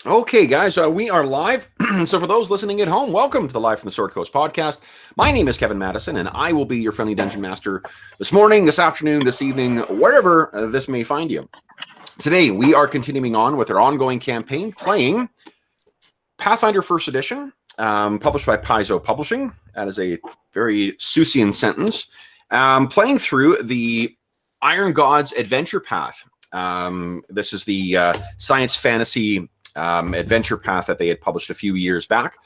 Okay, guys, we are live. So for those listening at home, welcome to the Live from the Sword Coast podcast. My name is Kevin Madison, and I will be your friendly dungeon master this morning, this afternoon, this evening, wherever this may find you. Today, we are continuing on with our ongoing campaign, playing Pathfinder First Edition, published by Paizo Publishing. That is a very Seussian sentence. Playing through the Iron Gods Adventure Path. This is the science fantasy adventure path that they had published a few years back.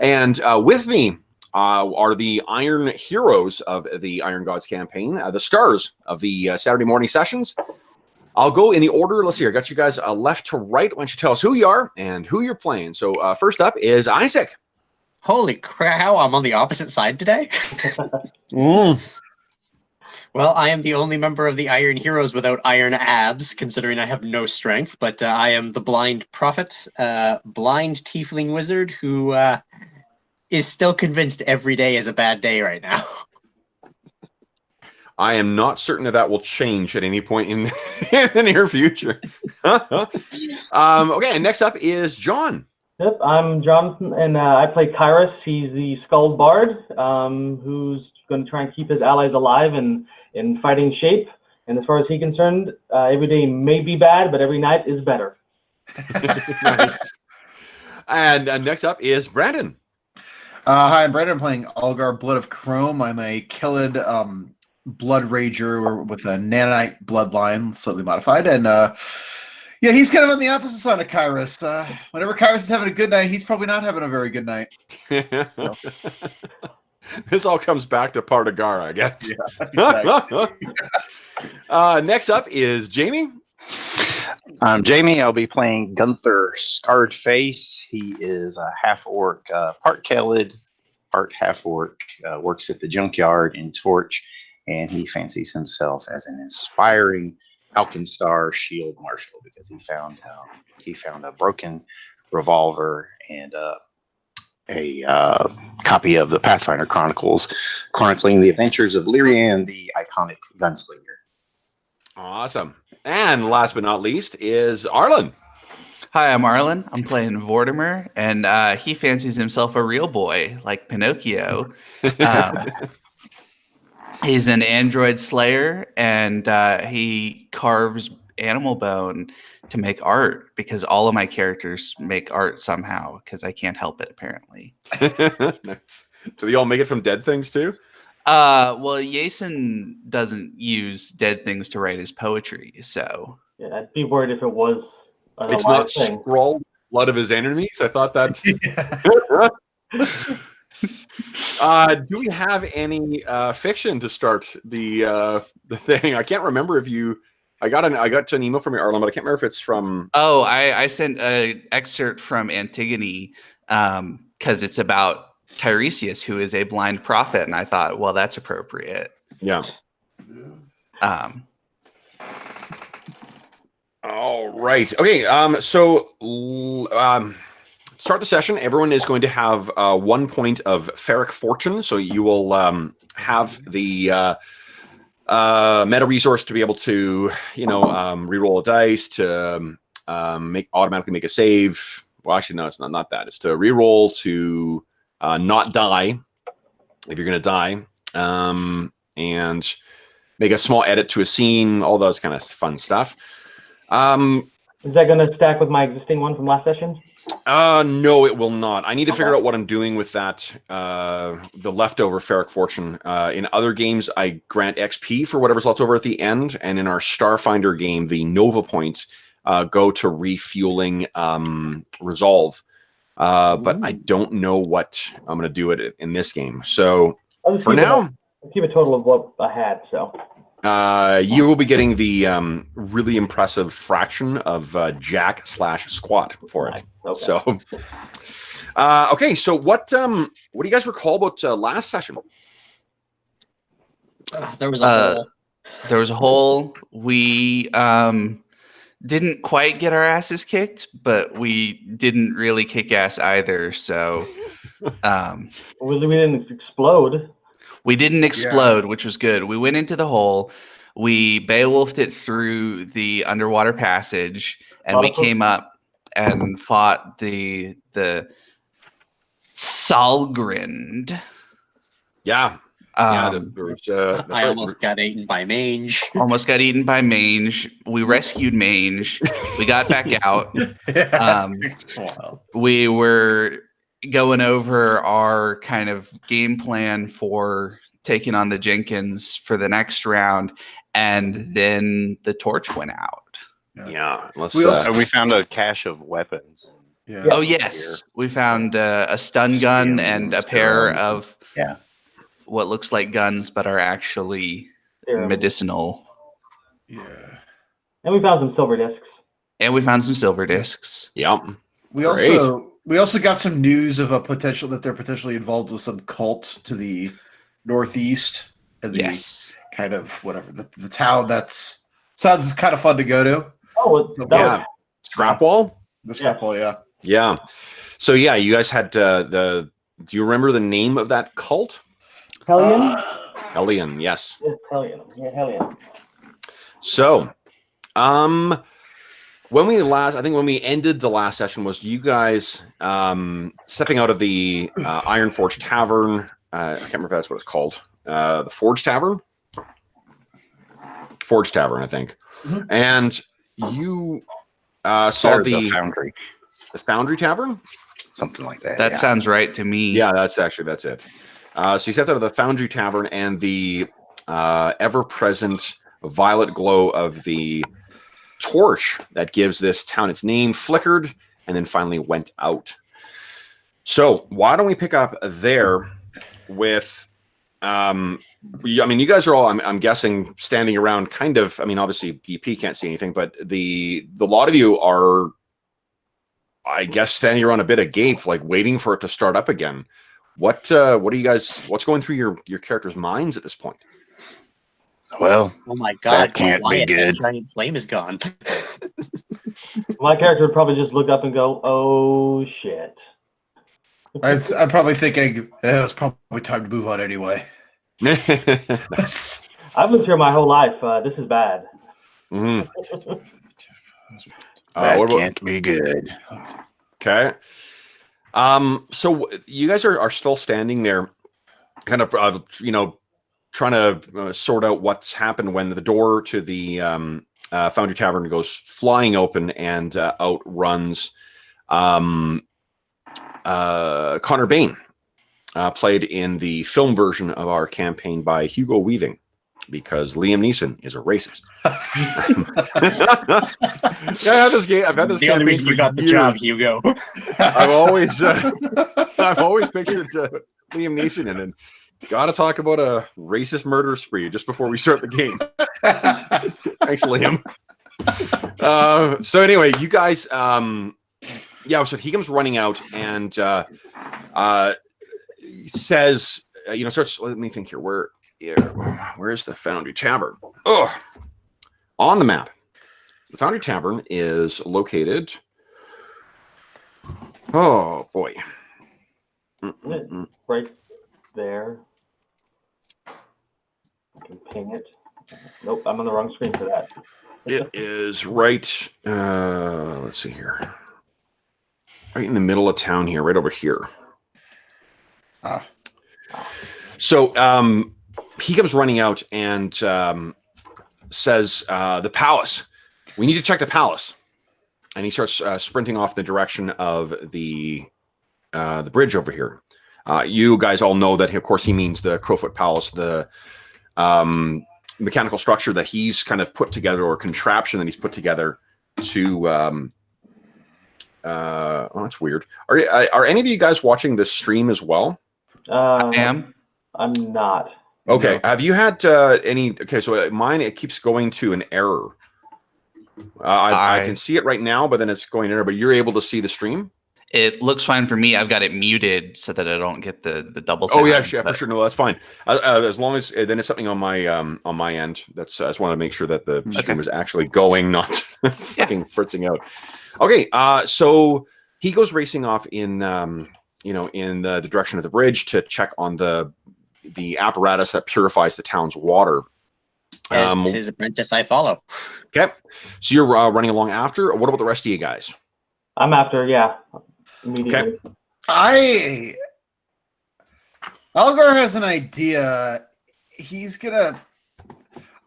And with me are the Iron Heroes of the Iron Gods campaign, the stars of the Saturday morning sessions. I'll go in the order. Let's see here. I got you guys left to right. Why don't you tell us who you are and who you're playing? So first up is Isaac. Holy crap, I'm on the opposite side today. Well, I am the only member of the Iron Heroes without iron abs, considering I have no strength, but I am the blind prophet, blind tiefling wizard who is still convinced every day is a bad day right now. I am not certain that will change at any point in the near future. Okay, and next up is John. Yep, I'm Jonathan, and I play Kairos. He's the Skull Bard, who's going to try and keep his allies alive and in fighting shape. And as far as he's concerned, every day may be bad, but every night is better. Nice. And next up is Brandon. Hi, I'm Brandon. I'm playing Algar Blood of Chrome. I'm a Killed Blood Rager with a nanite bloodline, slightly modified. And yeah, he's kind of on the opposite side of Kairos. Whenever Kairos is having a good night, he's probably not having a very good night. So. This all comes back to Partagar, I guess. Yeah, exactly. Next up is Jamie. I'm Jamie. I'll be playing Gunther Scarred Face. He is a half-orc, part Khalid, part half-orc, works at the junkyard in Torch, and he fancies himself as an inspiring Alkenstar shield marshal because he found a broken revolver and a copy of the Pathfinder Chronicles, chronicling the adventures of Lyrian, the iconic gunslinger. Awesome. And last but not least is Arlen. Hi, I'm Arlen. I'm playing Vortimer, and he fancies himself a real boy, like Pinocchio. He's an android slayer, and he carves animal bone to make art because all of my characters make art somehow because I can't help it, apparently. Nice. Do they all make it from dead things too? Well, Jason doesn't use dead things to write his poetry, so... Yeah, I'd be worried if it was an It's alive not thing. scrawled blood of his enemies. I thought that... Do we have any fiction to start the thing? I can't remember if you... I got an email from you, Arlen, but I can't remember if it's from... Oh, I sent an excerpt from Antigone because it's about Tiresias, who is a blind prophet, and I thought, well, that's appropriate. Yeah. All right. Okay. So start the session. Everyone is going to have 1 point of Ferric Fortune, so you will have the meta resource to be able to, re-roll a dice to automatically make a save. Well, actually, no, it's not that. It's to re-roll to not die if you're going to die, and make a small edit to a scene. All those kind of fun stuff. Is that going to stack with my existing one from last session? No, it will not. I need to figure out what I'm doing with that, the leftover Ferric Fortune. In other games, I grant XP for whatever's left over at the end, and in our Starfinder game, the Nova points go to refueling Resolve. But I don't know what I'm going to do it in this game. So for now... I'll keep a total of what I had, so... you will be getting the really impressive fraction of Jack/squat for it. Okay. So, okay. So what do you guys recall about last session? There was a hole. There was a hole. We didn't quite get our asses kicked, but we didn't really kick ass either. So We didn't explode. we didn't explode, which was good. We went into the hole. We Beowulfed it through the underwater passage, and we came up. and fought the Salgrind. Yeah. There was, that's I right. almost got eaten by mange. Almost got eaten by mange. We rescued mange. We got back out. Wow. We were going over our kind of game plan for taking on the Jenkins for the next round, and then the torch went out. Yeah. Let's. We found a cache of weapons. Yeah. Oh yes, we found a stun gun and a pair of what looks like guns, but are actually medicinal. Yeah. And we found some silver discs. And we found some silver discs. Yep. We also got some news of a potential that they're potentially involved with some cult to the northeast. And the kind of whatever the town that's sounds kind of fun to go to. Oh, Scrapwall. The Scrapwall, yeah. Yeah. So yeah, you guys had do you remember the name of that cult? Hellion? Hellion, yes. Yes, Hellion. Yeah, Hellion. So, when we ended the last session was you guys stepping out of the Iron Forge Tavern. I can't remember if that's what it's called. The Forge Tavern? Forge Tavern, I think. Mm-hmm. And you saw the Foundry. The Foundry Tavern? Something like that. That sounds right to me. Yeah, that's it. So you stepped out of the Foundry Tavern, and the ever-present violet glow of the torch that gives this town its name flickered and then finally went out. So why don't we pick up there with you guys are all I'm guessing standing around kind of, obviously EP can't see anything, but the lot of you are, I guess, standing around a bit agape, like waiting for it to start up again. What are you guys, what's going through your characters' minds at this point? Well, Oh my god, that can't be good. That giant flame is gone. My character would probably just look up and go, "Oh shit." I'm probably thinking it was probably time to move on anyway. I've lived here my whole life. This is bad. Mm-hmm. That can't be good. Okay. So you guys are still standing there, kind of, trying to sort out what's happened when the door to the Foundry Tavern goes flying open, and out runs Connor Bain, played in the film version of our campaign by Hugo Weaving, because Liam Neeson is a racist. Yeah, I've had this. The only reason you got the job, Hugo. I've always pictured Liam Neeson in it. Got to talk about a racist murder spree just before we start the game. Thanks, Liam. So anyway, you guys, so he comes running out and says, starts. Let me think here. Where's the Foundry Tavern? Oh, on the map. The Foundry Tavern is located. Oh boy, Right there. I can ping it. Nope, I'm on the wrong screen for that. it is right. Let's see here. Right in the middle of town here, right over here. So he comes running out and says, "The palace. We need to check the palace." And he starts sprinting off the direction of the bridge over here. You guys all know that, of course, he means the Crowfoot Palace, the mechanical structure that he's kind of put together, or contraption that he's put together to. That's weird. Are any of you guys watching this stream as well? I am. I'm not. Okay. No. Have you had any? Okay, so mine, it keeps going to an error. I can see it right now, but then it's going error. But you're able to see the stream. It looks fine for me. I've got it muted so that I don't get the double sound. Oh yeah, for sure. No, that's fine. As long as then it's something on my end. That's I just want to make sure that the stream is actually going, not fucking fritzing out. Okay, so he goes racing off in in the direction of the bridge to check on the apparatus that purifies the town's water. As his apprentice, I follow. Okay, so you're running along after. What about the rest of you guys? I'm after, yeah, immediately. Algar has an idea. He's gonna.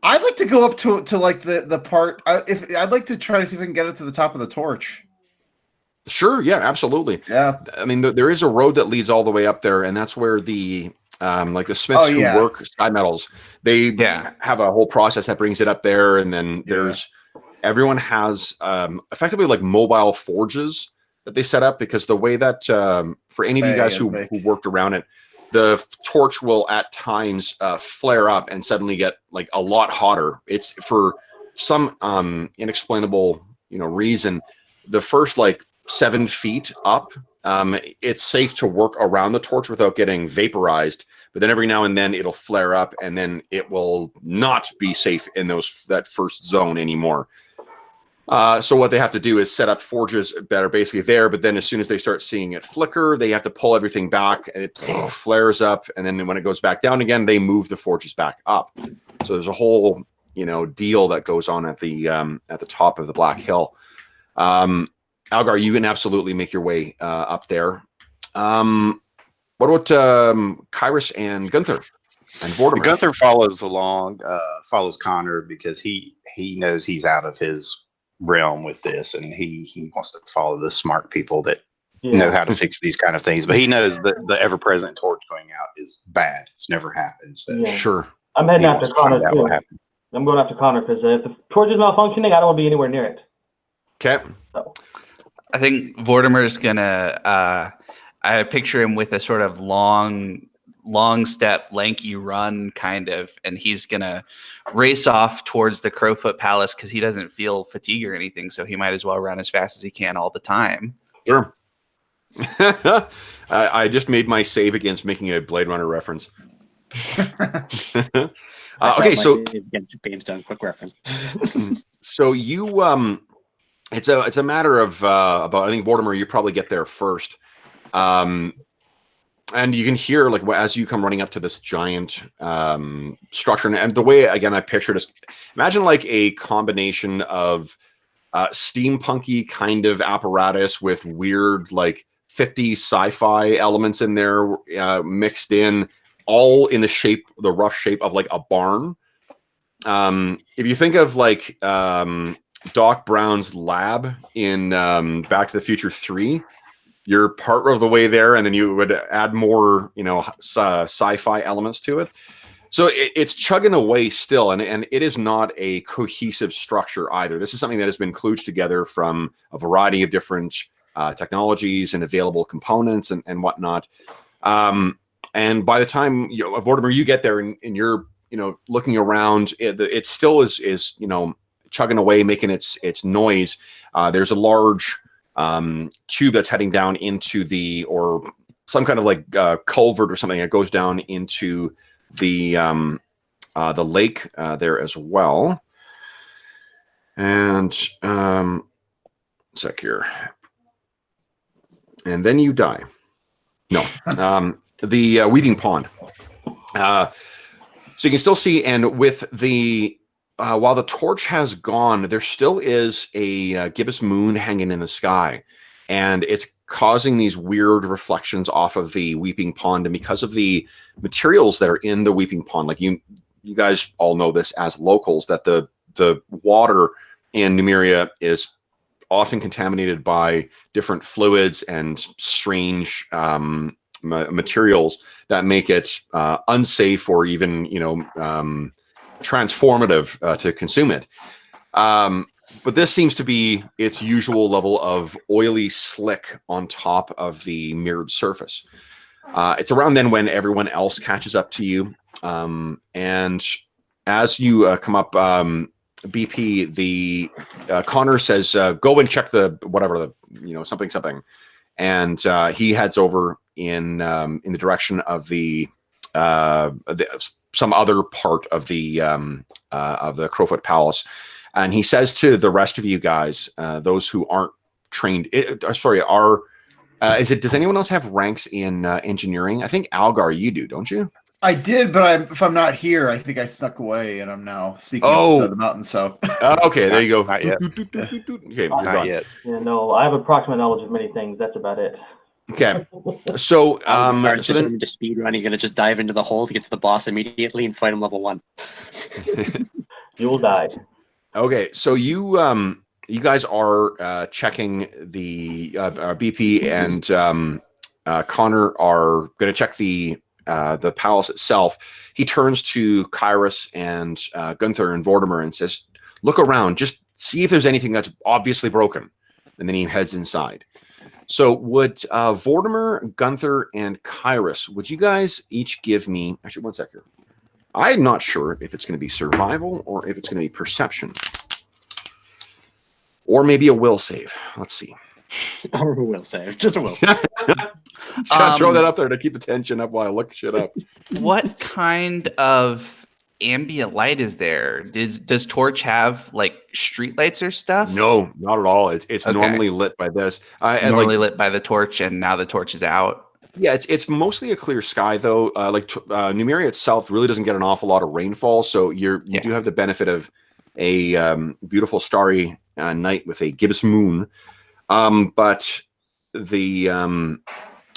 I'd like to go up to like the part. If I'd like to try to see if I can get it to the top of the torch. Sure, yeah, absolutely. Yeah. I mean, there is a road that leads all the way up there, and that's where the like the smiths who work sky metals, they have a whole process that brings it up there, and then there's everyone has effectively like mobile forges that they set up, because the way that for any of you guys who worked around it, the torch will at times flare up and suddenly get like a lot hotter. It's for some inexplainable reason, the first like 7 feet up, it's safe to work around the torch without getting vaporized, but then every now and then it'll flare up, and then it will not be safe in that first zone anymore. So what they have to do is set up forges that are basically there, but then as soon as they start seeing it flicker, they have to pull everything back, and it flares up, and then when it goes back down again, they move the forges back up. So there's a whole deal that goes on at the top of the Black Hill. Algar, you can absolutely make your way up there. What about Kyrus and Gunther and Vortimer? Gunther follows along, follows Connor, because he knows he's out of his realm with this, and he wants to follow the smart people that know how to fix these kind of things. But he knows that the ever-present torch going out is bad. It's never happened. So sure. I'm heading after Connor too. I'm going after Connor because if the torch is malfunctioning, I don't want to be anywhere near it. Okay. So. I think Vortimer's gonna. I picture him with a sort of long step, lanky run, kind of, and he's gonna race off towards the Crowfoot Palace because he doesn't feel fatigue or anything, so he might as well run as fast as he can all the time. Sure. I just made my save against making a Blade Runner reference. Okay, so James Dunn, quick reference. So you it's a matter of about, I think, Vortimer, you probably get there first. And you can hear, like, as you come running up to this giant structure, and the way, again, I pictured is, imagine like a combination of steampunky kind of apparatus with weird, like, 50s sci-fi elements in there mixed in, all in the rough shape of like a barn. If you think of like Doc Brown's lab in Back to the Future 3, you're part of the way there, and then you would add more, sci-fi elements to it. So it's chugging away still, and it is not a cohesive structure either. This is something that has been kludged together from a variety of different technologies and available components and whatnot. And by the time Vortimer, you get there and you're looking around, it still is chugging away, making its noise. There's a large tube that's heading down into or some kind of like culvert or something that goes down into the lake there as well. And sec here, and then you die. No, the weeping pond. So you can still see, and with the while the torch has gone, there still is a gibbous moon hanging in the sky, and it's causing these weird reflections off of the weeping pond. And because of the materials that are in the weeping pond, like you guys all know this as locals, that the water in Numeria is often contaminated by different fluids and strange materials that make it unsafe or even transformative to consume it. But this seems to be its usual level of oily slick on top of the mirrored surface. It's around then when everyone else catches up to you, and as you come up, BP, the Connor says, "Go and check the whatever something," and he heads over in the direction of the some other part of the Crowfoot Palace, and he says to the rest of you guys, those who aren't trained, does anyone else have ranks in engineering? I think Algar, you do, don't you? I did, but if I'm not here, I think I snuck away, and I'm now sneaking up the mountain. So Okay, there you go. Not yet. Okay, you're Not gone. yet. Yeah, no, I have approximate knowledge of many things. That's about it. Okay, so Algar's so then determined to speed run. He's going to just dive into the hole to get to the boss immediately and fight him level 1. You will die. okay, so you guys are checking the BP and Connor are going to check the palace itself. He turns to Kyrus and Gunther and Vortimer and says, "Look around, just see if there's anything that's obviously broken." And then he heads inside. So would Vortimer, Gunther, and Kyrus, would you guys each give me, actually, one sec here. I'm not sure if it's going to be survival or if it's going to be perception. Or maybe a will save. Let's see. Or a will save. Just a will save. Just gotta throw that up there to keep the tension up while I look shit up. What kind of ambient light is there? Does Torch have like street lights or stuff? No, not at all. It's Okay. normally lit by this. And Normally lit by the torch, and now the torch is out. yeah, it's mostly a clear sky though. Numeria itself really doesn't get an awful lot of rainfall, so you do have the benefit of a beautiful starry night with a gibbous moon. But the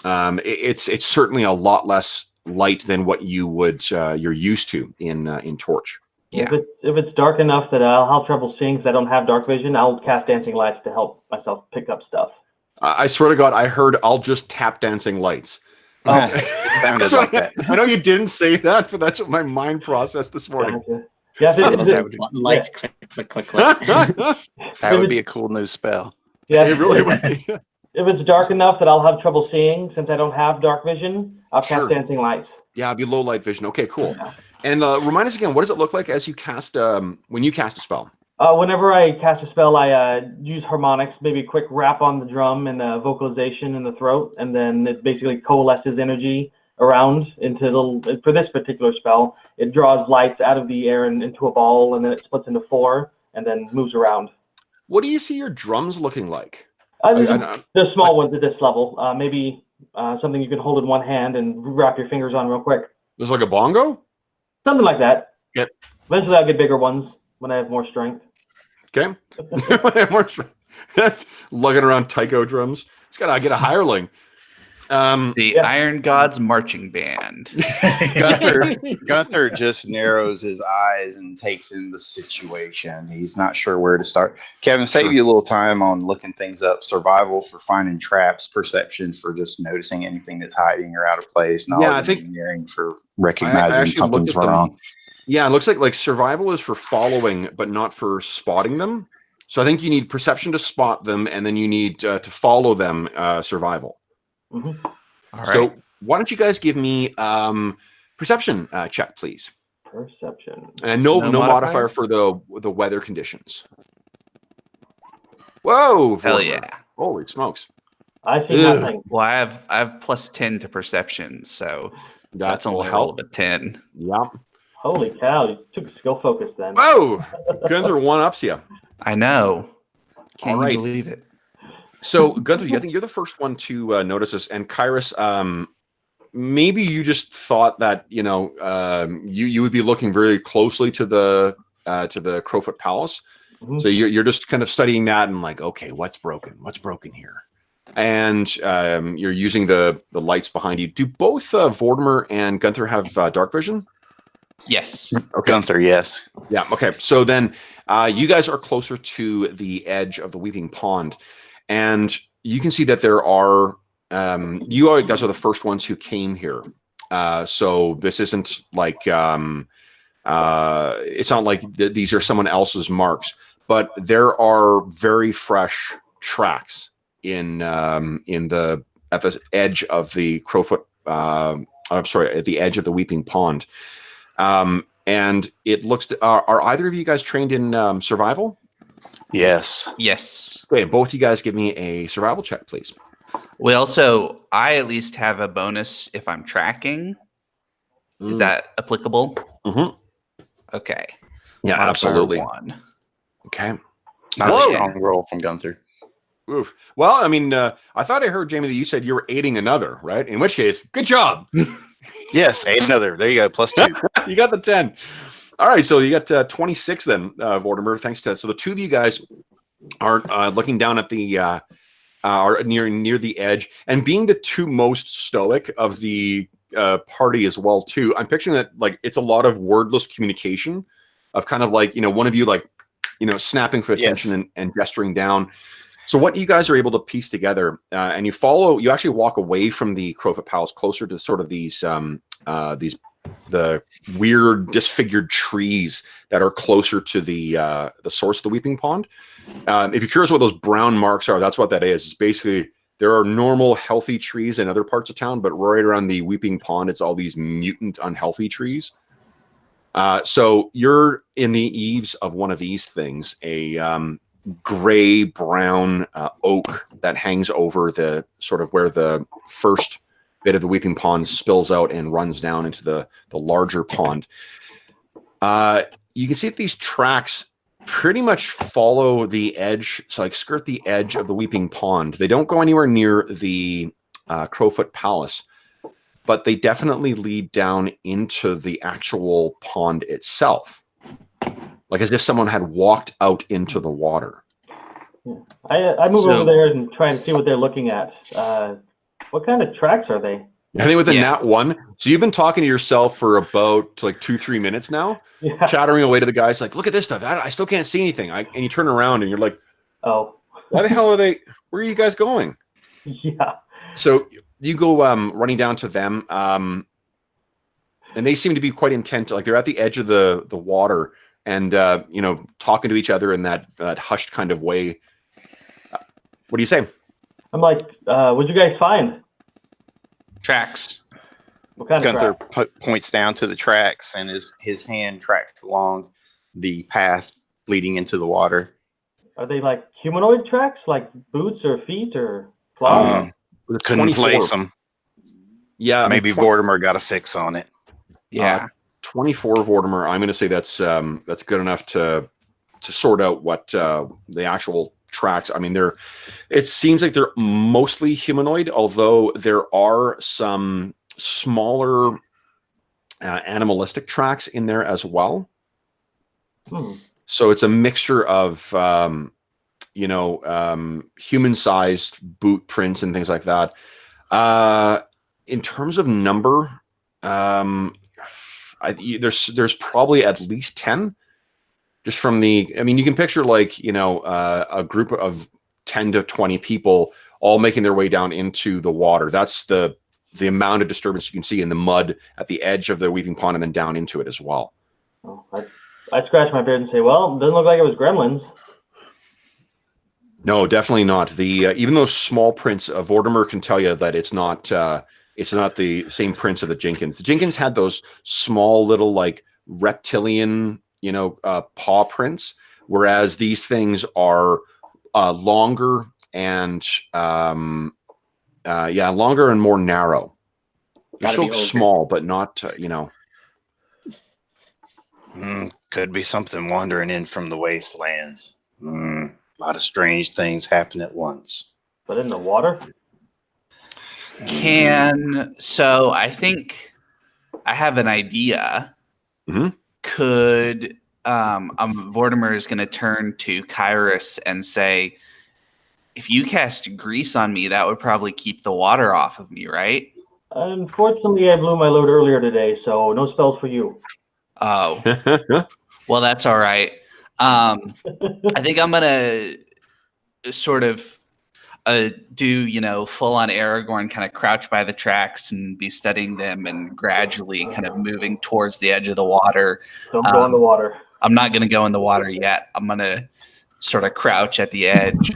it's certainly a lot less light than what you're used to in Torch. Yeah. If it's dark enough that I'll have trouble seeing because I don't have dark vision, I'll cast dancing lights to help myself pick up stuff. I swear to God, I heard I'll just tap dancing lights. It sounded like that. I know you didn't say that, but that's what my mind processed this morning. Yeah, Button lights, click, click, click, click. That would be a cool new spell. yeah. It really would be. If it's dark enough that I'll have trouble seeing, since I don't have dark vision, I'll cast Sure. dancing lights. Yeah, it'd be low light vision. Okay, cool. And remind us again, what does it look like as you cast when you cast a spell? Whenever I cast a spell, I use harmonics, maybe a quick rap on the drum and vocalization in the throat, and then it basically coalesces energy around for this particular spell, it draws lights out of the air and into a ball, and then it splits into 4 and then moves around. What do you see your drums looking like? They're small ones at this level. Maybe something you can hold in one hand and wrap your fingers on real quick. There's like a bongo? Something like that. Yep. Eventually I'll get bigger ones when I have more strength. Okay. Lugging around taiko drums. It's got to get a hireling. The Iron Gods Marching Band. Gunther just narrows his eyes and takes in the situation. He's not sure where to start. Kevin, save you a little time on looking things up. Survival for finding traps, perception for just noticing anything that's hiding or out of place. Knowledge I think engineering for recognizing something's wrong. Yeah, it looks like survival is for following, but not for spotting them. So I think you need perception to spot them, and then you need to follow them. Survival. Mm-hmm. All right. So why don't you guys give me perception check, please? Perception. And no modifier for the weather conditions. Whoa! Hell Vortimer. yeah. Holy smokes! I see nothing. Well, I have plus 10 to perception, so that's will only a roll of a 10. Yep. Holy cow, you took a skill focus then. Whoa! Gunther one-ups you. I know. Can't All right. you believe it? So, Gunther, I think you're the first one to notice this. And Kyrus, maybe you just thought that, you would be looking very closely to the Crowfoot Palace. Mm-hmm. So you're just kind of studying that and like, okay, what's broken? What's broken here? And you're using the lights behind you. Do both Vortimer and Gunther have dark vision? Yes. Okay. Gunther, yes. Yeah. Okay. So then you guys are closer to the edge of the Weeping Pond. And you can see that there are, you guys are the first ones who came here. So this isn't like, it's not like these are someone else's marks, but there are very fresh tracks at the edge of the Crowfoot, at the edge of the Weeping Pond. And it looks, are either of you guys trained in survival? Yes. Yes. Okay, both you guys give me a survival check, please. I at least have a bonus if I'm tracking. Is that applicable? Mm-hmm. Okay. Yeah, Modifier absolutely. 1. Okay. Not Whoa. a strong roll from Gunther. Oof. Well, I mean, I thought I heard, Jamie, that you said you were aiding another, right? In which case, good job. Yes, another. There you go. +2. You got the 10. All right, so you got 26 then, Vortimer. Thanks to so the two of you guys are looking down at the are near the edge, and being the two most stoic of the party as well too. I'm picturing that like it's a lot of wordless communication, of kind of like one of you like snapping for attention Yes. and gesturing down. So what you guys are able to piece together, and you actually walk away from the Crowfoot Palace closer to sort of these the weird disfigured trees that are closer to the source of the Weeping Pond. If you're curious what those brown marks are, that's what that is. It's basically there are normal healthy trees in other parts of town, but right around the Weeping Pond, it's all these mutant unhealthy trees. So you're in the eaves of one of these things, a gray brown oak that hangs over the sort of where the first bit of the Weeping Pond spills out and runs down into the larger pond. You can see that these tracks pretty much follow the edge, so like skirt the edge of the Weeping Pond. They don't go anywhere near the Crowfoot Palace, but they definitely lead down into the actual pond itself, like as if someone had walked out into the water. I move over there and try and see what they're looking at. What kind of tracks are they? I think with a nat 1. So you've been talking to yourself for about like 2-3 minutes now, chattering away to the guys like, look at this stuff. I still can't see anything. And you turn around and you're like, oh, why the hell are they? Where are you guys going? Yeah. So you go running down to them, and they seem to be quite intent. Like they're at the edge of the water and talking to each other in that hushed kind of way. What do you say? I'm like, what'd you guys find? Tracks. What kind of Gunther track? points down to the tracks, and his hand tracks along the path leading into the water. Are they like humanoid tracks, like boots or feet or claws? Couldn't 24. place them. Yeah, Maybe Vortimer got a fix on it. Yeah. 24 Vortimer. I'm going to say that's good enough to sort out what the actual tracks. I mean, it seems like they're mostly humanoid, although there are some smaller animalistic tracks in there as well. So it's a mixture of human-sized boot prints and things like that. In terms of number, there's probably at least 10. Just from you can picture like, a group of 10 to 20 people all making their way down into the water. That's the amount of disturbance you can see in the mud at the edge of the Weeping Pond and then down into it as well. Oh, I scratch my beard and say, well, it doesn't look like it was gremlins. No, definitely not. Even those small prints, Vortimer can tell you that it's not the same prints of the Jenkins. The Jenkins had those small little like reptilian paw prints, whereas these things are longer and longer and more narrow. They're still small, but not Could be something wandering in from the wastelands. A lot of strange things happen at once. But in the water? So I think I have an idea. Mm-hmm. Could Vortimer is going to turn to Kyrus and say, if you cast grease on me, that would probably keep the water off of me, right? Unfortunately, I blew my load earlier today, so no spells for you. Oh. Well, that's all right. I think I'm going to sort of do, full on Aragorn, kind of crouch by the tracks and be studying them and gradually kind of moving towards the edge of the water. Don't go in the water. I'm not going to go in the water yet. I'm going to sort of crouch at the edge,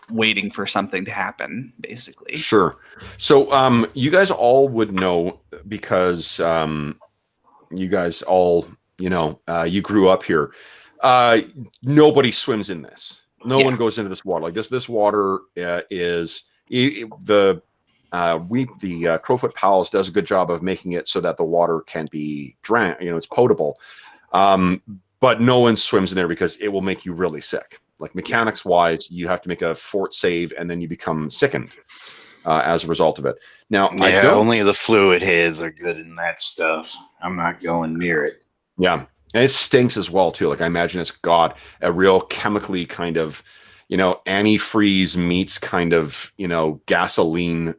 waiting for something to happen, basically. Sure. So you guys all would know because you guys all, you grew up here. Nobody swims in this. No one goes into this water. Like this water is the Crowfoot Palace does a good job of making it so that the water can be drank. It's potable, but no one swims in there because it will make you really sick. Like mechanics wise, you have to make a fort save and then you become sickened. as a result of it. Now, I Yeah, don't. only the fluid heads are good in that stuff. I'm not going near it. Yeah, and it stinks as well too. Like I imagine it's got a real chemically kind of, antifreeze meets kind of, gasoline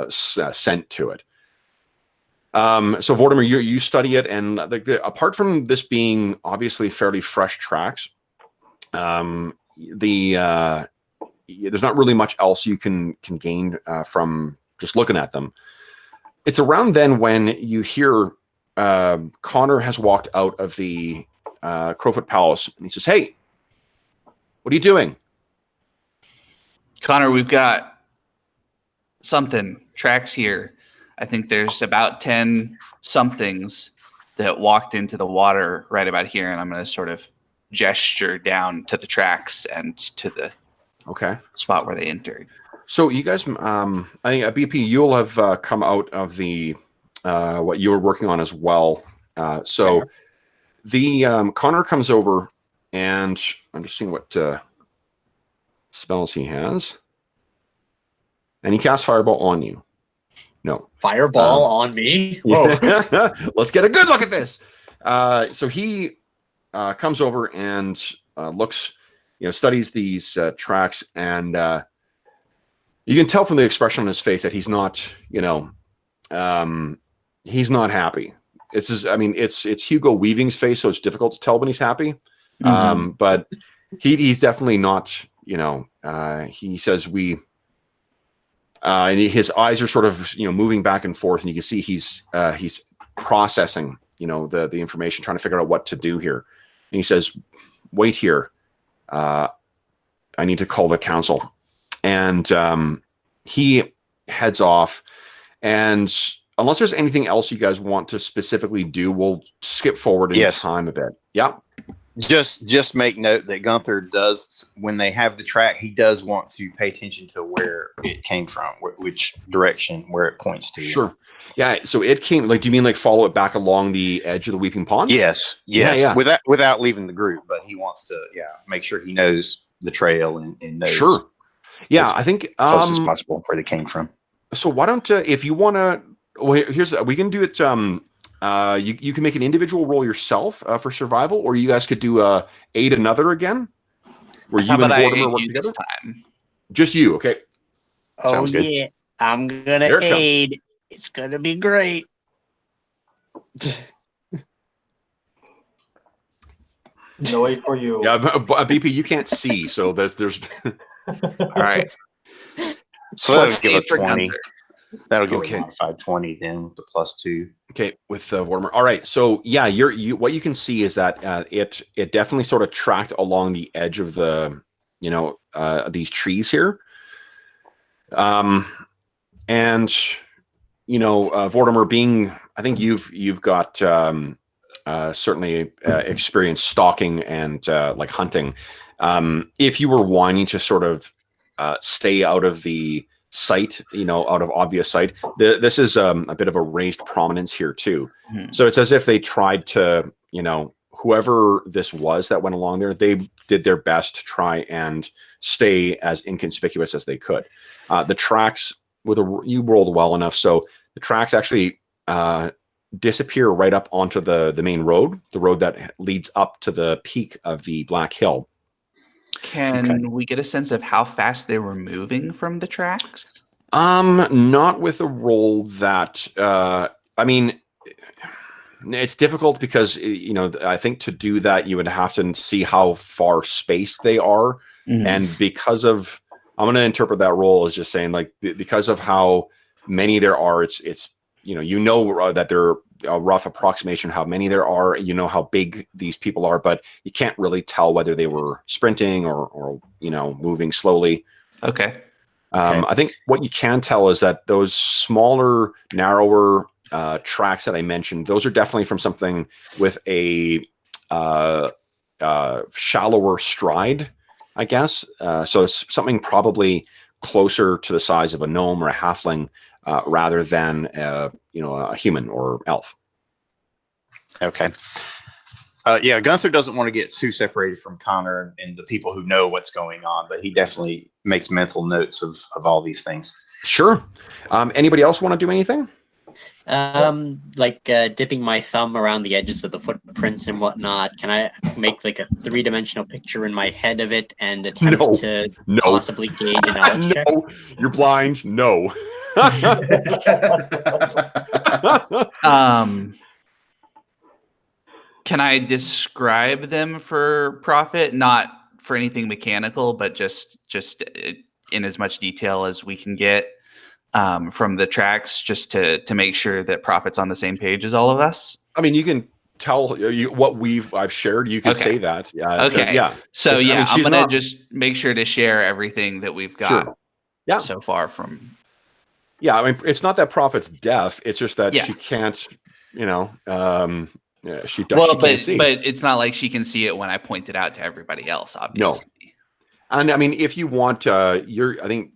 scent to it. So Vortimer, you study it, and apart from this being obviously fairly fresh tracks, there's not really much else you can gain from just looking at them. It's around then when you hear Connor has walked out of the Crowfoot Palace, and he says, "Hey, what are you doing?" Connor, we've got tracks here. I think there's about 10 somethings that walked into the water right about here, and I'm going to sort of gesture down to the tracks and to the spot where they entered. So you guys, I think at BP, you'll have come out of the what you were working on as well. So the Connor comes over, and I'm just seeing what spells he has, and he casts Fireball on you. No. Fireball on me? Whoa. Let's get a good look at this. So he comes over and looks, studies these tracks, and you can tell from the expression on his face that he's not, he's not happy. It's Hugo Weaving's face, so it's difficult to tell when he's happy. Mm-hmm. But he's definitely not, he says and his eyes are sort of, moving back and forth, and you can see he's processing, the information, trying to figure out what to do here. And he says, "Wait here. I need to call the council." And he heads off. And unless there's anything else you guys want to specifically do, we'll skip forward in time a bit. Yeah. Just make note that Gunther does, when they have the track, he does want to pay attention to where it came from, which direction, where it points to. Sure. Yeah. So it came, do you mean follow it back along the edge of the Weeping Pond? Yes. Yeah. Without leaving the group, but he wants to, make sure he knows the trail and knows. Sure. Yeah, I think close as possible where they came from. So why don't if you want to? Well, we can do it. You can make an individual roll yourself for survival, or you guys could do aid another again, where you and Vortimer work together. Time? Just you, okay? Oh yeah, I'm gonna aid. It's gonna be great. No way for you. Yeah, BP, you can't see, so there's. All right. So that'll give it 20. Gunther. That'll give it modified 20 then with the +2. Okay, with Vortimer. All right, so yeah, what you can see is that it definitely sort of tracked along the edge of the these trees here, and Vortimer, being, I think you've got certainly experience stalking and hunting. If you were wanting to sort of stay out of the sight, out of obvious sight, this is a bit of a raised prominence here too. So it's as if they tried to, whoever this was that went along there, they did their best to try and stay as inconspicuous as they could. The tracks, you rolled well enough, so the tracks actually disappear right up onto the main road, the road that leads up to the peak of the Black Hill. Can we get a sense of how fast they were moving from the tracks? Not with a roll that, it's difficult because, I think to do that, you would have to see how far spaced they are. Mm-hmm. And because of, I'm going to interpret that roll as just saying, because of how many there are, it's that they're a rough approximation how many there are, how big these people are, but you can't really tell whether they were sprinting or moving slowly. Okay. I think what you can tell is that those smaller, narrower tracks that I mentioned, those are definitely from something with a shallower stride, I guess. So it's something probably closer to the size of a gnome or a halfling, rather than a human or elf. Okay. Yeah, Gunther doesn't want to get too separated from Connor and the people who know what's going on, but he definitely makes mental notes of all these things. Sure. Anybody else want to do anything? Dipping my thumb around the edges of the footprints and whatnot. Can I make like a 3-dimensional picture in my head of it and attempt No. to No. possibly gauge a knowledge check? No, you're blind. No. Can I describe them for profit? Not for anything mechanical, but just in as much detail as we can get from the tracks, just to make sure that profit's on the same page as all of us. I mean, you can tell what I've shared. You could say that. Yeah. Okay. Yeah. So yeah, I mean, I'm gonna just make sure to share everything that we've got. Sure. Yeah. So far from. Yeah, I mean, it's not that Prophet's deaf. It's just that Yeah. she can't. She does. Well, she can't see. but it's not like she can see it when I point it out to everybody else. Obviously. No. And I mean, if you want, I think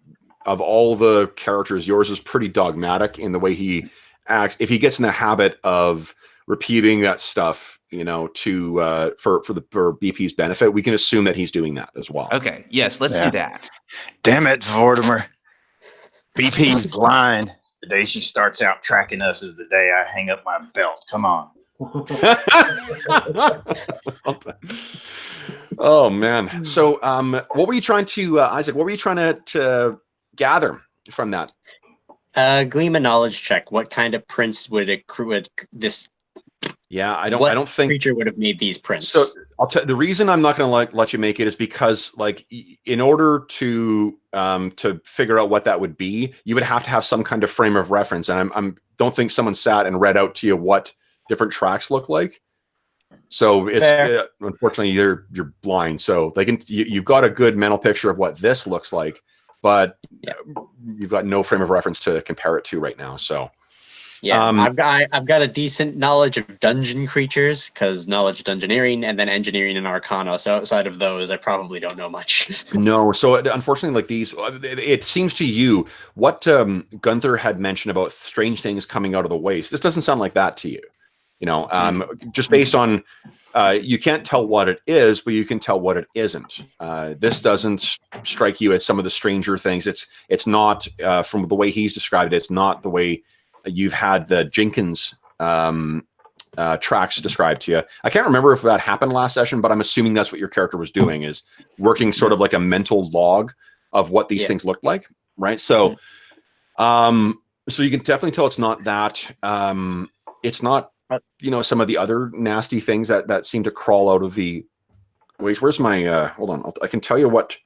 of all the characters, yours is pretty dogmatic in the way he acts. If he gets in the habit of repeating that stuff, to for BP's benefit, we can assume that he's doing that as well. Okay. Yes. Let's do that. Damn it, Vortimer. BP's blind. The day she starts out tracking us is the day I hang up my belt. Come on. Oh man. So what were you trying to Isaac, what were you trying to gather from that? Gleam a knowledge check. What kind of prints would this I don't think creature would have made these prints? So I'll tell the reason I'm not going to let you make it is because in order to figure out what that would be, you would have to have some kind of frame of reference, and I don't think someone sat and read out to you what different tracks look like. So it's unfortunately you're blind, so you've got a good mental picture of what this looks like, but you've got no frame of reference to compare it to right now. So I've got a decent knowledge of dungeon creatures because knowledge dungeoneering and then engineering and arcana. So outside of those, I probably don't know much. No, so unfortunately, these, it seems to you what Gunther had mentioned about strange things coming out of the waste. This doesn't sound like that to you. Just based on, you can't tell what it is, but you can tell what it isn't. This doesn't strike you as some of the stranger things. It's not, from the way he's described it, it's not the way you've had the Jenkins tracks described to you. I can't remember if that happened last session, but I'm assuming that's what your character was doing, is working sort of like a mental log of what these things look like, right? So, so you can definitely tell it's not that. It's not, some of the other nasty things that seem to crawl out of the waste. Where's my, hold on. I can tell you what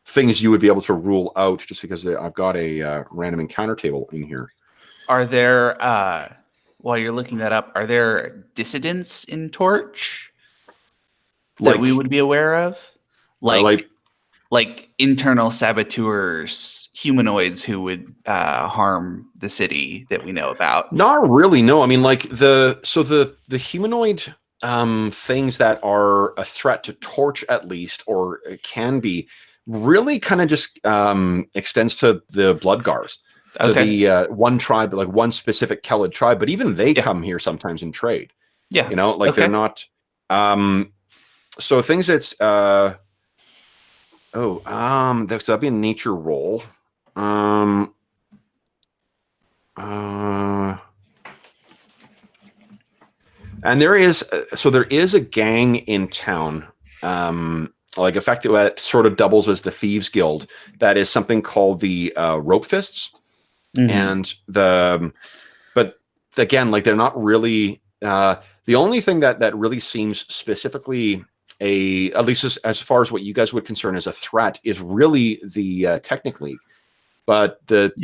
things you would be able to rule out just because I've got a random encounter table in here. Are there, while you're looking that up, are there dissidents in Torch that we would be aware of? Like internal saboteurs, humanoids who would harm the city that we know about? Not really, no. I mean, the humanoid things that are a threat to Torch, at least, or can be, really kind of just extends to the Bloodgars. To the one tribe, like one specific Kelid tribe, but even they come here sometimes in trade. Yeah. They're not. So things that's that'd be a nature roll. And there is a gang in town. Effectively, that sort of doubles as the Thieves Guild. That is something called the Rope Fists. Mm-hmm. And but again, they're not really, the only thing that really seems specifically at least as far as what you guys would concern as a threat is really the Technic League. But if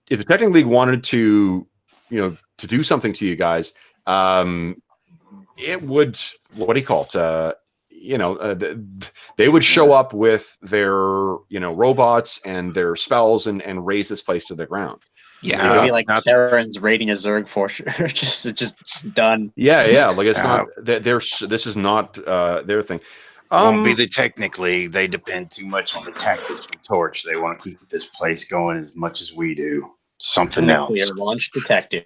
the Technic League wanted to do something to you guys, it would, what do you call it? They would show up with their, robots and their spells and raise this place to the ground. Yeah, it would be like Terrans raiding a Zerg force, just done. Yeah, it's not. This is not their thing. Won't be the technically. They depend too much on the taxes from Torch. They want to keep this place going as much as we do. Something else. Nuclear launch detected.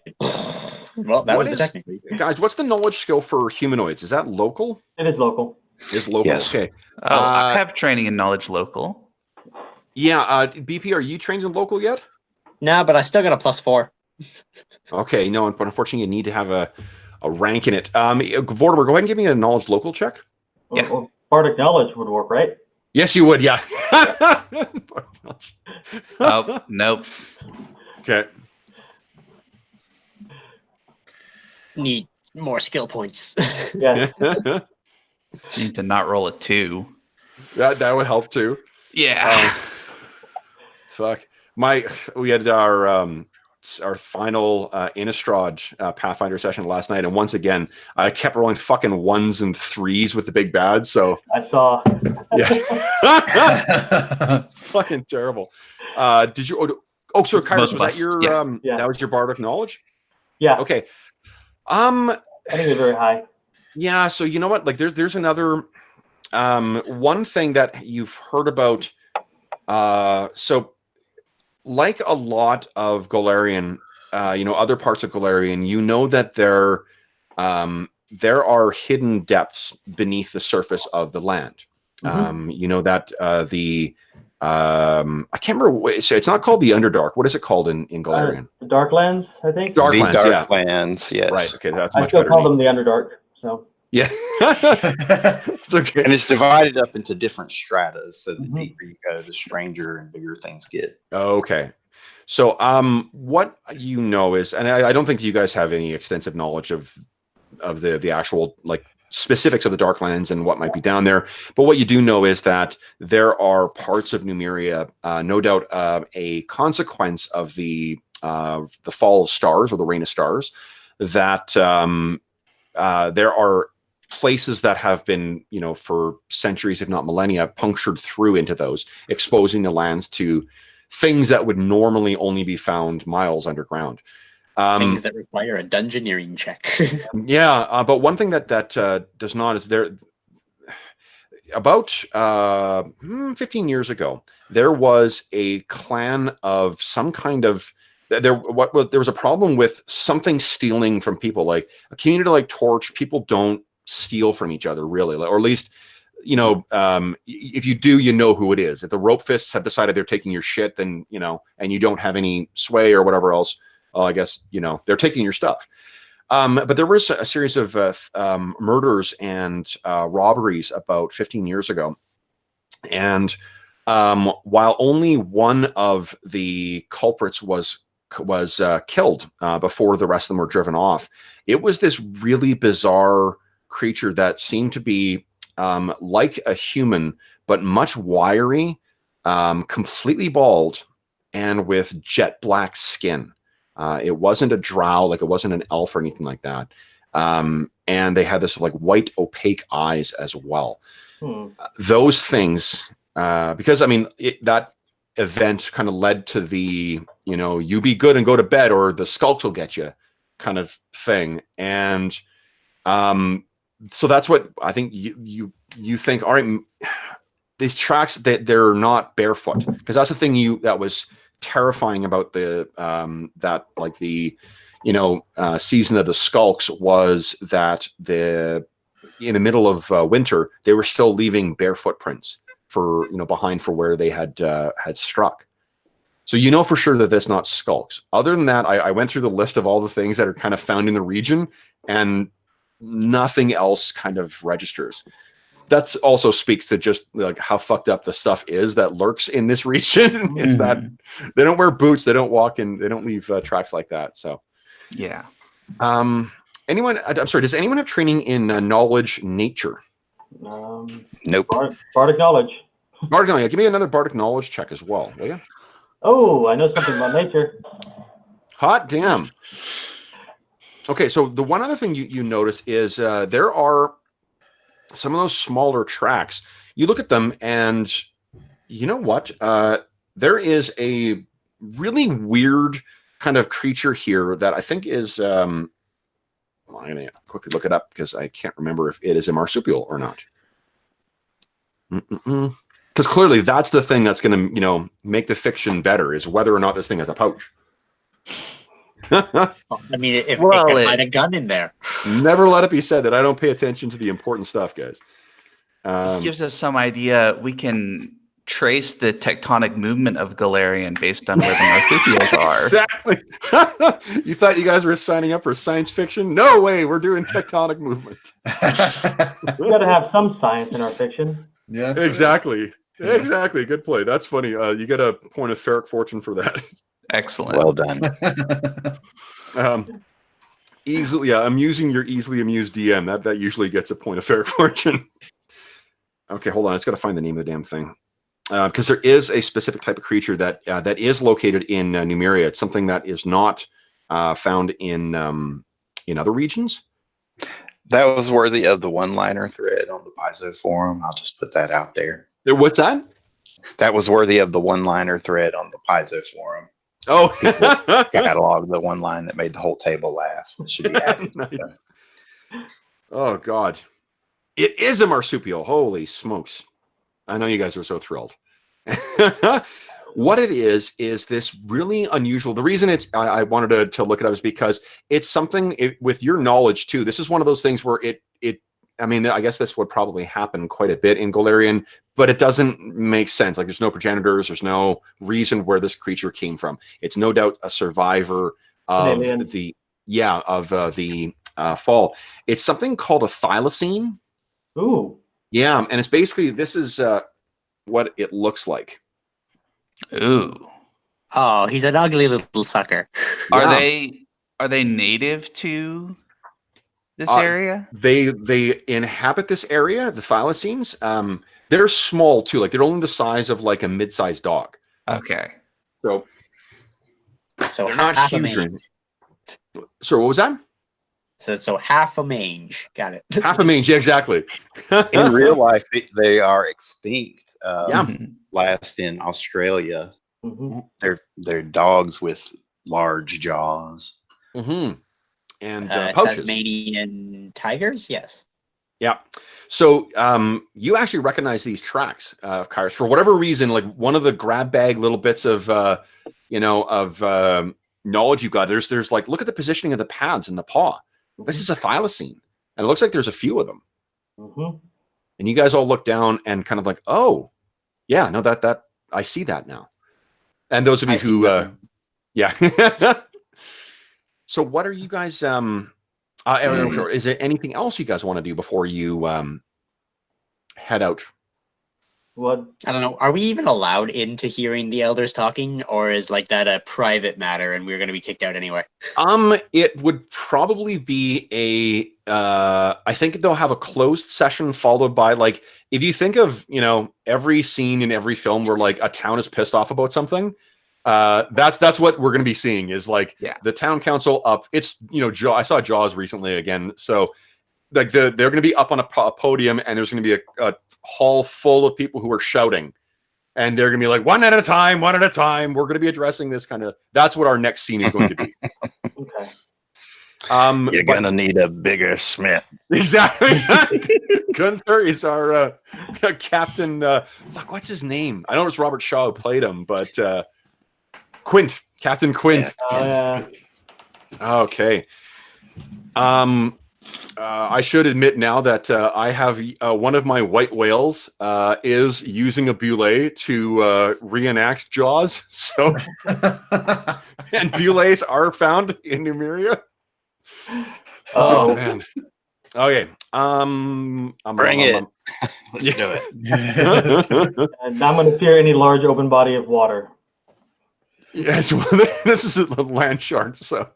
Well, that What was the is- technically. Guys, what's the knowledge skill for humanoids? Is that local? It is local. Is local? Yes. Okay. Oh, I have training in knowledge local. Yeah. BP, are you trained in local yet? Nah, but I still got a +4. Okay. No, but unfortunately, you need to have a rank in it. Vortimer, go ahead and give me a knowledge local check. Yeah. Well, bardic knowledge would work, right? Yes, you would. Yeah. Oh, nope. Okay. Need more skill points. Yeah. Need to not roll a 2. That would help too. Yeah. Fuck. We had our final Innistrad Pathfinder session last night, and once again, I kept rolling fucking 1s and 3s with the big bad. So I saw. yeah, it's fucking terrible. Did you? Oh, so Kairos, was that Bust. your? Yeah. Yeah. That was your bardic knowledge. Yeah. Okay. I think it's very high. Yeah. So you know what? Like, there's another one thing that you've heard about. So, like a lot of Golarion, other parts of Golarion, you know that there are hidden depths beneath the surface of the land. You know that I can't remember. It's not called the Underdark. What is it called in Golarion? The Darklands, I think. Darklands, the yeah. Darklands, yes. Right. Okay, that's I much still better. call them the Underdark. So. Yeah. It's okay. And it's divided up into different stratas, so the Mhm. deeper you go, the stranger and bigger things get. Okay. So, what you know is, and I don't think you guys have any extensive knowledge of the actual like specifics of the Darklands and what might be down there. But what you do know is that there are parts of Numeria, no doubt, a consequence of the fall of stars or the rain of stars, that there are places that have been, for centuries, if not millennia, punctured through into those, exposing the lands to things that would normally only be found miles underground. Things that require a dungeoneering check. Yeah, but one thing that does not is there. About 15 years ago, there was a clan of some kind of there was a problem with something stealing from people. Like a community like Torch, people don't steal from each other really, or at least if you do, you know who it is. If the rope fists have decided they're taking your shit, then and you don't have any sway or whatever else, well, I guess they're taking your stuff. But there was a series of murders and robberies about 15 years ago, and while only one of the culprits was killed before the rest of them were driven off, it was this really bizarre creature that seemed to be like a human, but much wiry, completely bald, and with jet black skin. It wasn't a drow, like it wasn't an elf or anything like that. And they had this like white opaque eyes as well. Those things, because that event kind of led to the, you be good and go to bed or the skulks will get you kind of thing. And so that's what I think you think, all right, these tracks, they're not barefoot, because that's the thing that was terrifying about the season of the skulks, was that in the middle of winter they were still leaving bare footprints for behind for where they had struck. So for sure that that's not skulks. Other than that, I went through the list of all the things that are kind of found in the region, and nothing else kind of registers. That also speaks to just like how fucked up the stuff is that lurks in this region. Is that they don't wear boots, they don't walk in, they don't leave tracks like that. So Yeah. Anyone? I'm sorry. Does anyone have training in knowledge nature? Nope. Bardic knowledge. Bardic knowledge. Give me another bardic knowledge check as well, will you? Oh, I know something about nature. Hot damn. Okay, so the one other thing you notice is there are some of those smaller tracks. You look at them, and you know what? There is a really weird kind of creature here that I think is. I'm going to quickly look it up because I can't remember if it is a marsupial or not. Because clearly that's the thing that's going to make the fiction better, is whether or not this thing has a pouch. I mean, if Well, they can it- find a gun in there. Never let it be said that I don't pay attention to the important stuff, guys. It gives us some idea. We can trace the tectonic movement of Galarian based on where the marsupials are. Exactly. You thought you guys were signing up for science fiction? No way. We're doing tectonic movement. We got to have some science in our fiction. Yes. Exactly. Exactly. Good play. That's funny. You get a point of Ferric fortune for that. Excellent. Well done. Easily, yeah. Amusing your easily amused DM. That usually gets a point of Ferric fortune. Okay, hold on. I just got to find the name of the damn thing. Because there is a specific type of creature that is located in Numeria. It's something that is not found in other regions. That was worthy of the one-liner thread on the Paizo forum. I'll just put that out there. What's that? That was worthy of the one-liner thread on the Paizo forum. Oh, Catalog the one line that made the whole table laugh. It should be added. nice. Oh God, it is a marsupial. Holy smokes! I know you guys are so thrilled. What it is this really unusual. The reason I wanted to look it up is because it's something with your knowledge too. This is one of those things where I mean, I guess this would probably happen quite a bit in Galarian, but it doesn't make sense. Like, there's no progenitors, there's no reason where this creature came from. It's no doubt a survivor of the fall. It's something called a thylacine. Ooh. Yeah, and it's basically, this is what it looks like. Ooh. Oh, he's an ugly little sucker. Are Yeah. they native to this Uh, area? They inhabit this area, the thylacines. They're small too, like they're only the size of like a mid-sized dog. Okay. So So they're not half a huge. mange. So what was that? So half a mange. Got it. Half a mange, yeah, exactly. In real life, they are extinct. Yeah. Last in Australia, Hmm. they're dogs with large jaws. Mm-hmm. And pouches. Tasmanian tigers, yes. Yeah. So you actually recognize these tracks, Kairos, for whatever reason. Like, one of the grab bag little bits of knowledge you got. There's like, look at the positioning of the pads in the paw. This is a thylacine, and it looks like there's a few of them. Hmm. And you guys all look down and kind of like, oh, yeah, no, that I see that now. And those of you I see who, that. yeah. So what are you guys? Is there anything else you guys want to do before you head out? What? I don't know. Are we even allowed into hearing the elders talking, or is like that a private matter and we're going to be kicked out anyway? It would probably be I think they'll have a closed session followed by, like, if you think of, every scene in every film where like a town is pissed off about something, that's what we're going to be seeing is like the town council up. It's, I saw Jaws recently again. So like they're going to be up on a podium, and there's going to be a hall full of people who are shouting. And they're going to be like, one at a time. We're going to be addressing this kind of, that's what our next scene is going to be. Okay. You're gonna need a bigger Smith. Exactly. Gunther is our captain. What's his name? I know it's Robert Shaw who played him, but Quint, Captain Quint. Yeah. Okay. I should admit now that I have one of my white whales is using a boulet to reenact Jaws. So, and boulets are found in Numeria. Oh man. Okay. Bring it. Let's do it. And I'm going to fear any large open body of water. Yes. Well, this is a land shark, so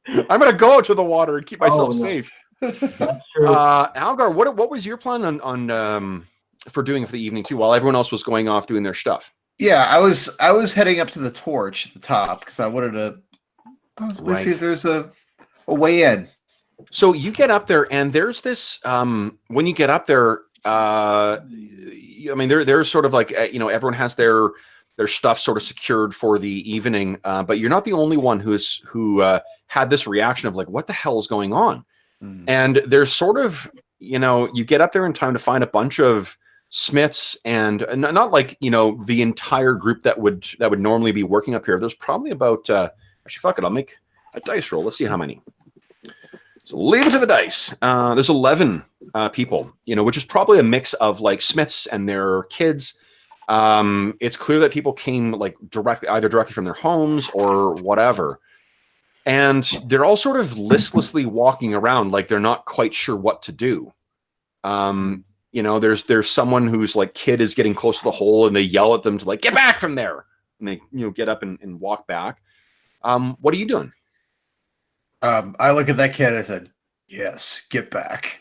I'm going to go to the water and keep myself no. safe. That's true. Algar, what was your plan on for doing for the evening too, while everyone else was going off doing their stuff? Yeah, I was heading up to the torch at the top because I wanted to see if there's a way in. So you get up there, and there's this. When you get up there, I mean, there's sort of like everyone has their stuff sort of secured for the evening, but you're not the only one who had this reaction of like, what the hell is going on? And there's sort of, you get up there in time to find a bunch of smiths, and not like, the entire group that would normally be working up here. There's probably about, actually, fuck it, a dice roll. Let's see how many. So leave it to the dice. There's 11 people, which is probably a mix of like smiths and their kids. It's clear that people came like either directly from their homes or whatever. And they're all sort of listlessly walking around like they're not quite sure what to do. There's someone whose like kid is getting close to the hole and they yell at them to like, get back from there. And they, get up and walk back. What are you doing? I look at that kid and I said, yes, get back.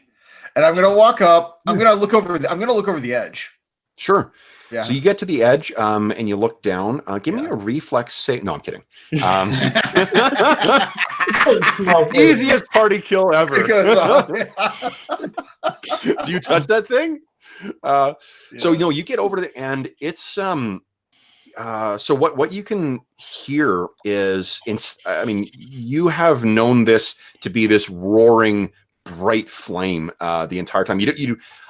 And I'm going to walk up. I'm going to look over the edge. Sure. Yeah. So you get to the edge and you look down. Give me a reflex save. No, I'm kidding. Easiest party kill ever. Do you touch that thing? So you get over to the end. It's so what you can hear is you have known this to be this roaring bright flame the entire time.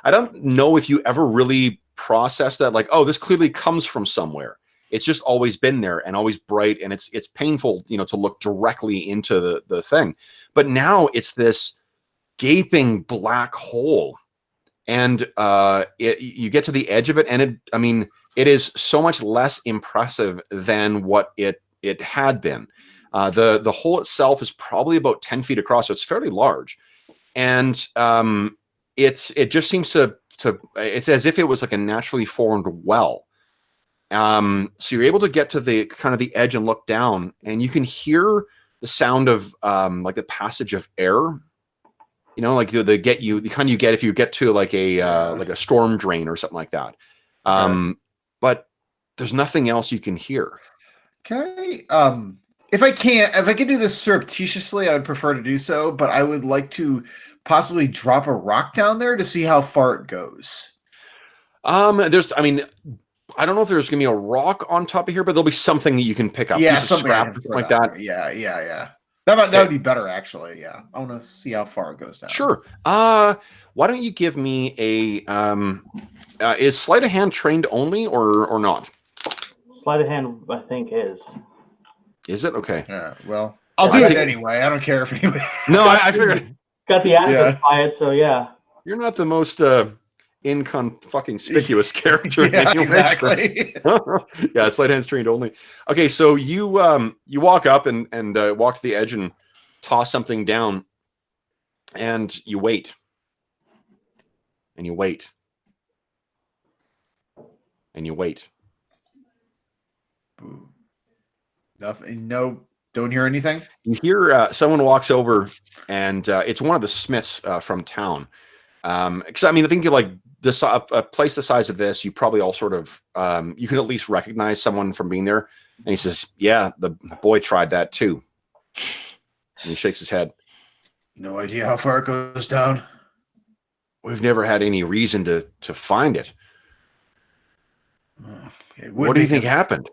I don't know if you ever really process that like, oh, this clearly comes from somewhere. It's just always been there and always bright, and it's painful to look directly into the thing. But now it's this gaping black hole, and you get to the edge of it, and it is so much less impressive than what it had been. The hole itself is probably about 10 feet across, so it's fairly large, and it just seems to it's as if it was like a naturally formed well. So you're able to get to the kind of the edge and look down, and you can hear the sound of like the passage of air. Like the kind you get if you get to like a storm drain or something like that. But there's nothing else you can hear. Okay. If I can do this surreptitiously, I would prefer to do so, but I would like to possibly drop a rock down there to see how far it goes. I don't know if there's gonna be a rock on top of here, but there'll be something that you can pick up. Yeah, something scrap like that. Yeah. That would be better, actually. Yeah, I want to see how far it goes down. Sure. Why don't you give me a is sleight of hand trained only or not? Sleight of hand, I think, is. Is it? Okay. Yeah. Well, I'll do it anyway. I don't care if anybody. No, I figured. Got the access by it, so yeah. You're not the most inconspicuous character. Yeah, exactly. Yeah, sleight of hand trained only. Okay, so you walk up and walk to the edge and toss something down, and you wait. And you wait. And you wait. Nothing. No, don't hear anything. You hear someone walks over, and it's one of the smiths from town. Because I think you like this a place the size of this, you probably all sort of you can at least recognize someone from being there. And he says, "Yeah, the boy tried that too." And he shakes his head. No idea how far it goes down. We've never had any reason to find it. What do you think happened?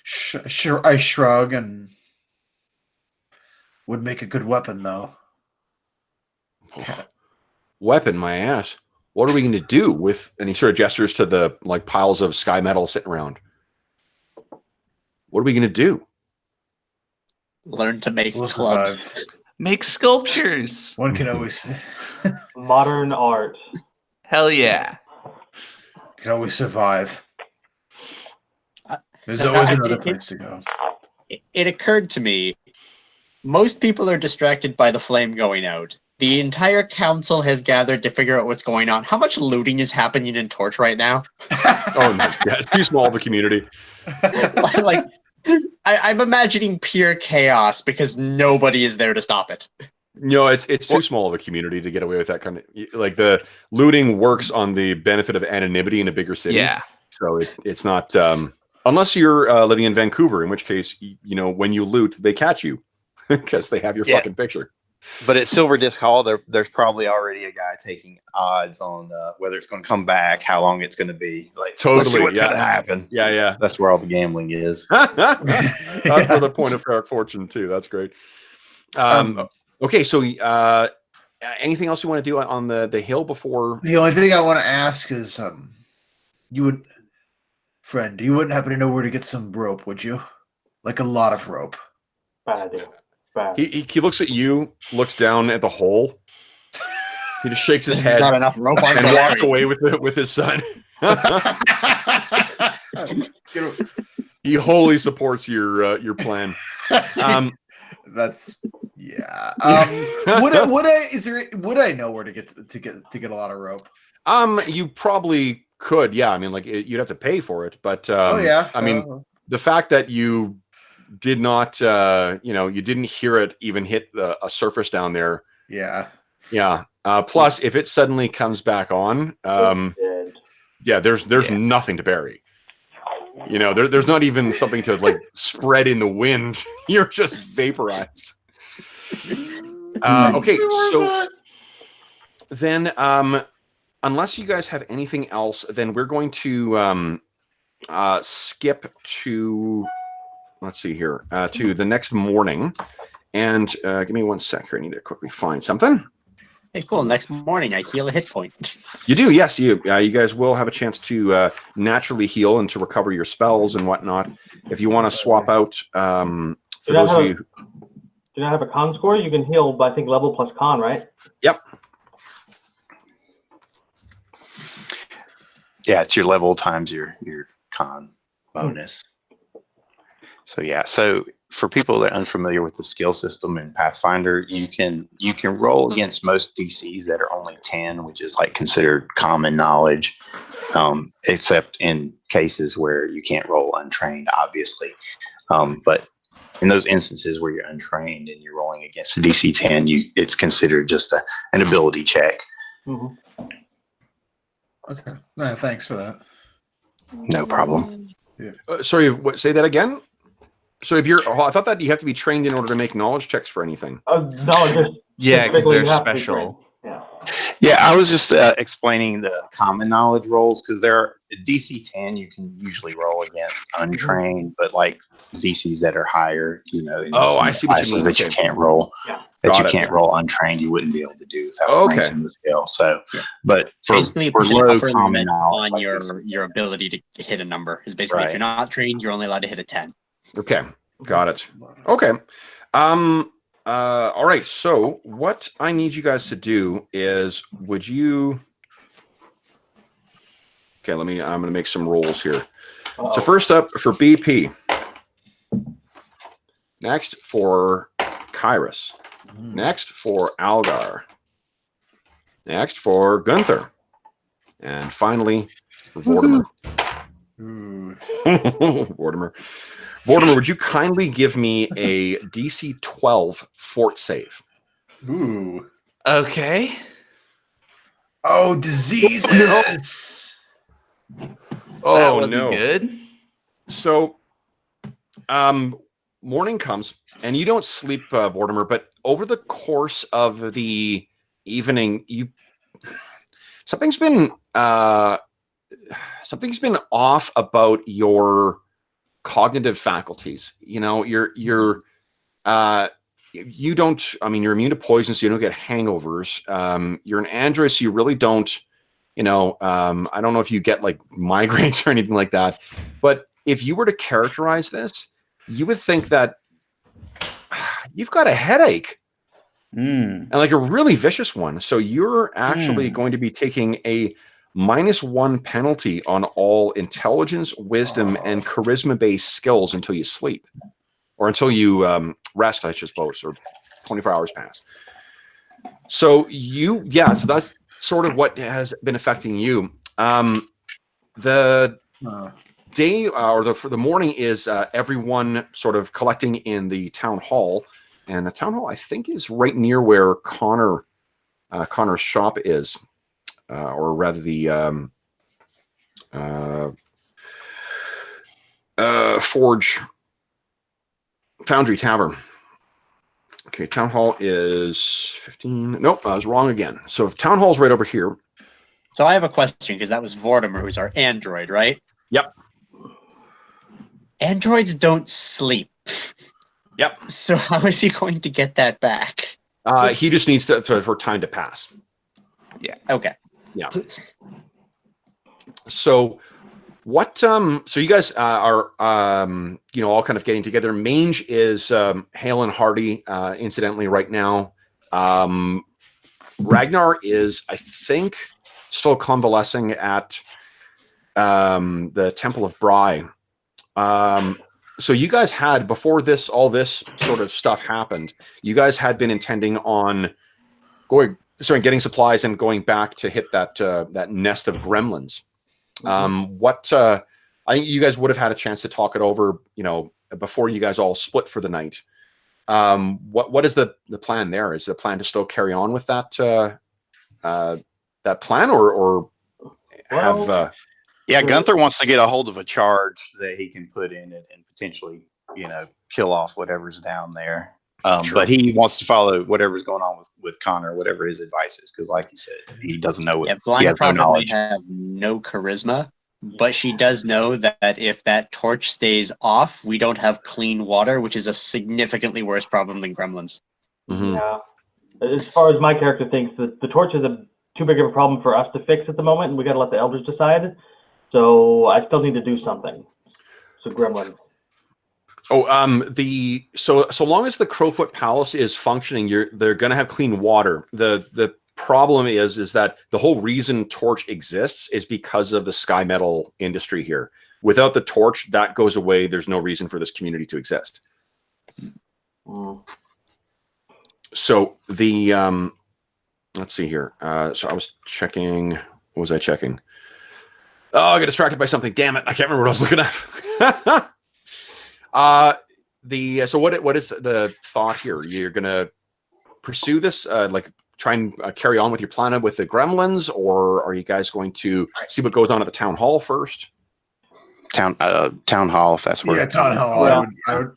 Sure, I shrug and would make a good weapon, though. Weapon, my ass. What are we going to do with? And he sort of gestures to the like piles of sky metal sitting around. What are we going to do? Learn to make clubs. Make sculptures. One can always Modern art. Hell yeah. Can always survive. There's always another place to go. It occurred to me, most people are distracted by the flame going out. The entire council has gathered to figure out what's going on. How much looting is happening in Torch right now? Oh my god, it's too small of a community. I'm imagining pure chaos because nobody is there to stop it. No, it's too small of a community to get away with that kind of like the looting works on the benefit of anonymity in a bigger city. Yeah. So it's not unless you're living in Vancouver, in which case when you loot, they catch you because they have your fucking picture. But at Silver Disc Hall, there's probably already a guy taking odds on whether it's going to come back, how long it's going to be. Like, totally, let's see what's going to happen. Yeah. That's where all the gambling is. That's another point of fair fortune too. That's great. Okay, so anything else you want to do on the hill before? The only thing I want to ask is, you wouldn't happen to know where to get some rope, would you? Like a lot of rope. Bad idea. Bad. He looks at you, looks down at the hole. He just shakes his head Not enough rope on and the walks line. away with his son. He wholly supports your plan. That's yeah. Would I know where to get a lot of rope? You probably could. Yeah, I mean, like you'd have to pay for it, but I mean, the fact that you did not, you didn't hear it even hit a surface down there. Yeah. Yeah. Plus, if it suddenly comes back on, there's nothing to bury. There's not even something to like spread in the wind. You're just vaporized. Okay, so then, unless you guys have anything else, then we're going to skip to, let's see here, to the next morning. And give me 1 sec here. I need to quickly find something. Hey, cool. Next morning, I heal a hit point. You do, yes. You guys will have a chance to naturally heal and to recover your spells and whatnot. If you want to swap out, for those of you... Do you not have a con score? You can heal by, I think, level plus con, right? Yep. Yeah, it's your level times your con bonus. So yeah, so for people that are unfamiliar with the skill system in Pathfinder, you can roll against most DCs that are only 10, which is like considered common knowledge, except in cases where you can't roll untrained, obviously. But in those instances where you're untrained and you're rolling against a DC 10, it's considered just an ability check. Mm-hmm. Okay. No, thanks for that. No problem. Yeah. Sorry, say that again? So if I thought that you have to be trained in order to make knowledge checks for anything. No, just Yeah, because specifically they're you have to be special. trained. Yeah, I was just explaining the common knowledge rolls because they're DC 10 you can usually roll against untrained, but like DCs that are higher, I see what you mean. That you can't roll. Yeah. That you can't roll untrained, you wouldn't be able to do without raising the skill. So, but for Basically, for push an low upper common limit knowledge, on like your ability to hit a number is basically if you're not trained, you're only allowed to hit a 10. Okay, got it. Okay. All right. So what I need you guys to do is, I'm going to make some rolls here. So first up for BP. Next for Kairos. Next for Algar. Next for Gunther. And finally for Vortimer. Vortimer, would you kindly give me a DC 12 fort save? Ooh. Okay. Oh, diseases. Oh, that wasn't no. good. So, morning comes, and you don't sleep, Vortimer, but over the course of the evening, something's been off about your cognitive faculties. You don't, you're immune to poison, so you don't get hangovers. You're an android, so you really don't, I don't know if you get like migraines or anything like that, but if you were to characterize this, you would think that you've got a headache and like a really vicious one. So you're actually going to be taking a -1 penalty on all intelligence, wisdom, and charisma-based skills until you sleep, or until you rest, I suppose, or 24 hours pass. So so that's sort of what has been affecting you. The day for the morning is everyone sort of collecting in the town hall, and the town hall I think is right near where Connor's shop is. Or rather the Foundry Tavern. Okay, Town Hall is 15. Nope, I was wrong again. So if Town Hall's right over here. So I have a question, because that was Vortimer, who's our android, right? Yep. Androids don't sleep. Yep. So how is he going to get that back? He just needs for time to pass. Yeah. Okay. Yeah. So What so you guys are all kind of getting together. Mange is hale and hearty, incidentally, right now. Ragnar is, I think, still convalescing at the Temple of Bry. So you guys had, before all this sort of stuff happened, you guys had been intending on getting supplies and going back to hit that nest of gremlins. I think you guys would have had a chance to talk it over, before you guys all split for the night. What is the plan there? Is the plan to still carry on with that plan, or have? Gunther wants to get a hold of a charge that he can put in it and potentially, kill off whatever's down there. Sure. But he wants to follow whatever's going on with Connor, whatever his advice is, because, like you said, he doesn't know what. Blind Prophet may have no charisma, but she does know that if that torch stays off, we don't have clean water, which is a significantly worse problem than gremlins. Mm-hmm. Yeah. As far as my character thinks, the torch is too big of a problem for us to fix at the moment, and we got to let the elders decide. So I still need to do something. So gremlins. Oh, so long as the Crowfoot Palace is functioning, they're going to have clean water. The problem is that the whole reason Torch exists is because of the sky metal industry here. Without the torch, that goes away. There's no reason for this community to exist. So let's see here. So I was checking. What was I checking? Oh, I got distracted by something. Damn it! I can't remember what I was looking at. So what is the thought here? You're gonna pursue this, try and carry on with your plan with the gremlins, or are you guys going to see what goes on at the town hall first? Town hall, if that's where. Yeah, town hall. Yeah.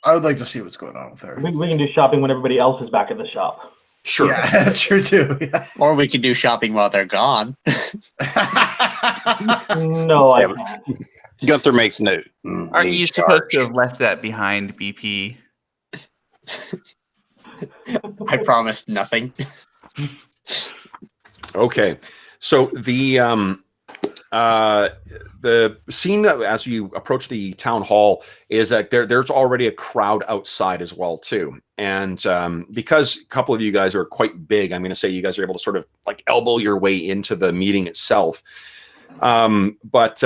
I would like to see what's going on with her. We can do shopping when everybody else is back at the shop. Sure. Yeah, that's true too. Yeah. Or we could do shopping while they're gone. No, I can't. Gunther makes note. Aren't you supposed to have left that behind, BP? I promised nothing. Okay, so the scene as you approach the town hall is that there's already a crowd outside as well too, and because a couple of you guys are quite big, I'm going to say you guys are able to sort of elbow your way into the meeting itself. But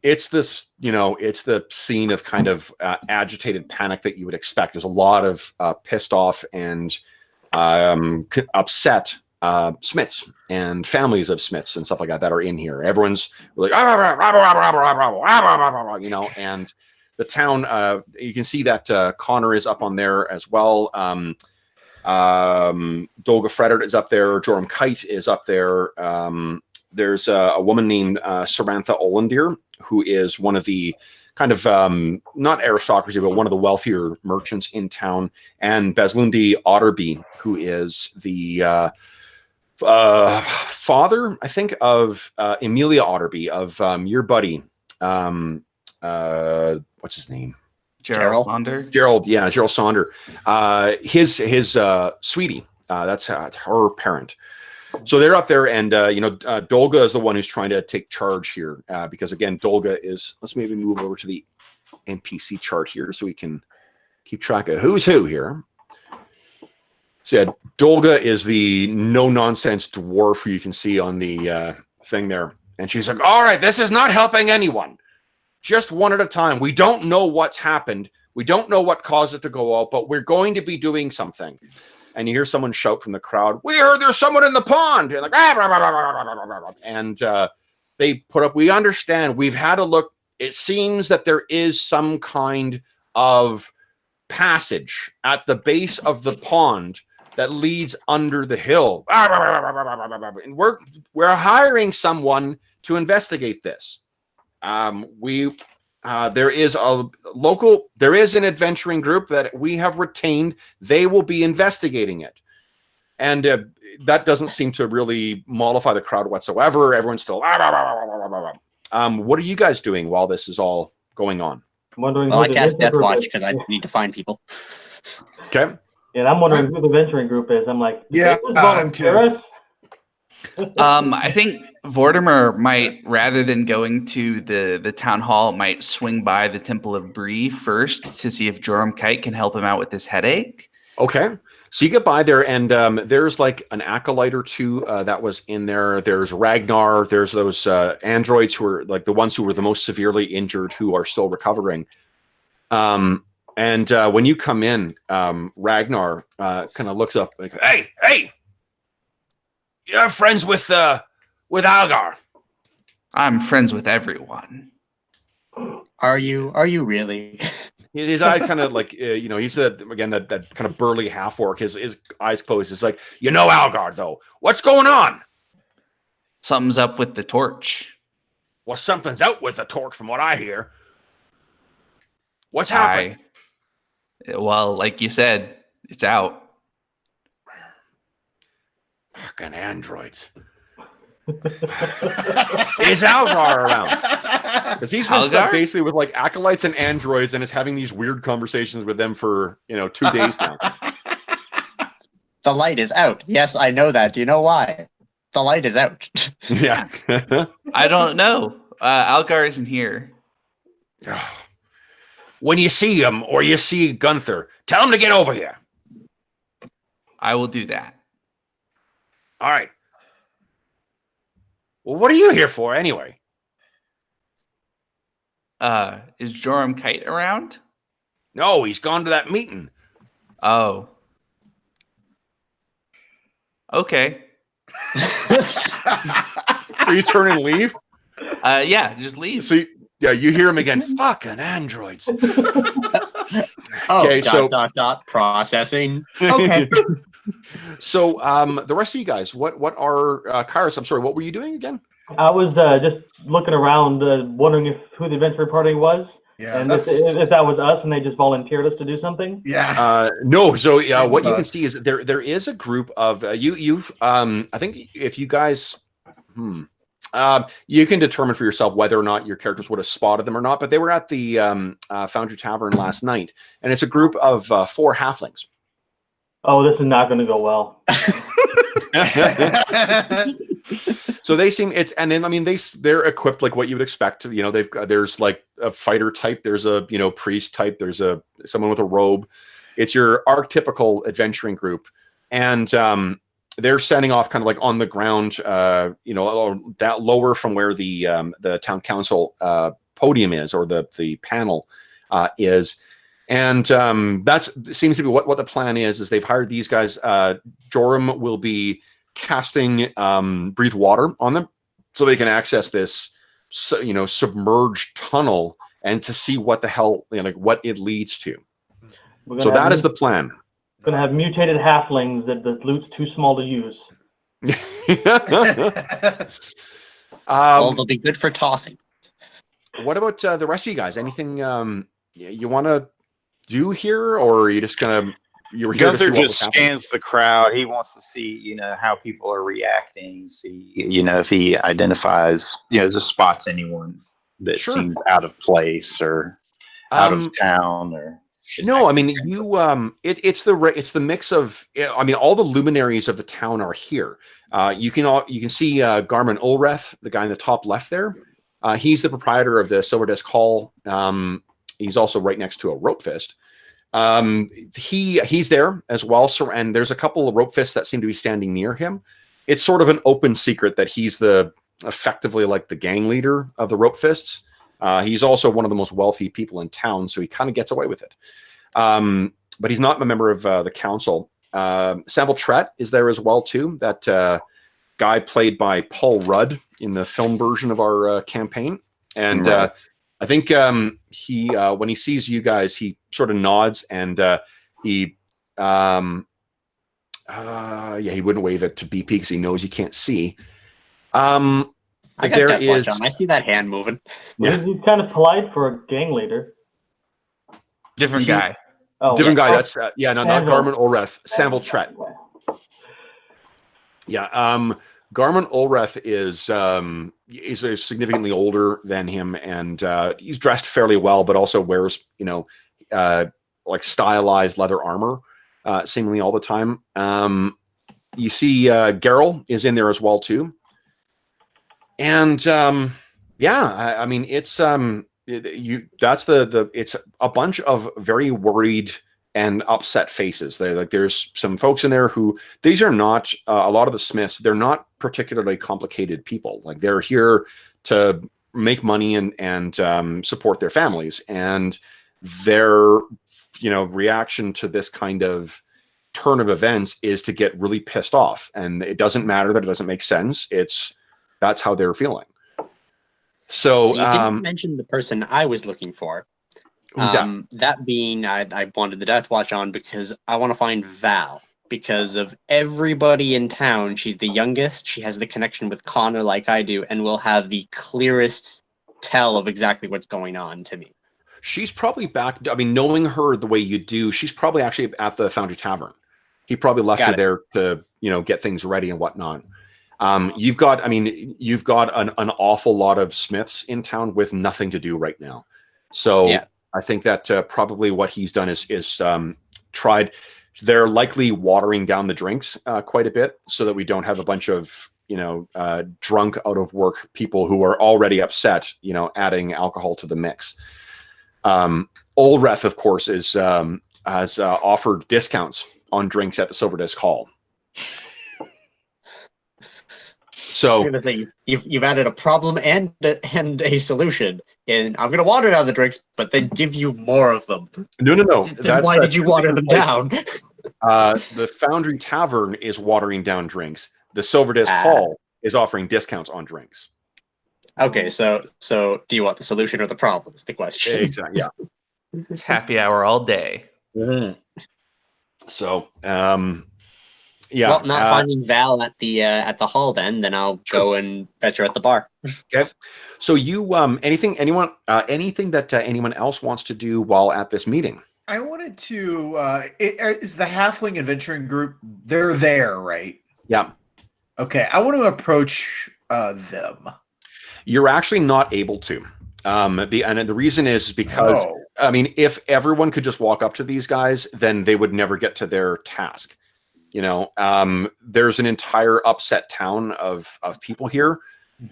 it's this, it's the scene of kind of agitated panic that you would expect. There's a lot of pissed off and upset smiths and families of smiths and stuff like that are in here. Everyone's like, and the town, you can see that Connor is up on there as well. Dolga Fredert is up there. Joram Kite is up there. There's a woman named Sarantha Olendir, who is one of the kind of not aristocracy, but one of the wealthier merchants in town, and Baslundi Otterby, who is the father, I think, of Emilia Otterby, of your buddy. What's his name? Gerald Sonder. Gerald Sonder. His sweetie. That's her parent. So they're up there, and Dolga is the one who's trying to take charge here, because again, Dolga is. Let's maybe move over to the NPC chart here so we can keep track of who's who here. So yeah, Dolga is the no-nonsense dwarf who you can see on the thing there, and she's like, "All right, this is not helping anyone. Just one at a time. We don't know what's happened. We don't know what caused it to go out, but we're going to be doing something." And you hear someone shout from the crowd, "We heard there's someone in the pond!" And and they put up, "We understand. We've had a look. It seems that there is some kind of passage at the base of the pond that leads under the hill. And we're hiring someone to investigate this. There is an adventuring group that we have retained. They will be investigating it." And that doesn't seem to really mollify the crowd whatsoever. Everyone's still, what are you guys doing while this is all going on? I'm wondering. Well, I cast Death Watch because I need to find people. Okay. And I'm wondering who the venturing group is. I'm like, yeah, I'm too. I think Vortimer might, rather than going to the town hall, might swing by the Temple of Bree first to see if Joram Kite can help him out with this headache. Okay. So you get by there, and there's like an acolyte or two that was in there. There's Ragnar. There's those androids who are like the ones who were the most severely injured who are still recovering. And when you come in, Ragnar kind of looks up like, "Hey, you're friends with Algar." I'm friends with everyone. Are you really? His eye kind of like, he's again that kind of burly half orc. His eyes closed. It's like, Algar though. What's going on? Something's up with the torch. Well, something's out with the torch, from what I hear. What's happening? Well, like you said, it's out. Fucking androids. Is Algar around? Because he's been stuck basically with like acolytes and androids and is having these weird conversations with them for 2 days now. The light is out. Yes, I know that. Do you know why? The light is out. Yeah. I don't know. Algar isn't here. When you see him or you see Gunther, tell him to get over here. I will do that. All right. Well, what are you here for anyway? Is Joram Kite around? No, he's gone to that meeting. Oh. Okay. Are you turning and leave? Yeah, just leave. So you hear him again. Fucking androids. Okay, processing. Okay. So the rest of you guys, what are Kairos? I'm sorry, what were you doing again? I was just looking around, wondering who the adventure party was, and if that was us, and they just volunteered us to do something. Yeah. No. So what you can see is there is a group of you. I think if you guys, you can determine for yourself whether or not your characters would have spotted them or not. But they were at the Foundry Tavern last night, and it's a group of 4 halflings. Oh, this is not going to go well. So they seem they're equipped like what you would expect. There's like a fighter type, there's a priest type, there's someone with a robe. It's your archetypical adventuring group, and they're standing off kind of like on the ground, that lower from where the town council podium is, or the panel is. And that seems to be what the plan is they've hired these guys. Joram will be casting breathe water on them so they can access this submerged tunnel and to see what the hell what it leads to. So that is the plan. We're gonna have mutated halflings that the loot's too small to use. Well, they'll be good for tossing. What about the rest of you guys? Anything you want to do here, or are you just gonna? You were here Gunther to see just scans the crowd. He wants to see, how people are reacting. See, if he identifies, just spots anyone that seems out of place or out of town or. No, I mean it's the mix of. I mean, all the luminaries of the town are here. You can see Garmin Ulreth, the guy in the top left there. He's the proprietor of the Silver Disc Hall. He's also right next to a rope fist. He's there as well. So, and there's a couple of rope fists that seem to be standing near him. It's sort of an open secret that he's effectively like the gang leader of the rope fists. He's also one of the most wealthy people in town, so he kind of gets away with it. But he's not a member of the council. Savile Tret is there as well too. That guy played by Paul Rudd in the film version of our campaign, and I think he when he sees you guys, he sort of nods, and he wouldn't wave it to BP because he knows you can't see. I see that hand moving. Yeah. He's kind of polite for a gang leader. Different guy. Oh, different guy. That's not Garmin Ulreth. Savile Tret. Yeah. Garmin Ulreth is significantly older than him, and he's dressed fairly well, but also wears like stylized leather armor, seemingly all the time. You see Geralt is in there as well too. And yeah, I mean it's it's a bunch of very worried and upset faces. There's some folks in there who these are not a lot of the Smiths. They're not particularly complicated people. Like they're here to make money and support their families, and their reaction to this kind of turn of events is to get really pissed off. And it doesn't matter that it doesn't make sense. That's how they're feeling. So you didn't mention the person I was looking for. Who's that? That being, I wanted the Death Watch on because I want to find Val. Because of everybody in town, she's the youngest. She has the connection with Connor like I do, and will have the clearest tell of exactly what's going on to me. She's probably back. I mean, knowing her the way you do, she's probably actually at the Foundry Tavern. He probably left her there to, get things ready and whatnot. You've got an awful lot of Smiths in town with nothing to do right now. So yeah. I think that probably what he's done is tried. They're likely watering down the drinks quite a bit so that we don't have a bunch of, drunk out of work people who are already upset, adding alcohol to the mix. Olreth, of course, has offered discounts on drinks at the Silver Disc Hall. So I was gonna say, you've added a problem and a solution, and I'm gonna water down the drinks, but then give you more of them. No. Then why did you water them down? The Foundry Tavern is watering down drinks. The Silver Disc Hall is offering discounts on drinks. Okay, so do you want the solution or the problem? Is the question. Exactly. Yeah. It's happy hour all day. Mm-hmm. So, yeah. Well, not finding Val at the hall, then I'll go and fetch her at the bar. Okay. So you anything that anyone else wants to do while at this meeting? I wanted to. Is the Halfling Adventuring Group? They're there, right? Yeah. Okay. I want to approach them. You're actually not able to. And the reason is because I mean, if everyone could just walk up to these guys, then they would never get to their task. There's an entire upset town of people here,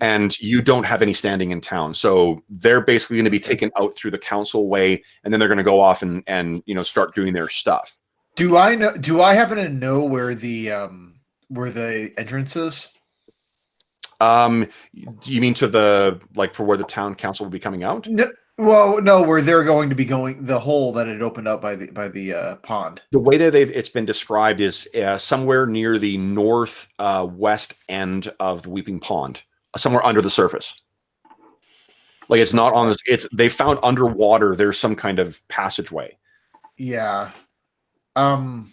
and you don't have any standing in town. So they're basically going to be taken out through the council way, and then they're going to go off and start doing their stuff. Do I happen to know where the entrance is? You mean to the for where the town council will be coming out? No. Well, no, where they're going to be going, the hole that had opened up by the pond. The way that it's been described is somewhere near the north west end of the Weeping Pond, somewhere under the surface. Like it's not on this. They found underwater. There's some kind of passageway. Yeah. I mean,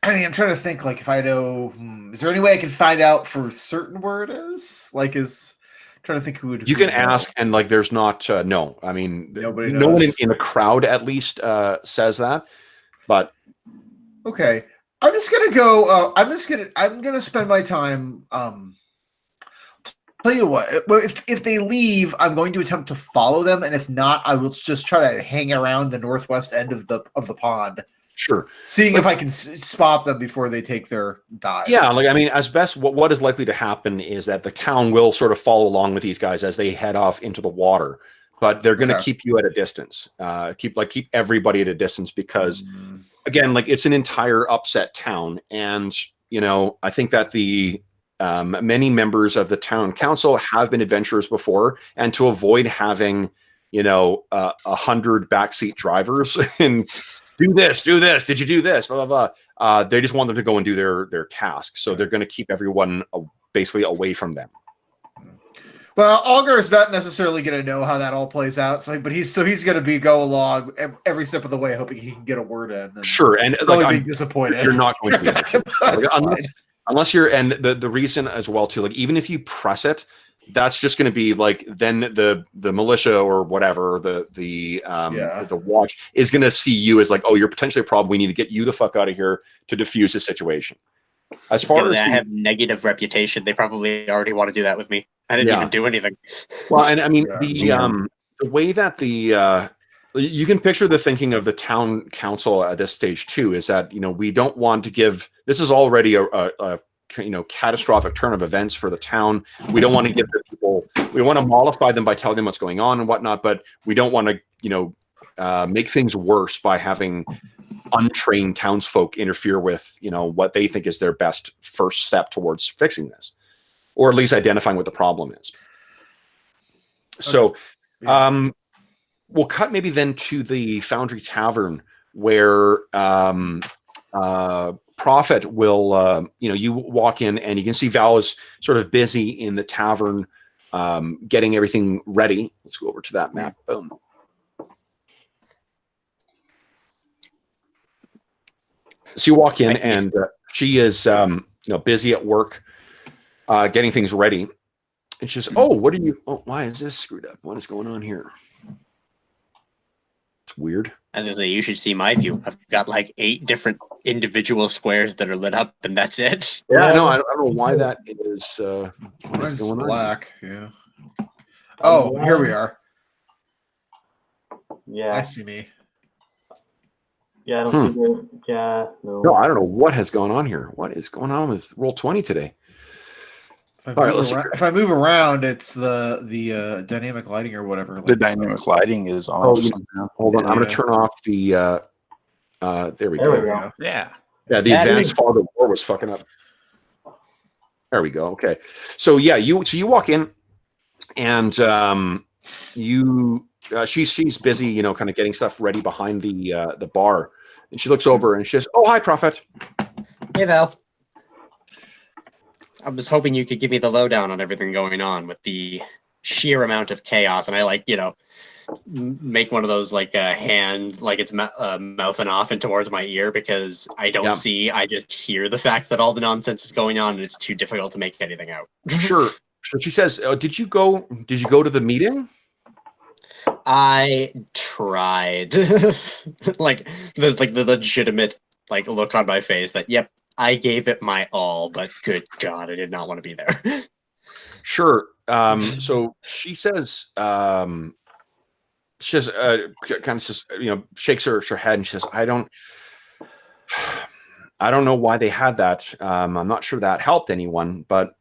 I'm trying to think. If I know, is there any way I can find out for certain where it is? Trying to think who would. You can ask, and there's not. No, I mean, nobody no one in the crowd at least says that. But okay, I'm just gonna go. I'm gonna spend my time. Tell you what, if they leave, I'm going to attempt to follow them, and if not, I will just try to hang around the northwest end of the pond. Sure. Seeing if I can spot them before they take their dive. Yeah, I mean, as best, what is likely to happen is that the town will sort of follow along with these guys as they head off into the water, but they're going to keep you at a distance. Keep everybody at a distance because, again, it's an entire upset town, and I think that the many members of the town council have been adventurers before, and to avoid having 100 backseat drivers and do this, did you do this, blah blah blah, they just want them to go and do their task, so they're going to keep everyone basically away from them. Well, Algar's not necessarily going to know how that all plays out, but he's going to go along every step of the way, hoping he can get a word in. And sure, and I'm disappointed. You're not going to be able to. Unless you're, and the reason as well too, even if you press it, that's just going to be then the militia or whatever, the watch is going to see you as you're potentially a problem. We need to get you the fuck out of here to diffuse the situation. As far as I have negative reputation, they probably already want to do that with me. I didn't even do anything. Well, and I mean the way that the You can picture the thinking of the town council at this stage too, is that, we don't want to give, this is already a catastrophic turn of events for the town. We don't want to give the people, we want to mollify them by telling them what's going on and whatnot, but we don't want to, make things worse by having untrained townsfolk interfere with, what they think is their best first step towards fixing this, or at least identifying what the problem is. So, we'll cut maybe then to the Foundry Tavern where Prophet will, you walk in and you can see Val is sort of busy in the tavern getting everything ready. Let's go over to that map. Boom. So you walk in and she is, busy at work getting things ready. And she says, why is this screwed up? What is going on here? It's weird. As I say, you should see my view. I've got like 8 different individual squares that are lit up, and that's it. Yeah, no, I don't know why that is. Mine's black. Yeah. Oh, here we are. Yeah. I see me. Yeah, I don't think we're, yeah, no. No, I don't know what has gone on here. What is going on with Roll20 today? If I move around, it's the dynamic lighting or whatever. The dynamic lighting is on. Hold on, I'm going to turn off the. There we go. Yeah. Yeah, the advanced fog of war was fucking up. There we go. Okay, so yeah, you walk in, and she's busy, kind of getting stuff ready behind the bar, and she looks over and she says, "Oh, hi, Prophet." Hey, Val. I was hoping you could give me the lowdown on everything going on with the sheer amount of chaos, and I make one of those hand, it's mouthing off and towards my ear because I don't see, I just hear the fact that all the nonsense is going on and it's too difficult to make anything out. Sure. So she says, did you go to the meeting? I tried. There's the legitimate look on my face that, yep, I gave it my all, but good God, I did not want to be there. Sure. So she says, kind of says, shakes her head and she says, I don't know why they had that. I'm not sure that helped anyone, but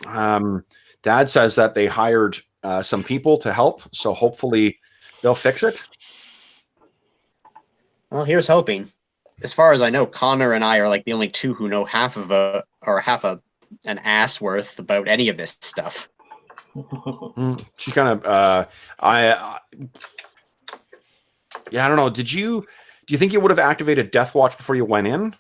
Dad says that they hired some people to help, so hopefully they'll fix it. Well, here's hoping. As far as I know, Connor and I are the only 2 who know half an ass worth about any of this stuff. She kind of, I don't know. Do you think you would have activated Death Watch before you went in?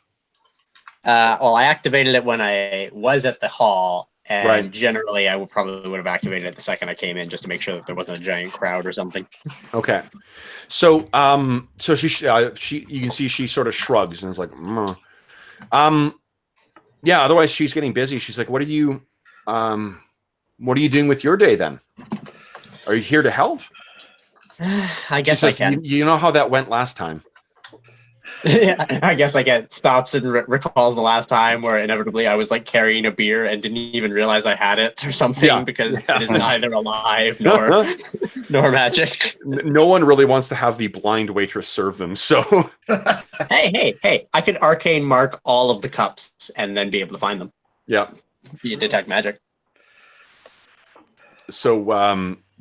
Well, I activated it when I was at the hall, and generally I would have activated it the second I came in just to make sure that there wasn't a giant crowd or something. Okay. So, so she you can see she sort of shrugs and is like, yeah, otherwise she's getting busy. She's like, what are you doing with your day then? Are you here to help? I guess I can. You know how that went last time. Yeah, I guess stops and recalls the last time where inevitably I was carrying a beer and didn't even realize I had it or something because it is neither alive nor magic. No one really wants to have the blind waitress serve them. So hey, I could arcane mark all of the cups and then be able to find them. Yeah. You detect magic. So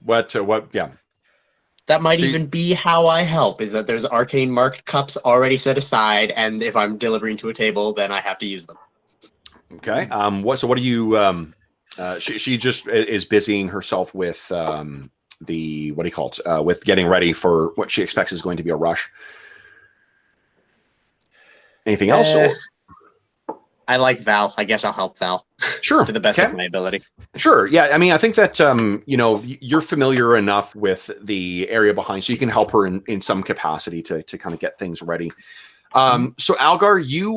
what yeah. That might even be how I help, is that there's arcane marked cups already set aside, and if I'm delivering to a table, then I have to use them. Okay. What are you she just is busying herself with with getting ready for what she expects is going to be a rush. Anything else? I like Val. I guess I'll help Val. Sure. To the best of my ability. Sure. Yeah. I mean, I think that, you're familiar enough with the area behind, so you can help her in some capacity to kind of get things ready. So Algar, you,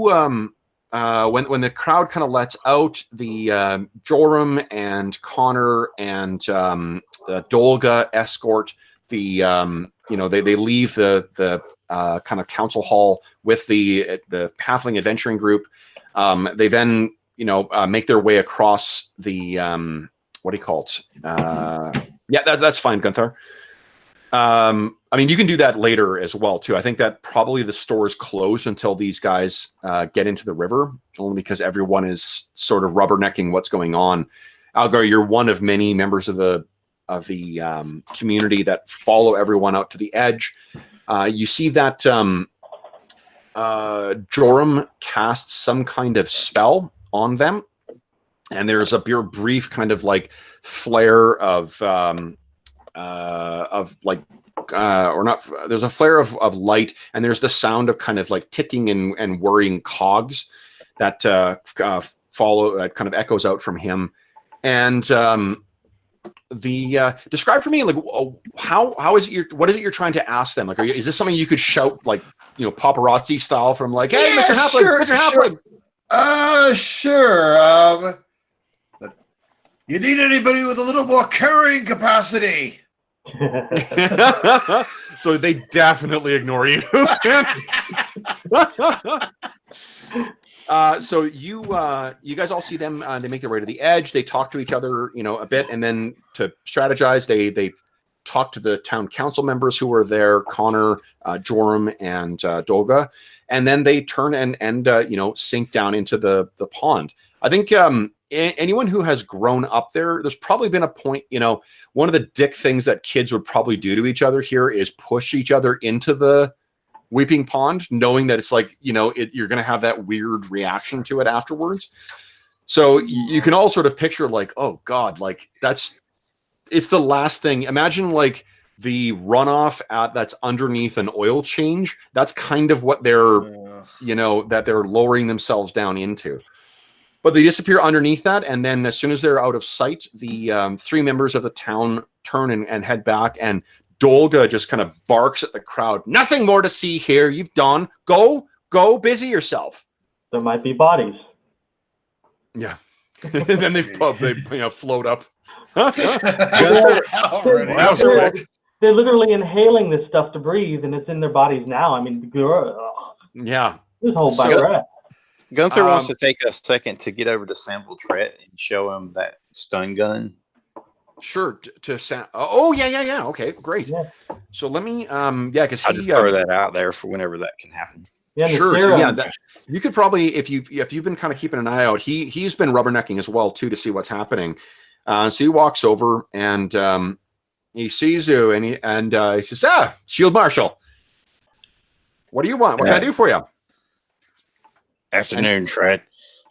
when the crowd kind of lets out, the Joram and Connor and Dolga escort they leave the kind of council hall with the Halfling adventuring group. They then, make their way across the, what do you call it? Yeah, that's fine, Gunther. I mean, you can do that later as well too. I think that probably the store is closed until these guys get into the river, only because everyone is sort of rubbernecking what's going on. Algar, you're one of many members of the community that follow everyone out to the edge. You see that Joram casts some kind of spell on them, and there's a brief kind of like flare of like or not. There's a flare of light, and there's the sound of kind of like ticking and whirring cogs that follow. That kind of echoes out from him, and describe for me like how is it what is it you're trying to ask them? Like, is this something you could shout like paparazzi style from like, hey, yeah, Mr. Halfling, sure, Mr. Halfling? Sure. You need anybody with a little more carrying capacity? So they definitely ignore you. So you guys all see them. They make their way to the edge. They talk to each other, a bit, and then to strategize, they talk to the town council members who are there, Connor, Joram, and Dolga, and then they turn and sink down into the pond. I think anyone who has grown up there's probably been a point. One of the dick things that kids would probably do to each other here is push each other into the weeping pond, knowing that it's like, you're going to have that weird reaction to it afterwards. So you can all sort of picture like, oh God, like it's the last thing. Imagine like the runoff that's underneath an oil change. That's kind of what they're, that they're lowering themselves down into. But they disappear underneath that, and then as soon as they're out of sight, the three members of the town turn and head back, and Dolga just kind of barks at the crowd. Nothing more to see here. You've done. Go, busy yourself. There might be bodies. Yeah. And then they float up. They're literally inhaling this stuff to breathe, and it's in their bodies now. I mean, yeah. This whole breath. Gunther wants to take a second to get over to Sample Tret and show him that stun gun. Sure. Oh, yeah. Okay, great. Yeah. So let me, because I'll just throw that out there for whenever that can happen. Yeah, sure. So you could probably, if you've been kind of keeping an eye out, he's been rubbernecking as well too to see what's happening. So he walks over and he sees you and he says, Shield Marshal, what do you want? What can I do for you? Afternoon, Tret.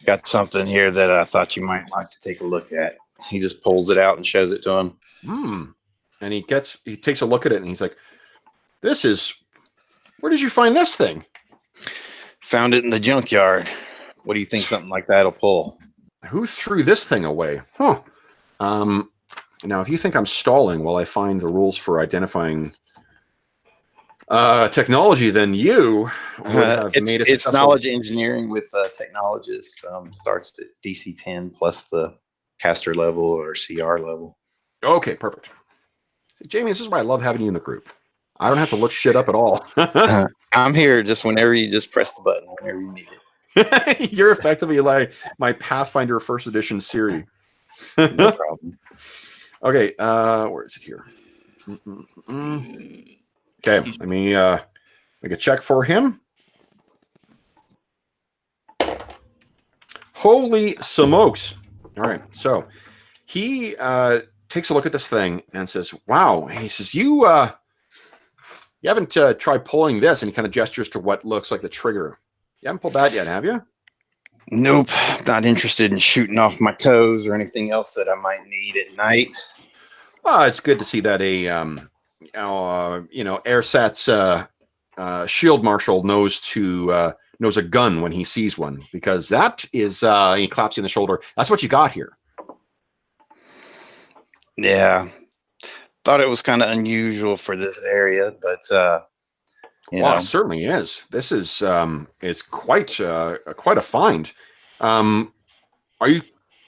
Got something here that I thought you might like to take a look at. He just pulls it out and shows it to him. And he takes a look at it and he's like, where did you find this thing? Found it in the junkyard. What do you think something like that'll pull? Who threw this thing away? Huh. Now, if you think I'm stalling while I find the rules for identifying technology, then you would have made a It's knowledge engineering with technologists. Starts at DC 10 plus the caster level or CR level. Okay, perfect. See, Jamie, this is why I love having you in the group. I don't have to look shit up at all. I'm here just whenever you just press the button, whenever you need it. You're effectively like my Pathfinder first edition Siri. No problem. Okay, where is it here? Okay, let me make a check for him. Holy smokes. All right, so he takes a look at this thing and says, wow. He says, you haven't tried pulling this, and he kind of gestures to what looks like the trigger. You haven't pulled that yet, have you? Nope, not interested in shooting off my toes or anything else that I might need at night. It's good to see that a AirSat's shield marshal knows a gun when he sees one, because that is he claps you in the shoulder. That's what you got here. Yeah, thought it was kind of unusual for this area, but It certainly is. This is quite a find. Are you?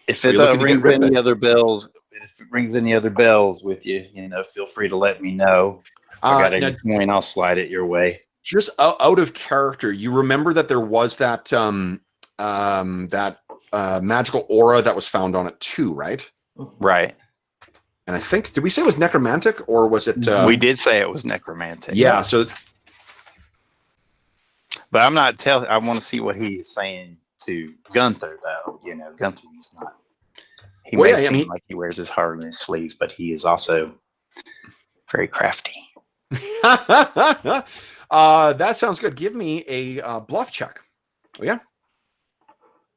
If it rings any other bells, if it rings any other bells with you, feel free to let me know. If I got any coin, I'll slide it your way. Just out of character, you remember that there was that magical aura that was found on it too, right? Right. And I think, did we say it was necromantic or was it? We did say it was necromantic. Yeah. So, but I'm not telling. I want to see what he is saying to Gunther, though. You know, Gunther is not. He Well, may yeah, I seem mean- like he wears his heart on his sleeve, but he is also very crafty. that sounds good. Give me a bluff check. Oh yeah.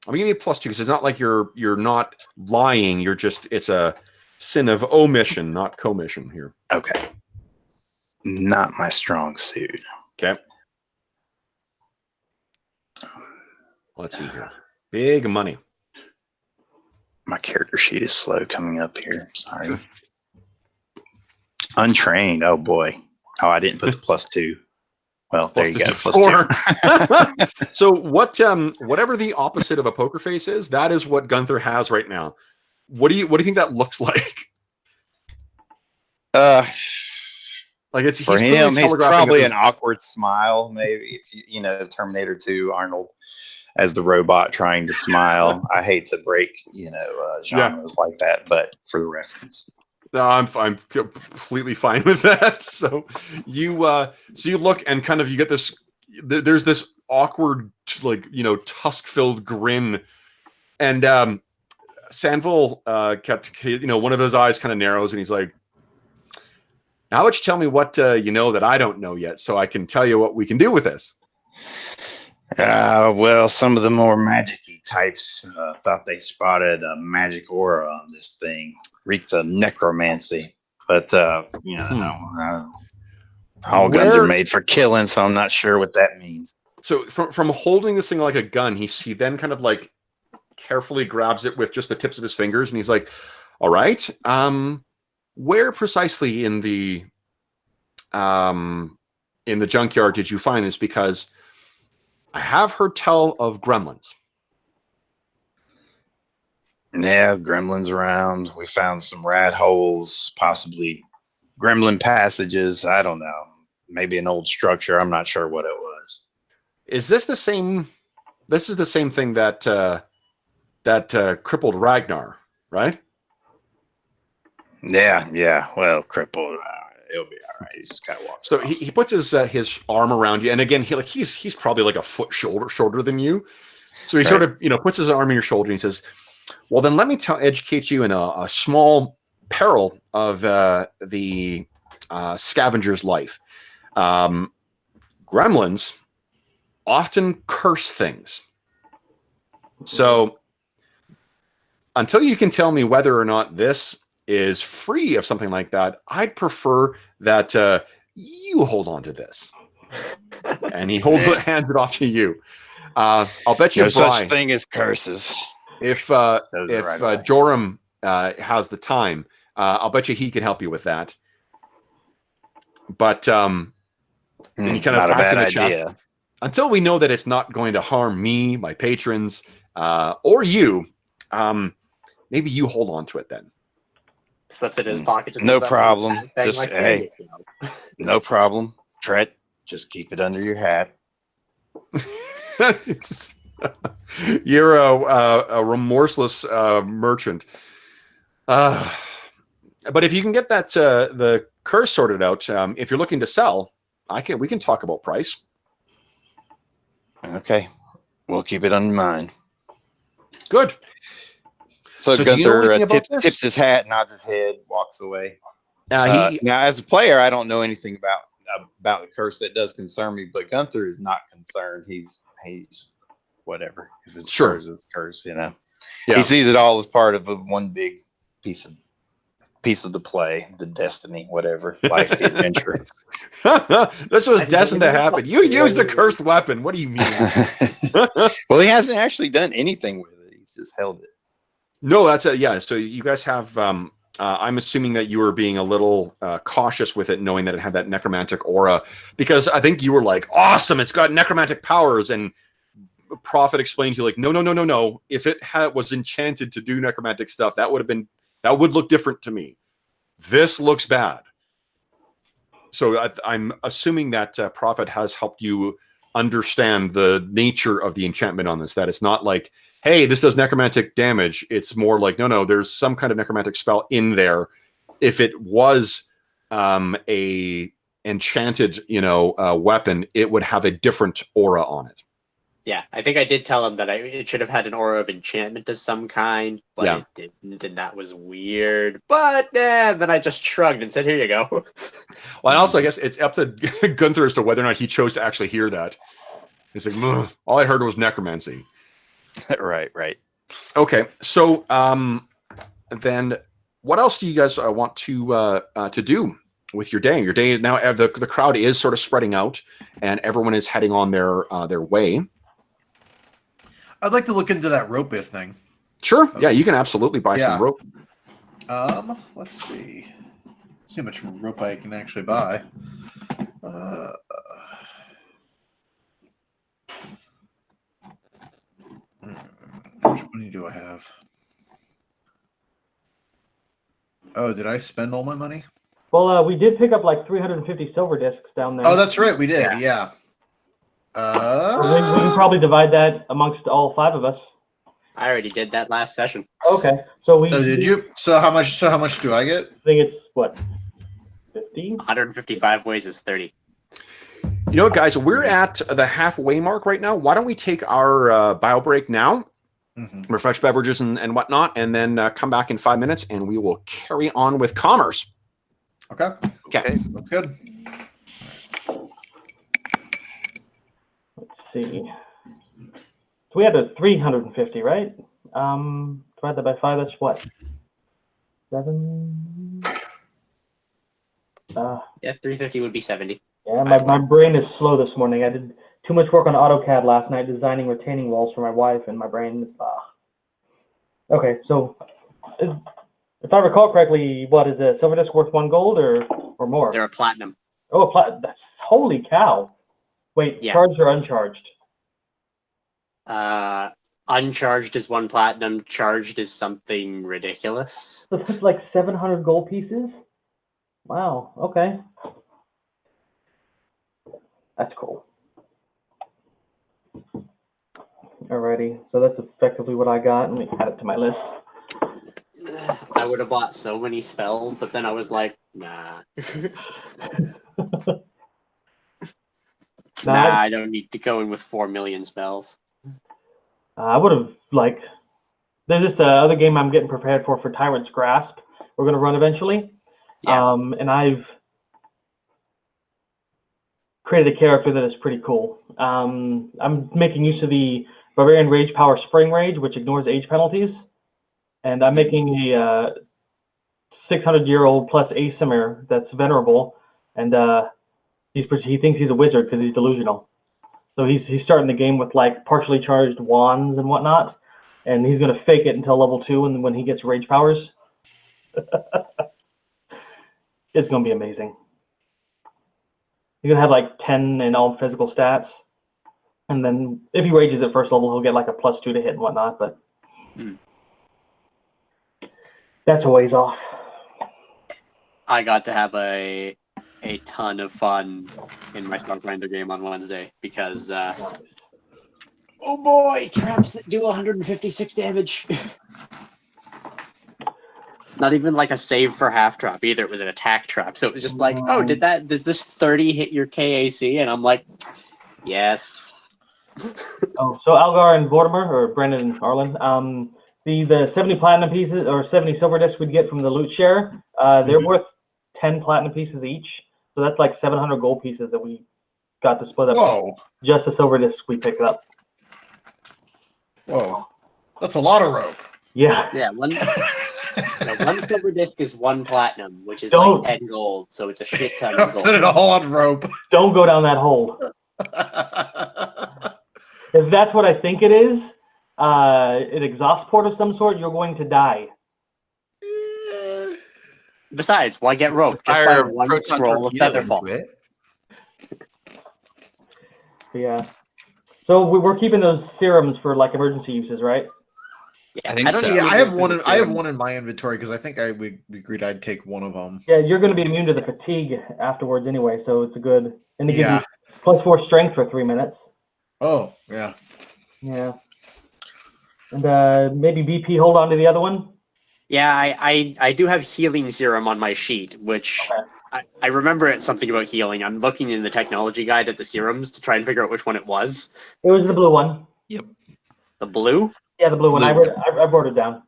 I'm gonna give you a +2 because it's not like you're not lying. You're just, it's a sin of omission, not commission here. Okay. Not my strong suit. Okay. Let's see here. Big money. My character sheet is slow coming up here. Sorry. Untrained. Oh boy. Oh, I didn't put the +2. Well, there you go. +2. So whatever the opposite of a poker face is, that is what Gunther has right now. What do you think that looks like? Like it's For clearly him, he's telegraphing probably that an awkward smile. Maybe if you know Terminator 2, Arnold as the robot trying to smile. I hate to break genres like that, but for the reference. No, I'm completely fine with that. So you look and kind of you get this. There's this awkward, like tusk-filled grin, and Sandville kept one of his eyes kind of narrows, and he's like, "Now, how about you tell me what you know that I don't know yet, so I can tell you what we can do with this." Well, some of the more magic-y types thought they spotted a magic aura on this thing. Reeked of necromancy. But, all guns are made for killing, so I'm not sure what that means. So from holding this thing like a gun, he then kind of like carefully grabs it with just the tips of his fingers, and he's like, "All right, where precisely in the junkyard did you find this? Because I have heard tell of gremlins." Yeah, gremlins around. We found some rat holes, possibly gremlin passages. I don't know. Maybe an old structure. I'm not sure what it was. Is this the same? This is the same thing that crippled Ragnar, right? Yeah. Well, crippled. It'll be all right. He's just gotta walk. So he puts his arm around you, and again, he's probably like a foot shorter than you. So he sort of puts his arm on your shoulder, and he says, "Well, then let me educate you in a small peril of the scavenger's life. Gremlins often curse things. So until you can tell me whether or not this is free of something like that, I'd prefer that you hold on to this." And he hands it off to you. I'll bet you no Bri, such thing as curses. if right Joram has the time, I'll bet you he can help you with that. But and he kind of not a pats bad in the chest. idea. Until we know that it's not going to harm me, my patrons, or you, maybe you hold on to it then. Slips it in his pocket. Just No goes up problem. and bang Just like hey, candy, no problem. Tret, just keep it under your hat. You're a remorseless merchant. But if you can get that the curse sorted out, if you're looking to sell, we can talk about price. Okay, we'll keep it in mind. Good. So do you know Gunther anything about this? tips his hat, nods his head, walks away. Now, as a player, I don't know anything about the curse that does concern me, but Gunther is not concerned. He's whatever. If it's Sure. curse, it's curse. Yeah. He sees it all as part of one big piece of the play, the destiny, whatever, life, the adventure. This was destined to happen. You used the cursed weapon. What do you mean? Well, he hasn't actually done anything with it. He's just held it. No, that's it. Yeah. So you guys have. I'm assuming that you were being a little cautious with it, knowing that it had that necromantic aura, because I think you were like, "Awesome! It's got necromantic powers." And Prophet explained to you, like, "No. If it was enchanted to do necromantic stuff, that would look different to me. This looks bad." So I'm assuming that Prophet has helped you understand the nature of the enchantment on this. That it's not like, "Hey, this does necromantic damage." It's more like, no, there's some kind of necromantic spell in there if it was a enchanted, weapon, it would have a different aura on it. Yeah, I think I did tell him that it should have had an aura of enchantment of some kind, but it didn't, and that was weird. But then I just shrugged and said, "Here you go." Well, and also I guess it's up to Gunther as to whether or not he chose to actually hear that. He's like, all I heard was necromancy. Right. Okay, so then what else do you guys want to do with your day? Your day now, the crowd is sort of spreading out, and everyone is heading on their way. I'd like to look into that rope thing. Sure. Yeah, you can absolutely buy some rope. Let's see. See how much rope I can actually buy. How much money do I have? Oh, did I spend all my money? Well, we did pick up like 350 silver discs down there. Oh, that's right, we did. Yeah. We can probably divide that amongst all 5 of us. I already did that last session. Okay, so we. Oh, did you? So how much? Do I get? I think it's what, 50? 155 ways is 30. You know what, guys? We're at the halfway mark right now. Why don't we take our bio break now, refresh beverages and whatnot, and then come back in 5 minutes, and we will carry on with commerce. Okay. That's good. Let's see. So we had a 350, right? Divide that by 5. That's what? 7. Yeah, 350 would be 70. Yeah, my brain is slow this morning. I did too much work on AutoCAD last night designing retaining walls for my wife, and my brain is Okay, so if I recall correctly, what is a silver disc worth 1 gold or more? They're a platinum. Oh, that's holy cow! Wait, Yeah. Charged or uncharged? Uncharged is 1 platinum. Charged is something ridiculous. So that's like 700 gold pieces. Wow. Okay. That's cool. Alrighty, so that's effectively what I got. Let me add it to my list. I would have bought so many spells, but then I was like, nah. I don't need to go in with 4 million spells. I would have, there's this other game I'm getting prepared for Tyrant's Grasp. We're going to run eventually. Yeah. And I've created a character that is pretty cool. I'm making use of the Barbarian Rage Power Spring Rage, which ignores age penalties. And I'm making a 600-year-old plus Asimir that's venerable. And he thinks he's a wizard because he's delusional. So he's starting the game with partially charged wands and whatnot. And he's going to fake it until level 2 and when he gets rage powers. It's going to be amazing. He's going to have 10 in all physical stats. And then if he rages at first level, he'll get a +2 to hit and whatnot. But that's a ways off. I got to have a ton of fun in my Starfinder game on Wednesday because, oh boy, traps that do 156 damage. Not even a save for half trap either. It was an attack trap. So it was just does this 30 hit your KAC? And I'm like, yes. Oh, so Algar and Vortimer, or Brendan and Arlen, the 70 platinum pieces or 70 silver discs we'd get from the loot share, they're worth 10 platinum pieces each. So that's 700 gold pieces that we got to split up. Whoa. Just the silver discs we picked up. Whoa. That's a lot of rope. Yeah. Yeah, one silver disc is 1 platinum, which is 10 gold, so it's a shit ton of Don't gold. set it all on rope. Don't go down that hole. If that's what I think it is, an exhaust port of some sort, you're going to die. Besides, why get rope? Just buy 1 scroll of Featherfall. Yeah. So we're keeping those serums for emergency uses, right? Yeah, I think so. Yeah, I have one in my inventory because I think we agreed I'd take one of them. Yeah, you're going to be immune to the fatigue afterwards anyway, so it's a good. And it gives Yeah. you +4 strength for 3 minutes. Oh, yeah. Yeah. And maybe BP hold on to the other one. Yeah, I do have healing serum on my sheet, which I remember it's something about healing. I'm looking in the technology guide at the serums to try and figure out which one it was. It was the blue one. Yep. The blue? Yeah, the blue one. I Blue. wrote it down.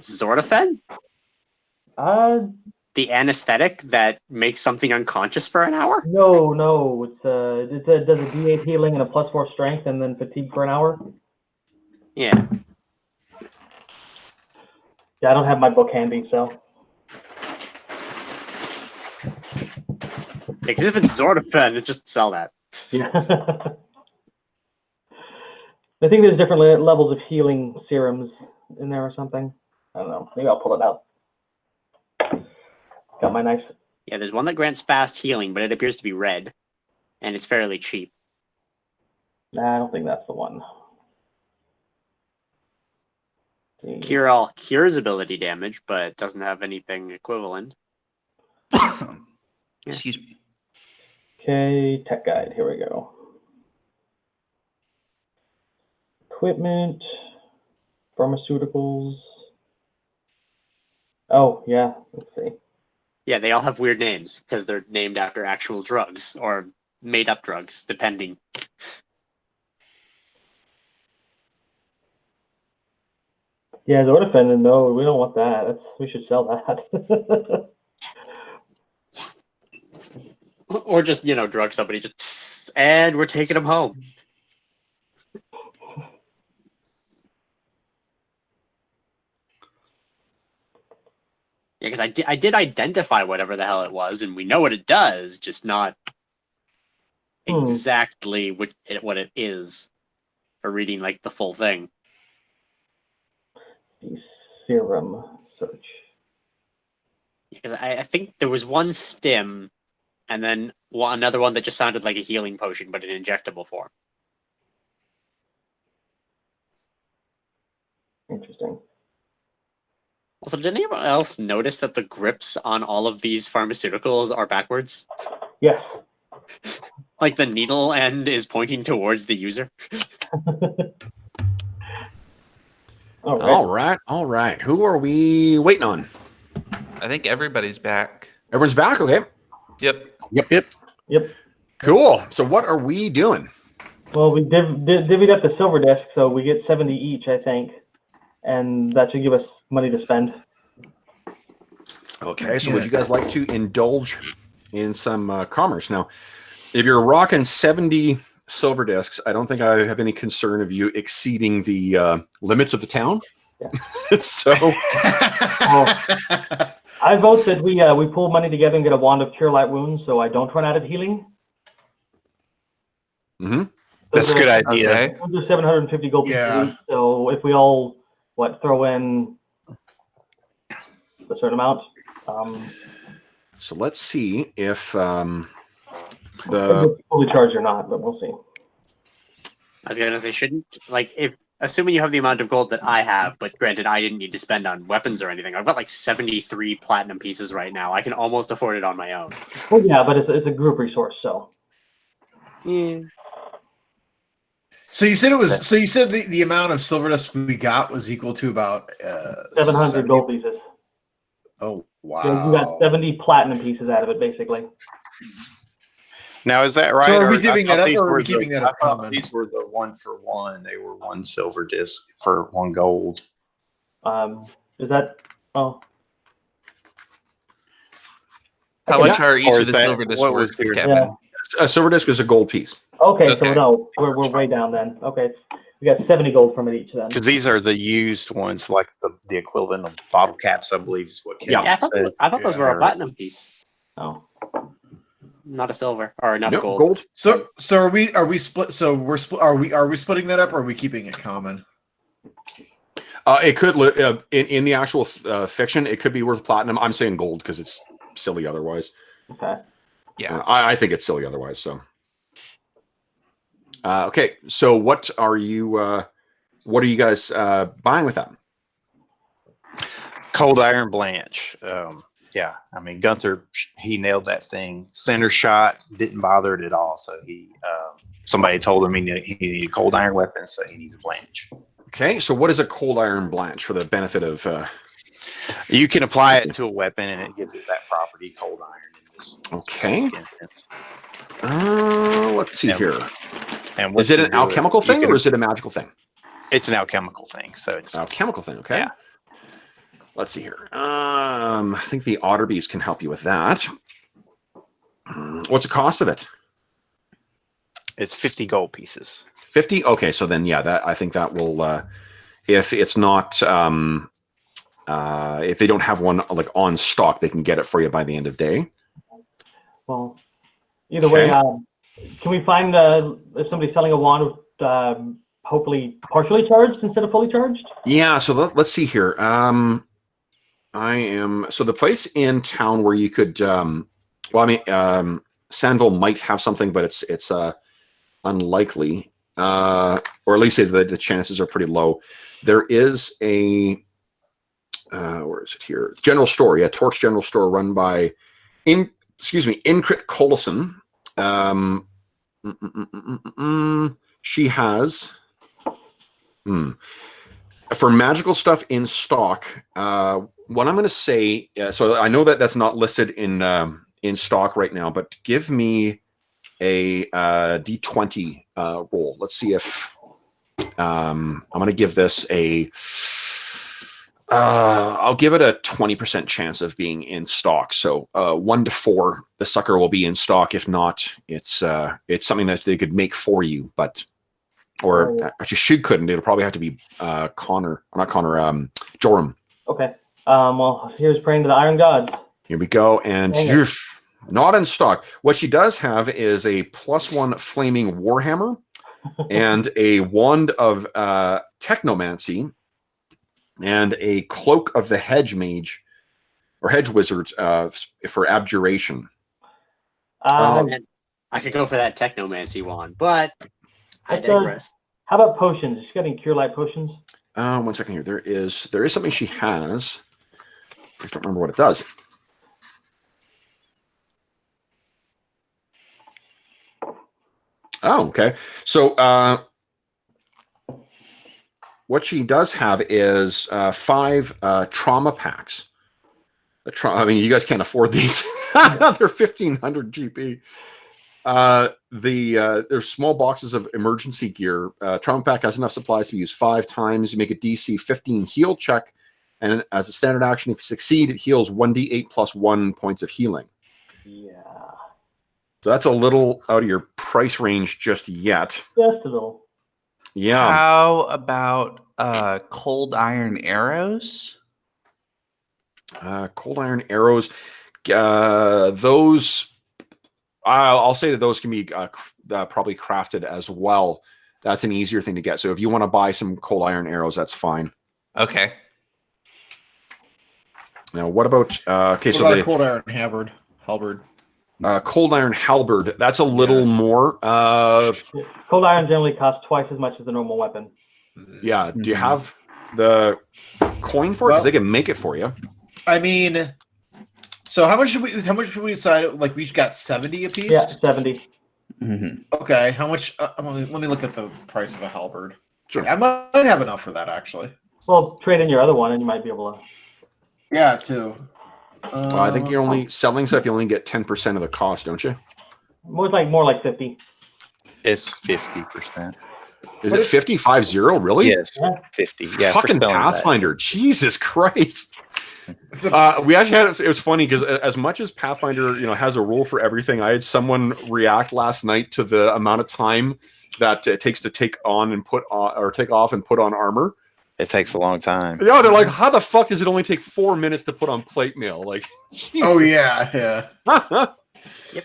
Zordafen? The anesthetic that makes something unconscious for an hour? No. It does a D8 healing and a +4 strength, and then fatigue for an hour. Yeah. Yeah, I don't have my book handy, so. Because if it's Zordafen, it just sell that. Yeah. I think there's different levels of healing serums in there or something. I don't know. Maybe I'll pull it out. Got my nice. Yeah, there's one that grants fast healing, but it appears to be red, and it's fairly cheap. Nah, I don't think that's the one. Cure all cures ability damage, but doesn't have anything equivalent. Excuse me. Okay, tech guide. Here we go. Equipment, pharmaceuticals. Oh, yeah. Let's see. Yeah, they all have weird names because they're named after actual drugs or made up drugs, depending. Yeah, Zordafen, no, we don't want that. We should sell that. Or just, drug somebody, just, and we're taking them home. Yeah, because I did identify whatever the hell it was, and we know what it does, just not exactly what it is for reading, like, the full thing. The serum search. Because I think there was one stim, and then another one that just sounded like a healing potion, but in injectable form. Interesting. Also, did anyone else notice that the grips on all of these pharmaceuticals are backwards? Yes. Like the needle end is pointing towards the user? All right. Who are we waiting on? I think everybody's back. Everyone's back? Okay. Yep. Yep. Cool. So what are we doing? Well, we divvied up the silver disc, so we get 70 each, I think. And that should give us money to spend. Okay, so would you guys like to indulge in some commerce? Now, if you're rocking 70 silver discs, I don't think I have any concern of you exceeding the limits of the town. Yeah. So, I vote that we pull money together and get a wand of cure light wounds, so I don't run out of healing. Mm-hmm. That's a good idea. Okay. Those are 750 gold pieces each, so if we all throw in a certain amount. So let's see if fully charged or not, but we'll see. I was gonna say, assuming you have the amount of gold that I have, but granted, I didn't need to spend on weapons or anything. I've got like 73 platinum pieces right now. I can almost afford it on my own. Well, yeah, but it's a group resource, so. Yeah. So you said it was. So you said the amount of silver dust we got was equal to about 700 gold pieces. Oh wow! So we got 70 platinum pieces out of it, basically. Now is that right? So are we I divvying thought that up, these or are were we keeping that in I thought common? these were the 1-for-1. They were 1 silver disc for 1 gold. Is that? Oh, How much are each Or of is the that silver discs what was worth, here? Kevin? Yeah. a silver disc is a gold piece. okay. Okay. So no, we're way down then. Okay, we got 70 gold from it each then. Because these are the used ones, like the equivalent of bottle caps, I believe is what. Yeah. I thought those were a Yeah. platinum piece, Oh, not a silver or not Nope, a gold. gold. So are we split? So are we splitting that up, or are we keeping it common? It could in the actual fiction, it could be worth platinum. I'm saying gold because it's silly otherwise. okay. Yeah. I think it's silly otherwise. So, okay. So what are you guys buying with that? Cold Iron Blanche. Yeah, I mean Gunther, he nailed that thing. Center shot, didn't bother it at all. So he, somebody told him he needed cold iron weapons, so he needed Blanche. Okay. So what is a cold iron blanch for the benefit of? You can apply it to a weapon, and it gives it that property, cold iron. In this Okay. instance. Let's see here. And Is it an alchemical thing or is it a magical thing? It's an alchemical thing, so it's Alchemical thing. Okay. Yeah. Let's see here. I think the Otterbees can help you with that. What's the cost of it? It's 50 gold pieces. 50. Okay, so then I think that will. If it's not, if they don't have one like on stock, they can get it for you by the end of the day. Well, either way, can we find if somebody's selling a wand with hopefully partially charged instead of fully charged? Yeah. So let's see here. So the place in town where you could. Sandville might have something, but it's unlikely, or at least the chances are pretty low. There is a where is it here? General store, Torch General Store, run by Incrit Collison. She has for magical stuff in stock. What I'm going to say, so I know that's not listed in stock right now, but give me a D20 roll. Let's see if I'm going to give this I'll give it a 20% chance of being in stock. So 1 to 4, the sucker will be in stock. If not, it's something that they could make for you, or actually couldn't. It'll probably have to be Joram. Okay. Well, here's praying to the Iron Gods. Here we go, and you're not in stock. What she does have is a +1 flaming warhammer and a wand of technomancy and a cloak of the hedge mage or hedge wizard for abjuration. And I could go for that technomancy wand, but I digress. How about potions? She's getting cure light potions. 1 second here. There is something she has. I just don't remember what it does. Oh, okay. So what she does have is 5 trauma packs. I mean, you guys can't afford these. They're 1,500 GP. There's small boxes of emergency gear. Trauma pack has enough supplies to be used 5 times. You make a DC 15 heal check, and as a standard action, if you succeed, it heals 1d8 plus 1 points of healing. Yeah. So that's a little out of your price range just yet. Just a little. Yeah. How about cold iron arrows? Cold iron arrows. Those, I'll say that those can be probably crafted as well. That's an easier thing to get. So if you want to buy some cold iron arrows, that's fine. Okay. Now, what about So the cold iron halberd. Cold iron halberd. That's a little more. Cold iron generally costs twice as much as the normal weapon. Yeah. Do you have the coin for it? Because they can make it for you. I mean, so how much should we decide? Like we got 70 apiece. Yeah, 70. Mm-hmm. Okay. How much? Let me look at the price of a halberd. Sure. I might have enough for that actually. Well, trade in your other one, and you might be able to. Yeah, too. Well, I think you're only selling stuff. You only get 10% of the cost, don't you? More like 50. It's 50%. Is it 50? Really? Yes, Yeah. 50. Yeah, for Fucking selling that. Pathfinder. Jesus Christ. We actually had it was funny because as much as Pathfinder, has a rule for everything, I had someone react last night to the amount of time that it takes to take off and put on armor. It takes a long time. Yeah, they're like, how the fuck does it only take 4 minutes to put on plate mail? Like, Jesus. Oh yeah. Yep.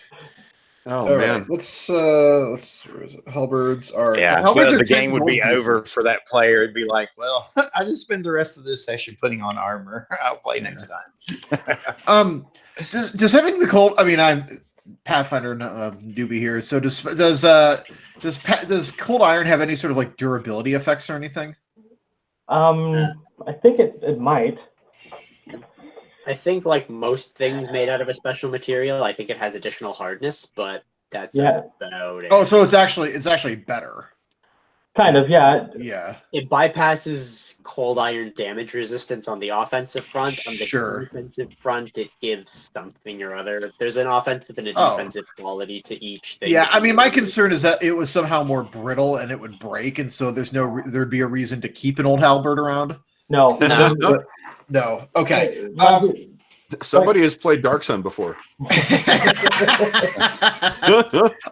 Oh All man. right, let's where is it? Halberds are. Yeah, halberds well, are the game 10 would be gold over pieces. for that player. It'd be like, well, I just spend the rest of this session putting on armor. I'll play next time. Does having the cold? I mean, I'm Pathfinder newbie here. So does cold iron have any sort of like durability effects or anything? I think it might. I think like most things made out of a special material, I think it has additional hardness, but that's about it. Oh, so it's actually better. Kind of, yeah. Yeah. It bypasses cold iron damage resistance on the offensive front. On the Sure. defensive front, it gives something or other. There's an offensive and a Oh. defensive quality to each thing. Yeah, that I you mean, my can use. concern is that it was somehow more brittle and it would break, and so there'd be a reason to keep an old halberd around. No. No. But, no. Okay. Somebody has played Dark Sun before.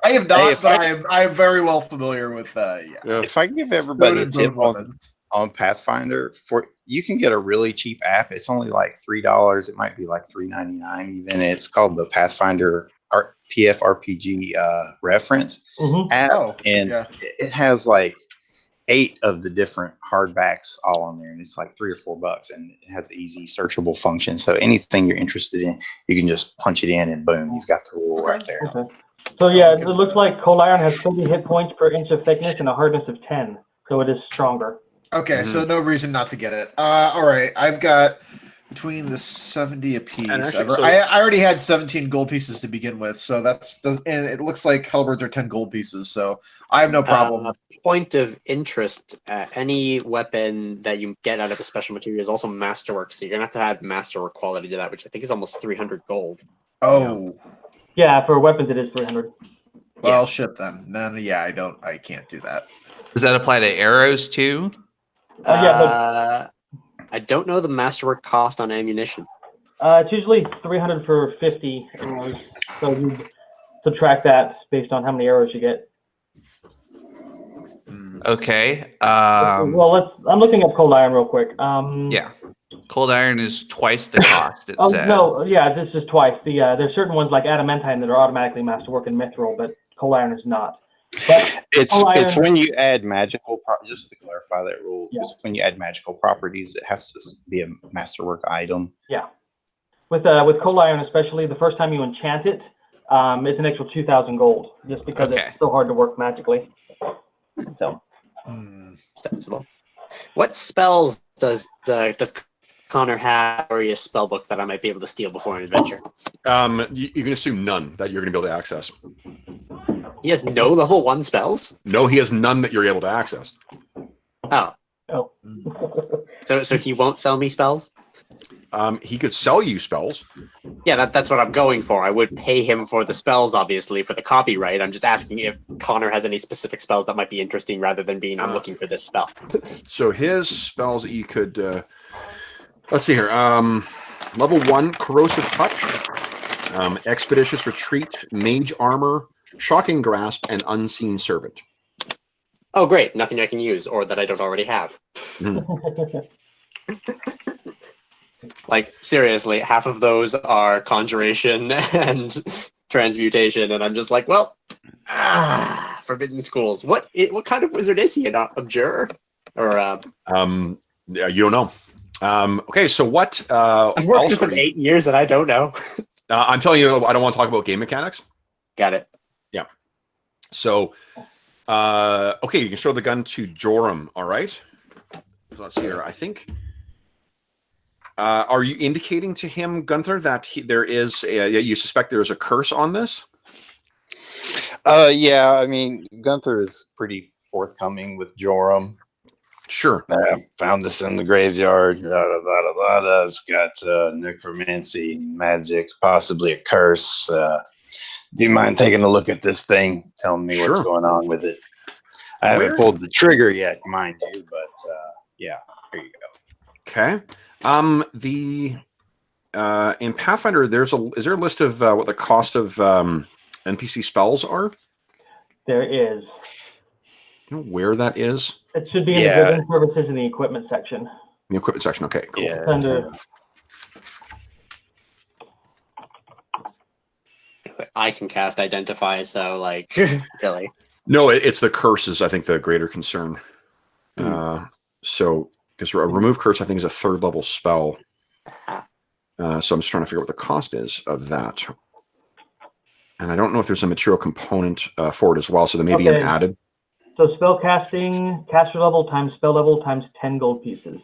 I have not, Hey, but I am very well familiar with. Yeah. If I give everybody a Stone and tip bone weapons. on Pathfinder, you can get a really cheap app. It's only like $3. It might be like $3.99 even. It's called the Pathfinder PFRPG reference app, Oh, and yeah. it has like 8 of the different hardbacks all on there, and it's like $3 or $4, and it has easy searchable function. So anything you're interested in, you can just punch it in, and boom, you've got the rule right there. Okay. So yeah, it looks like cold iron has 30 hit points per inch of thickness and a hardness of 10, so it is stronger. Okay, so no reason not to get it. All right, I've got between the 70 apiece. And actually, I already had 17 gold pieces to begin with, so and it looks like halberds are 10 gold pieces, so I have no problem. Point of interest: any weapon that you get out of a special material is also masterwork, so you're gonna have to add masterwork quality to that, which I think is almost 300 gold. Oh, Yeah, for weapons it is 300. well, shit then. No, yeah, I can't do that. Does that apply to arrows too? I don't know the masterwork cost on ammunition. It's usually 300 for 50 arrows, so you subtract that based on how many arrows you get. Okay. Well, I'm looking up cold iron real quick. Yeah. Cold iron is twice the cost. It says. No, yeah, this is twice. There's certain ones like adamantine that are automatically masterwork and mithril, but cold iron is not. But It's when you add magical. Just to clarify that rule, Yeah. it's when you add magical properties, it has to be a masterwork item. Yeah. With cold iron especially, the first time you enchant it, it's an extra 2,000 gold, just because Okay. it's so hard to work magically. So. Sensible. What spells does Connor have or a spell book that I might be able to steal before an adventure? You can assume none that you're going to be able to access. He has no level 1 spells? No, he has none that you're able to access. Oh. Oh. So he won't sell me spells? He could sell you spells. Yeah, that's what I'm going for. I would pay him for the spells, obviously, for the copyright. I'm just asking if Connor has any specific spells that might be interesting rather than being, I'm looking for this spell. So his spells that you could, let's see here. Level 1, Corrosive Touch, Expeditious Retreat, Mage Armor, Shocking Grasp, and Unseen Servant. Oh, great. Nothing I can use or that I don't already have. Like, seriously, half of those are conjuration and transmutation, and I'm just like, well, forbidden schools. What kind of wizard is he? An abjurer? Or yeah, you don't know. Okay, so what I've worked with him 8 years and I don't know. I'm telling you, I don't want to talk about game mechanics. Got it. Yeah. So okay, you can show the gun to Joram, all right? So let's see here. I think are you indicating to him, Gunther, that there is you suspect there is a curse on this? Yeah, I mean, Gunther is pretty forthcoming with Joram. Sure. Found this in the graveyard. It's got necromancy, magic, possibly a curse. Do you mind taking a look at this thing? Telling me what's going on with it. I haven't pulled the trigger yet, mind you, but yeah, here you go. Okay. In Pathfinder, is there a list of what the cost of NPC spells are? There is. You know where that is? It should be in the building services in the equipment section. In the equipment section. Okay, cool. Yeah. Under, I can cast Identify, so, like, really. No, it's the curses, I think, the greater concern. So, because Remove Curse, I think, is a 3rd level spell. So I'm just trying to figure out what the cost is of that. And I don't know if there's a material component for it as well, so there may be an added. So spell casting, caster level times spell level times 10 gold pieces.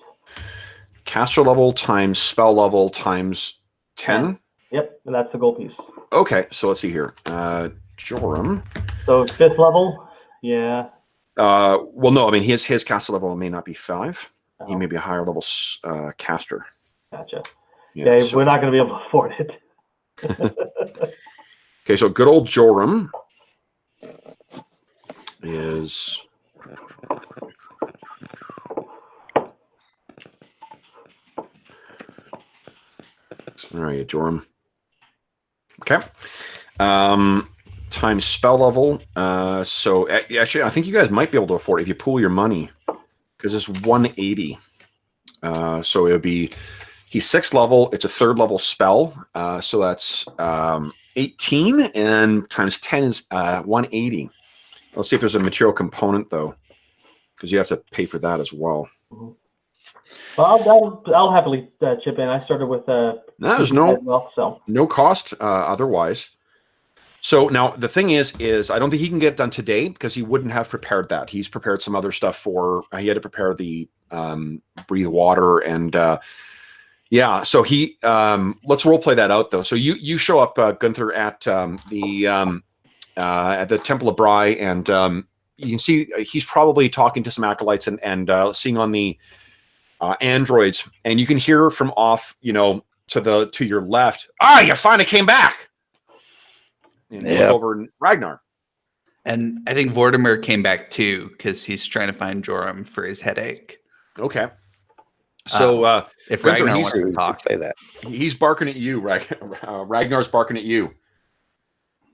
Caster level times spell level times 10? Yep, and that's the gold piece. Okay, so let's see here. Joram. So 5th level, yeah. Well, no, I mean his caster level may not be 5. He Oh, may be a higher level caster. gotcha. Yeah, Yeah, so- we're not going to be able to afford it. Okay, so good old Joram is. All right, Joram. Okay. Times spell level. So actually, I think you guys might be able to afford it if you pool your money, because it's 180. So it would be. He's 6th level. It's a 3rd level spell. So that's 18, and times 10 is 180. Let's see if there's a material component though, because you have to pay for that as well. Mhm. Well, I'll happily chip in. I started with There's no cost otherwise. So now the thing is I don't think he can get it done today because he wouldn't have prepared that. He's prepared some other stuff for. He had to prepare the breathe water and yeah. So he let's role play that out though. So you show up Gunther at the Temple of Bry, and you can see he's probably talking to some acolytes and seeing on the androids, and you can hear from off, to your left. You finally came back. And you look over and Ragnar. And I think Vortimer came back too because he's trying to find Joram for his headache. Okay. So if Gunther, Ragnar wants to talk, say that. He's barking at you, Ragnar's barking at you.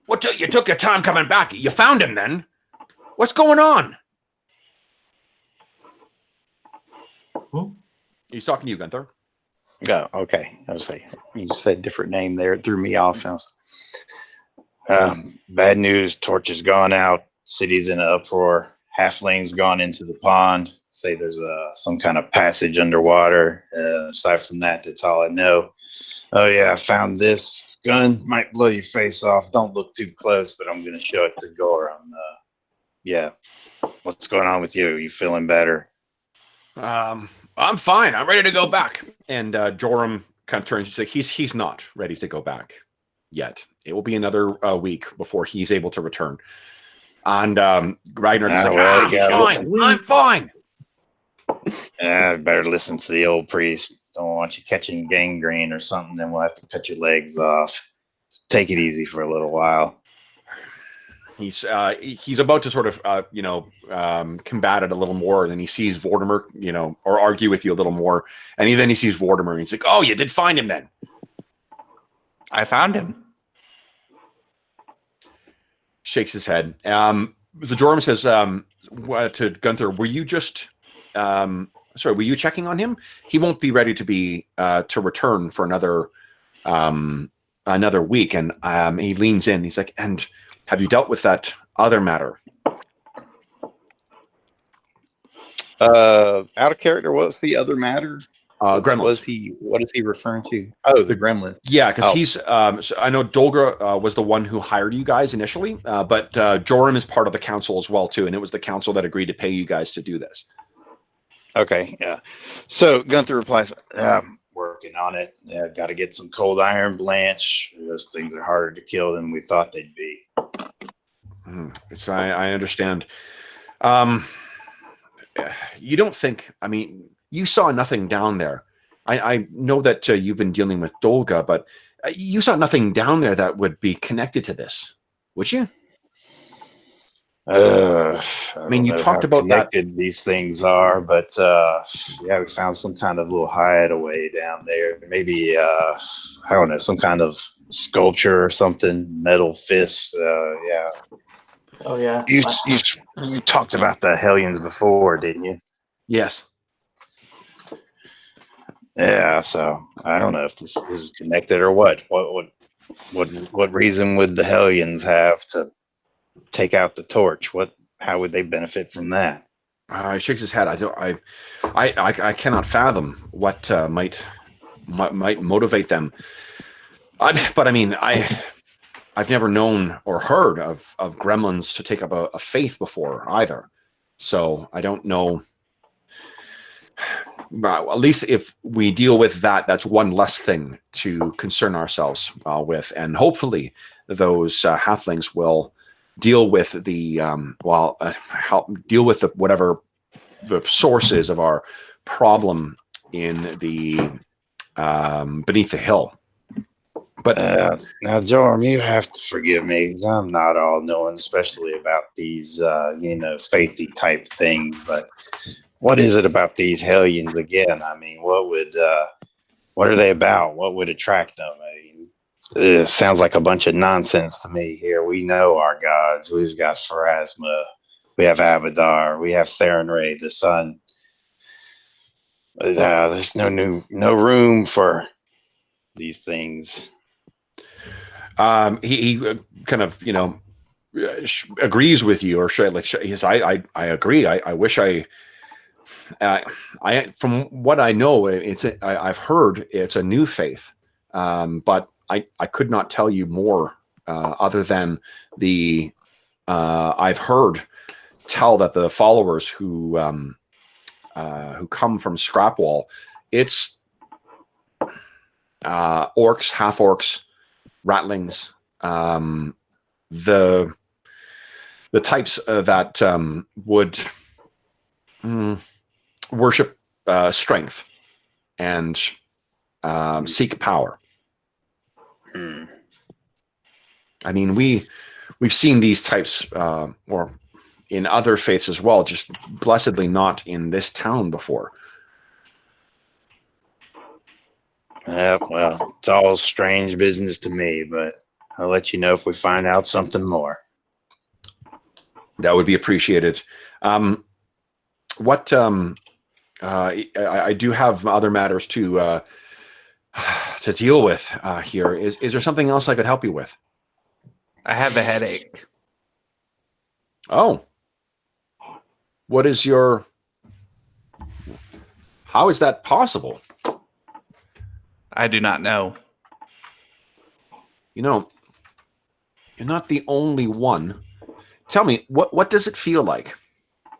You took your time coming back. You found him then. What's going on? He's talking to you, Gunther. Oh, okay. I was like, you said different name there. It threw me off. I was, bad news. Torch has gone out. City's in an uproar. Halfling's gone into the pond. Say there's some kind of passage underwater. Aside from that, that's all I know. Oh yeah, I found this gun. Might blow your face off. Don't look too close, but I'm gonna show it to Goram. Yeah. What's going on with you? You feeling better? I'm fine. I'm ready to go back. And Joram kind of turns. He's like, he's not ready to go back yet. It will be another week before he's able to return. And Ragnar is like, I'm fine. Better listen to the old priest. Don't want you catching gangrene or something. Then we'll have to cut your legs off. Take it easy for a little while. He's about to sort of combat it a little more, and then he sees Vortimer, or argue with you a little more, and then he sees Vortimer, and he's like, "Oh, you did find him then." I found him. Shakes his head. The Joram says to Gunther, "Were you just were you checking on him? He won't be ready to be to return for another week." And he leans in. He's like, "And have you dealt with that other matter?" Out of character, what's the other matter? Gremlins. What is he referring to? Oh, the gremlins. Yeah, because he's. So I know Dolgra was the one who hired you guys initially, but Joram is part of the council as well too, and it was the council that agreed to pay you guys to do this. Okay, yeah. So Gunther replies, "Working on it. Yeah, got to get some cold iron blanch. Those things are harder to kill than we thought they'd be." I understand. You don't think? I mean, you saw nothing down there. I know that you've been dealing with Dolga, but you saw nothing down there that would be connected to this, would you? I mean, you talked about that. These things are, but yeah, we found some kind of little hideaway down there. Maybe I don't know, some kind of sculpture or something, metal fists. Yeah. Oh yeah. You talked about the Hellions before, didn't you? Yes. Yeah. So I don't know if this is connected or what. What reason would the Hellions have to take out the torch? How would they benefit from that? He shakes his head. I cannot fathom what might motivate them. But I mean, I've never known or heard of gremlins to take up a faith before either. So I don't know. At least if we deal with that, that's one less thing to concern ourselves with, and hopefully those halflings will deal with the help deal with the whatever the source is of our problem in the beneath the hill. But now, Jorm, you have to forgive me because I'm not all knowing, especially about these, faithy type things. But what is it about these hellions again? I mean, what are they about? What would attract them? I mean, it sounds like a bunch of nonsense to me here. We know our gods. We've got Pharasma. We have Abadar. We have Theranray, the sun. There's no room for these things. He kind of agrees with you, or yes, I agree. I wish I from what I know, I've heard it's a new faith, but I could not tell you more other than I've heard tell that the followers who come from Scrapwall, it's orcs, half orcs, ratlings, the types that would worship strength and seek power. I mean, we've seen these types, or in other faiths as well, just blessedly not in this town before. Yeah, well, it's all strange business to me, but I'll let you know if we find out something more. That would be appreciated. I do have other matters to deal with here. Is there something else I could help you with? I have a headache. Oh. How is that possible? I do not know. You're not the only one. Tell me, what does it feel like?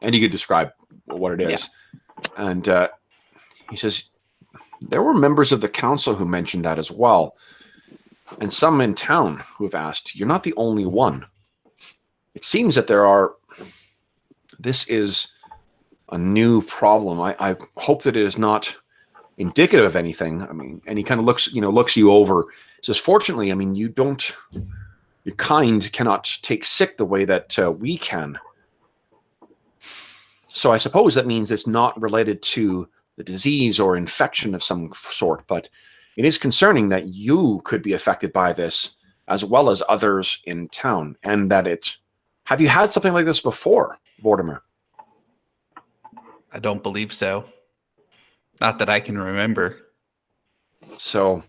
And you could describe what it is. Yeah. And he says, there were members of the council who mentioned that as well. And some in town who have asked. You're not the only one. It seems that this is a new problem. I hope that it is not indicative of anything. I mean, and he kind of looks you over. Says, fortunately, I mean, your kind cannot take sick the way that we can. So I suppose that means it's not related to the disease or infection of some sort, but it is concerning that you could be affected by this as well as others in town, and that have you had something like this before, Vortimer? I don't believe so. Not that I can remember. So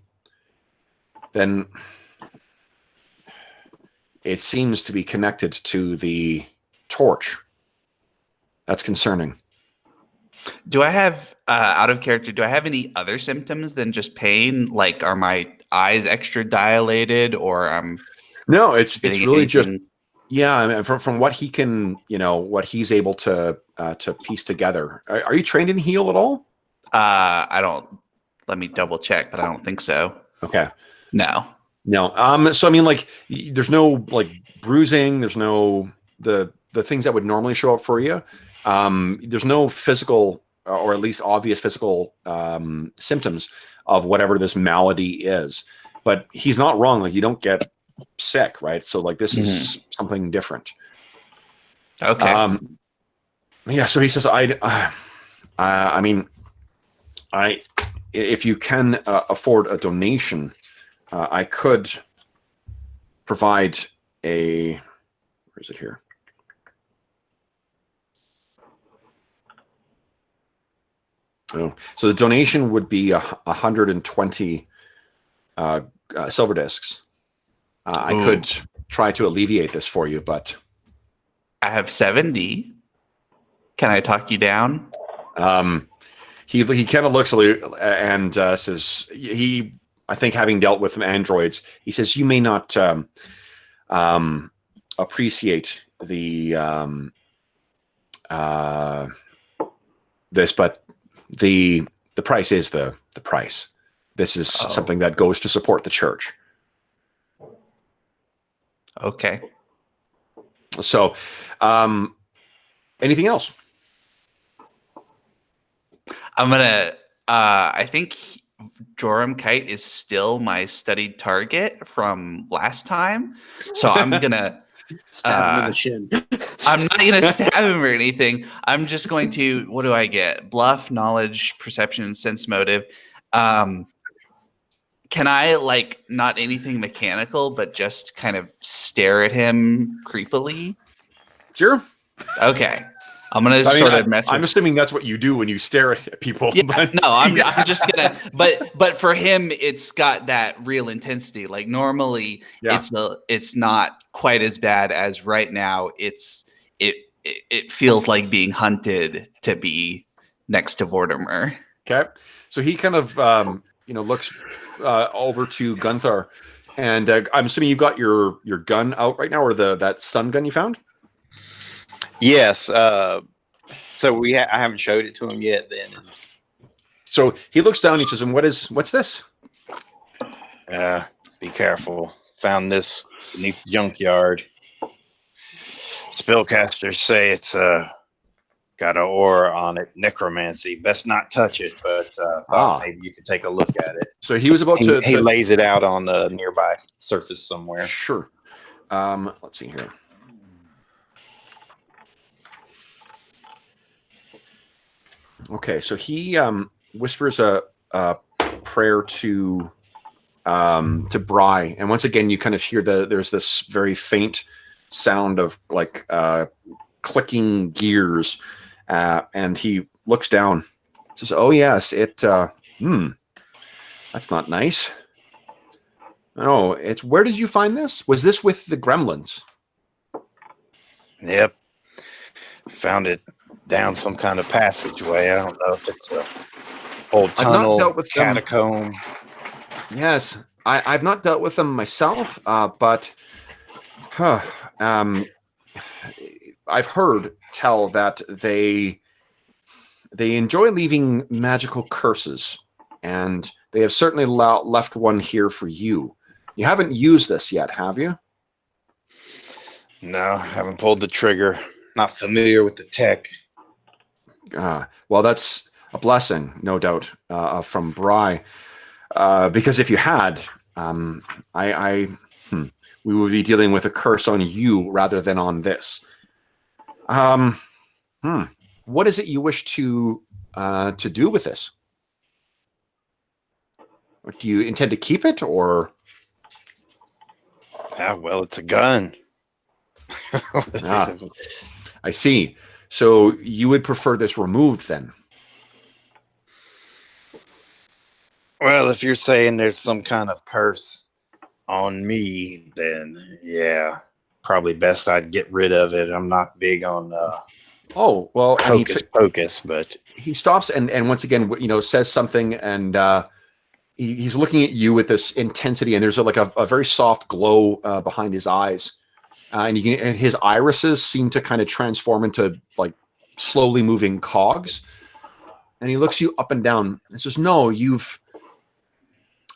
then it seems to be connected to the torch. That's concerning. Do I have, out of character, do I have any other symptoms than just pain? Like, are my eyes extra dilated, or No, it's really anything? just, yeah. I mean, from what he can, what he's able to piece together. Are you trained in heal at all? I don't. Let me double check, but I don't think so. Okay. No. So I mean, like, there's no like bruising. There's no the things that would normally show up for you. There's no physical, or at least obvious physical symptoms of whatever this malady is. But he's not wrong. Like, you don't get sick, right? So like, this is something different. Okay. Yeah. So he says, I mean, if you can afford a donation, I could provide where is it here? Oh, so the donation would be 120 silver discs. I could try to alleviate this for you, but I have 70. Can I talk you down? He kind of looks at you and says, I think having dealt with androids, he says, you may not appreciate the this, but the price is the price. This is something that goes to support the church. Okay. So, anything else? I'm gonna. I think Joram Kite is still my studied target from last time, so I'm gonna. Stab him in the shin. I'm not gonna stab him or anything. I'm just going to. What do I get? Bluff, knowledge, perception, and sense motive. Can I not anything mechanical, but just kind of stare at him creepily? Sure. Okay. I'm gonna sort of mess with. I'm assuming that's what you do when you stare at people. Yeah, but... no, I'm just gonna. But for him, it's got that real intensity. Like normally, it's not quite as bad as right now. It feels like being hunted to be next to Vortimer. Okay, so he kind of looks over to Gunther, and I'm assuming you've got your gun out right now, or that stun gun you found. Yes. So I haven't showed it to him yet. Then. So he looks down. He says, "And what's this?" Be careful. Found this beneath the junkyard. Spellcasters say it's got an aura on it. Necromancy. Best not touch it, but thought maybe you could take a look at it. So he was about to. He lays it out on a nearby surface somewhere. Sure. Let's see here. Okay, so he whispers a prayer to Bry, and once again you kind of hear there's this very faint sound of clicking gears, and he looks down. Says, "Oh yes, that's not nice. Oh, it's where did you find this? Was this with the gremlins?" Yep, found it down some kind of passageway. I don't know if it's a old tunnel, I've not dealt with catacomb. Yes, I've not dealt with them myself, but I've heard tell that they enjoy leaving magical curses, and they have certainly left one here for you. You haven't used this yet, have you? No, haven't pulled the trigger. Not familiar with the tech. Well, that's a blessing, no doubt, from Bry. Because if you had, we would be dealing with a curse on you rather than on this. What is it you wish to do with this? Do you intend to keep it, or? Well, it's a gun. I see. So you would prefer this removed, then? Well, if you're saying there's some kind of curse on me, then yeah, probably best I'd get rid of it. I'm not big on hocus-pocus, but he stops and once again, says something, and he's looking at you with this intensity, and there's a very soft glow behind his eyes, and his irises seem to kind of transform into slowly moving cogs, and he looks you up and down and says, "No,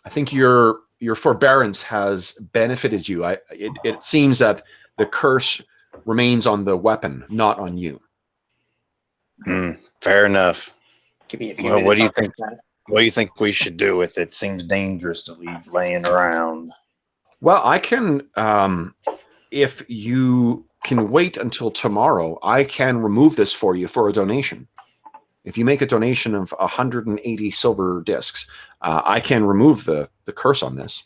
I think your forbearance has benefited you. It seems that the curse remains on the weapon, not on you." Fair enough. Give me a few Well, what do you minutes, think? What do you think we should do with it? Seems dangerous to leave laying around. Well, I can, if you can wait until tomorrow, I can remove this for you for a donation. If you make a donation of 180 silver discs, I can remove the curse on this.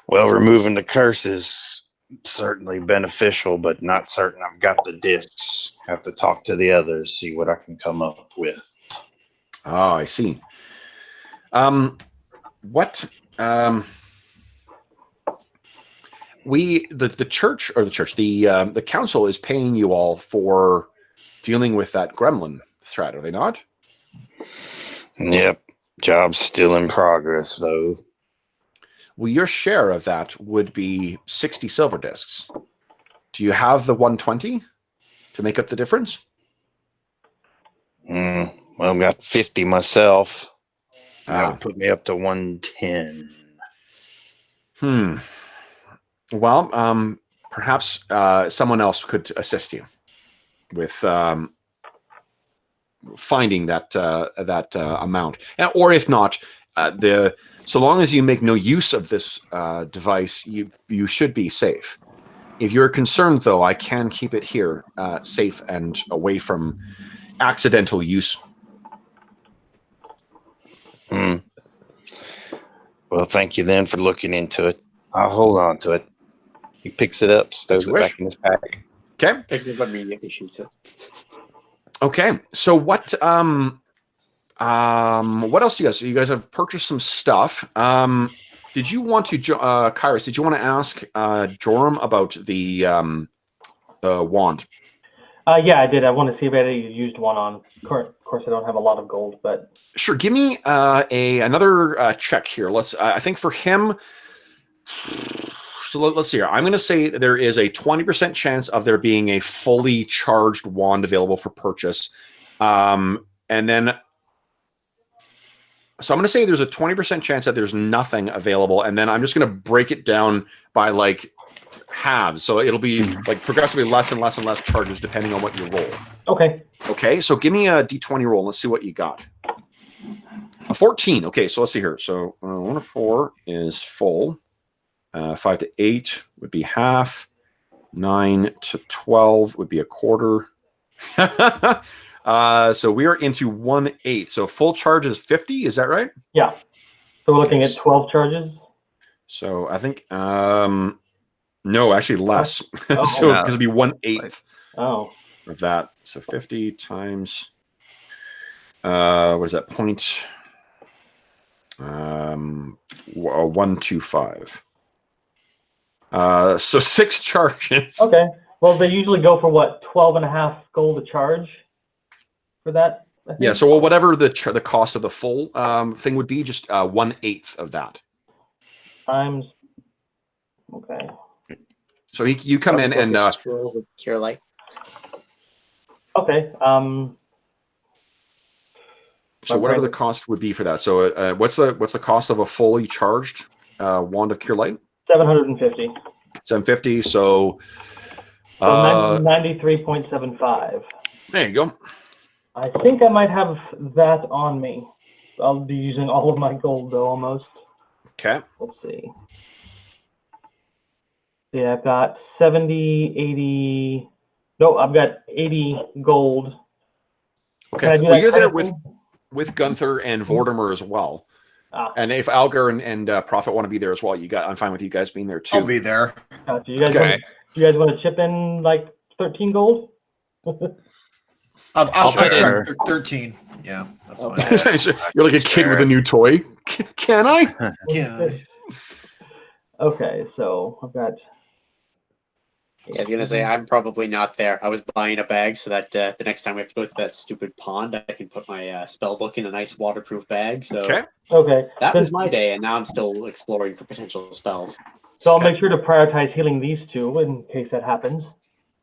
Well, removing the curse is certainly beneficial, but not certain I've got the discs. Have to talk to the others, see what I can come up with. Oh, I see. The council is paying you all for dealing with that gremlin threat, are they not? Yep. Job's still in progress, though. Well, your share of that would be 60 silver discs. Do you have the 120 to make up the difference? Well, I've got 50 myself. That would put me up to 110. Well, perhaps someone else could assist you with finding that amount, or if not, so long as you make no use of this device, you should be safe. If you're concerned, though, I can keep it here, safe and away from accidental use. Hmm. Well, thank you then for looking into it. I'll hold on to it. He picks it up, stows it back in his pack. Okay. Picks it up immediately, shoots it. Okay. So what else do you guys? So you guys have purchased some stuff. Did you want to, Kairos? Did you want to ask Joram about the wand? Yeah, I did. I want to see if I had used one on. Of course, I don't have a lot of gold, but Sure. Give me another check here. Let's. I think for him. So let's see here. I'm going to say there is a 20% chance of there being a fully charged wand available for purchase, and then. So I'm going to say there's a 20% chance that there's nothing available, and then I'm just going to break it down by like halves. So it'll be like progressively less and less and less charges depending on what you roll. okay. Okay, so give me a d20 roll. Let's see what you got. A 14. Okay, so let's see here. So 1 to 4 is full. 5 to 8 would be half. 9 to 12 would be a quarter. So we are into 1/8. So full charge is 50. Is that right? Yeah. So we're looking at 12 charges. So I think no, actually less. Oh. So No. because it'd be 1/8 Oh. of that. So 50 times what is that? 125. So 6 charges. Okay. Well, they usually go for what, 12.5 gold a charge for that? I think? Yeah. So whatever the cost of the full thing would be, just 1/8 of that. Times. Okay. So you come in and Scrolls of Cure Light. Okay. so whatever the cost would be for that. So what's the cost of a fully charged wand of Cure Light? 750. 750. So 93.75. there you go. I think I might have that on me. I'll be using all of my gold though, almost. Okay. Let's see. Yeah, I've got 70, 80. No, I've got 80 gold. Can I Okay. do Well, that you're kind there of with thing? Gunther and Vortimer as well. Ah, And if Algar and Prophet want to be there as well, I'm fine with you guys being there too. I'll be there. gotcha. You guys Okay. do you guys want to chip in like 13 gold? I'll put try in- 13. Yeah, that's Okay. fine. So you're like a kid with a new toy. Can I? Yeah. Okay, so I've got. Yeah, I was gonna say I'm probably not there. I was buying a bag so that the next time we have to go to that stupid pond, I can put my spell book in a nice waterproof bag. So Okay. Okay. that was my day, and now I'm still exploring for potential spells. So I'll make sure to prioritize healing these two in case that happens.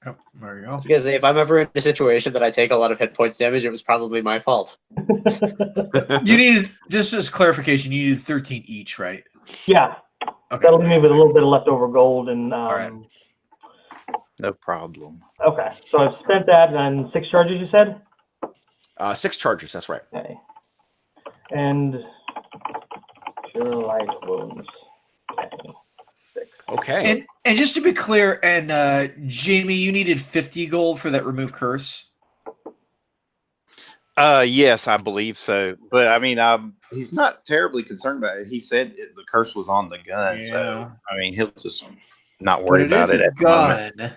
Oh, there you go. Because if I'm ever in a situation that I take a lot of hit points damage, it was probably my fault. You need, just as clarification, you need 13 each, right? Yeah, Okay. that'll leave me with a little bit of leftover gold and. right. No problem. Okay, so I've spent that and 6 charges. You said. 6 charges. That's right. Okay. And cure light wounds. Okay. 6. Okay. And just to be clear, and Jamie, you needed 50 gold for that remove curse. Yes, I believe so. But I mean, he's not terribly concerned about it. He said the curse was on the gun, so Yeah. I mean, he'll just not But worry it about is it a at the moment. gun.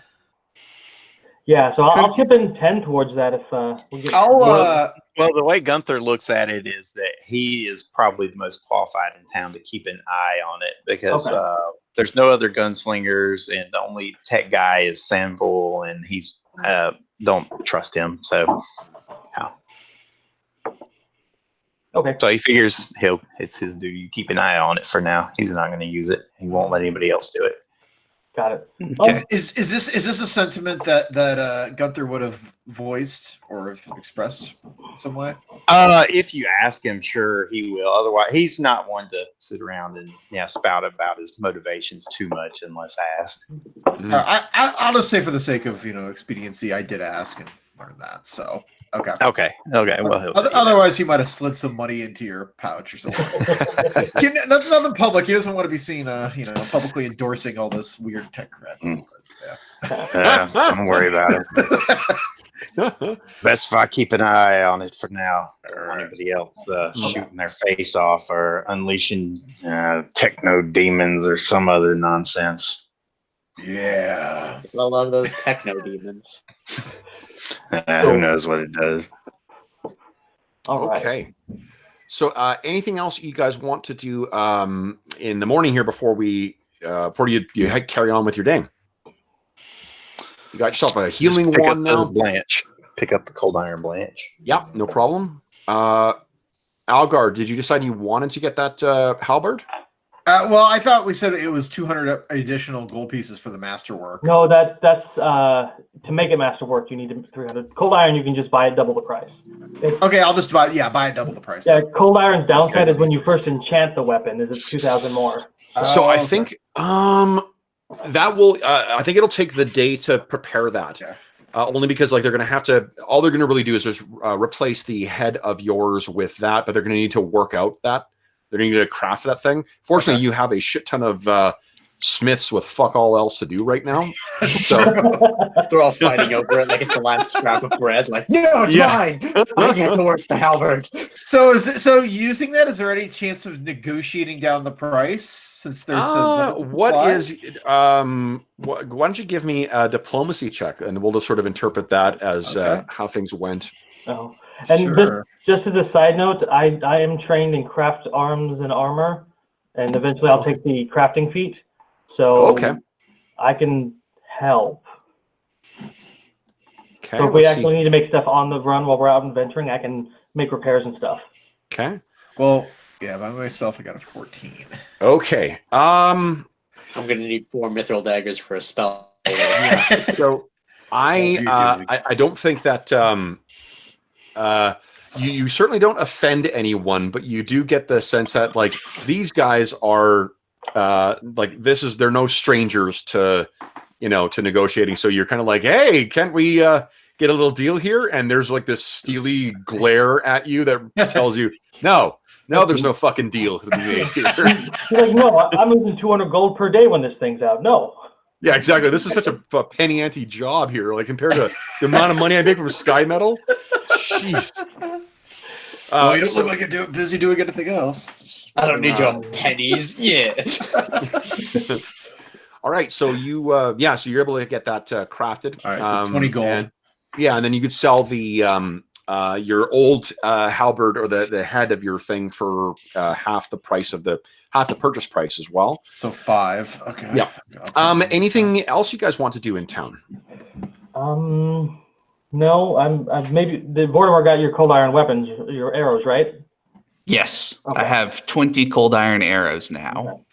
Yeah, so I'll chip in 10 towards that if we get. Well, the way Gunther looks at it is that he is probably the most qualified in town to keep an eye on it because Okay. there's no other gunslingers, and the only tech guy is Sanvul, and he's don't trust him. So, yeah. Okay. So he figures it's his duty to keep an eye on it for now. He's not going to use it. He won't let anybody else do it. Got it. Okay. Is this a sentiment that Gunther would have voiced or have expressed in some way? If you ask him, sure he will. Otherwise, he's not one to sit around and spout about his motivations too much unless asked. I'll just say for the sake of expediency, I did ask and learned that. So okay. Well, he'll Otherwise, he might have slid some money into your pouch or something. Nothing public. He doesn't want to be seen, publicly endorsing all this weird tech crap. don't worry about it. Best if I keep an eye on it for now. I don't want anybody else shooting their face off or unleashing techno demons or some other nonsense. Yeah. I love those techno demons. Who knows what it does? All right. Okay. So, anything else you guys want to do in the morning here before you carry on with your day? You got yourself a healing wand now. Blanche. Pick up the cold iron blanche. Yep, no problem. Algar, did you decide you wanted to get that halberd? Well, I thought we said it was 200 additional gold pieces for the masterwork. No, that's to make it masterwork. You need 300. Cold iron, you can just buy it double the price. Okay, I'll just buy it double the price. Yeah, cold iron's downside is when you first enchant the weapon, is it's 2,000 more. So I think that will. I think it'll take the day to prepare that. Yeah. Only because they're going to have to. All they're going to really do is just replace the head of yours with that, but they're going to need to work out that. They're going to need to craft that thing. Fortunately, you have a shit ton of smiths with fuck all else to do right now. So They're all fighting over it like it's the last scrap of bread. Like, no, it's mine. I get to work the halberd. So using that, is there any chance of negotiating down the price since there's why don't you give me a diplomacy check and we'll just sort of interpret that as how things went. Oh. And Sure. just as a side note, I am trained in craft arms and armor, and eventually I'll take the crafting feat. So I can help. Okay. So if we actually need to make stuff on the run while we're out adventuring, I can make repairs and stuff. Okay. Well, yeah, by myself I got a 14. Okay. I'm gonna need 4 mithril daggers for a spell. So I don't think that you certainly don't offend anyone, but you do get the sense that these guys are they're no strangers to to negotiating. So you're kind of like, hey, can't we get a little deal here? And there's this steely glare at you that tells you no, there's no fucking deal to be made here. You're like, no, I'm losing 200 gold per day when this thing's out. No. Yeah, exactly. This is such a penny ante job here, compared to the amount of money I make from Sky Metal. Jeez. You don't look like you're busy doing anything else. I don't need your pennies. Yeah. All right, so you're able to get that crafted. All right, so 20 gold. And you could sell the your old halberd or the head of your thing for half the purchase price as well. So 5. Okay. Yeah. Anything else you guys want to do in town? No, I'm maybe the Vortimar got your cold iron weapons, your arrows, right? Yes, Okay. I have 20 cold iron arrows now.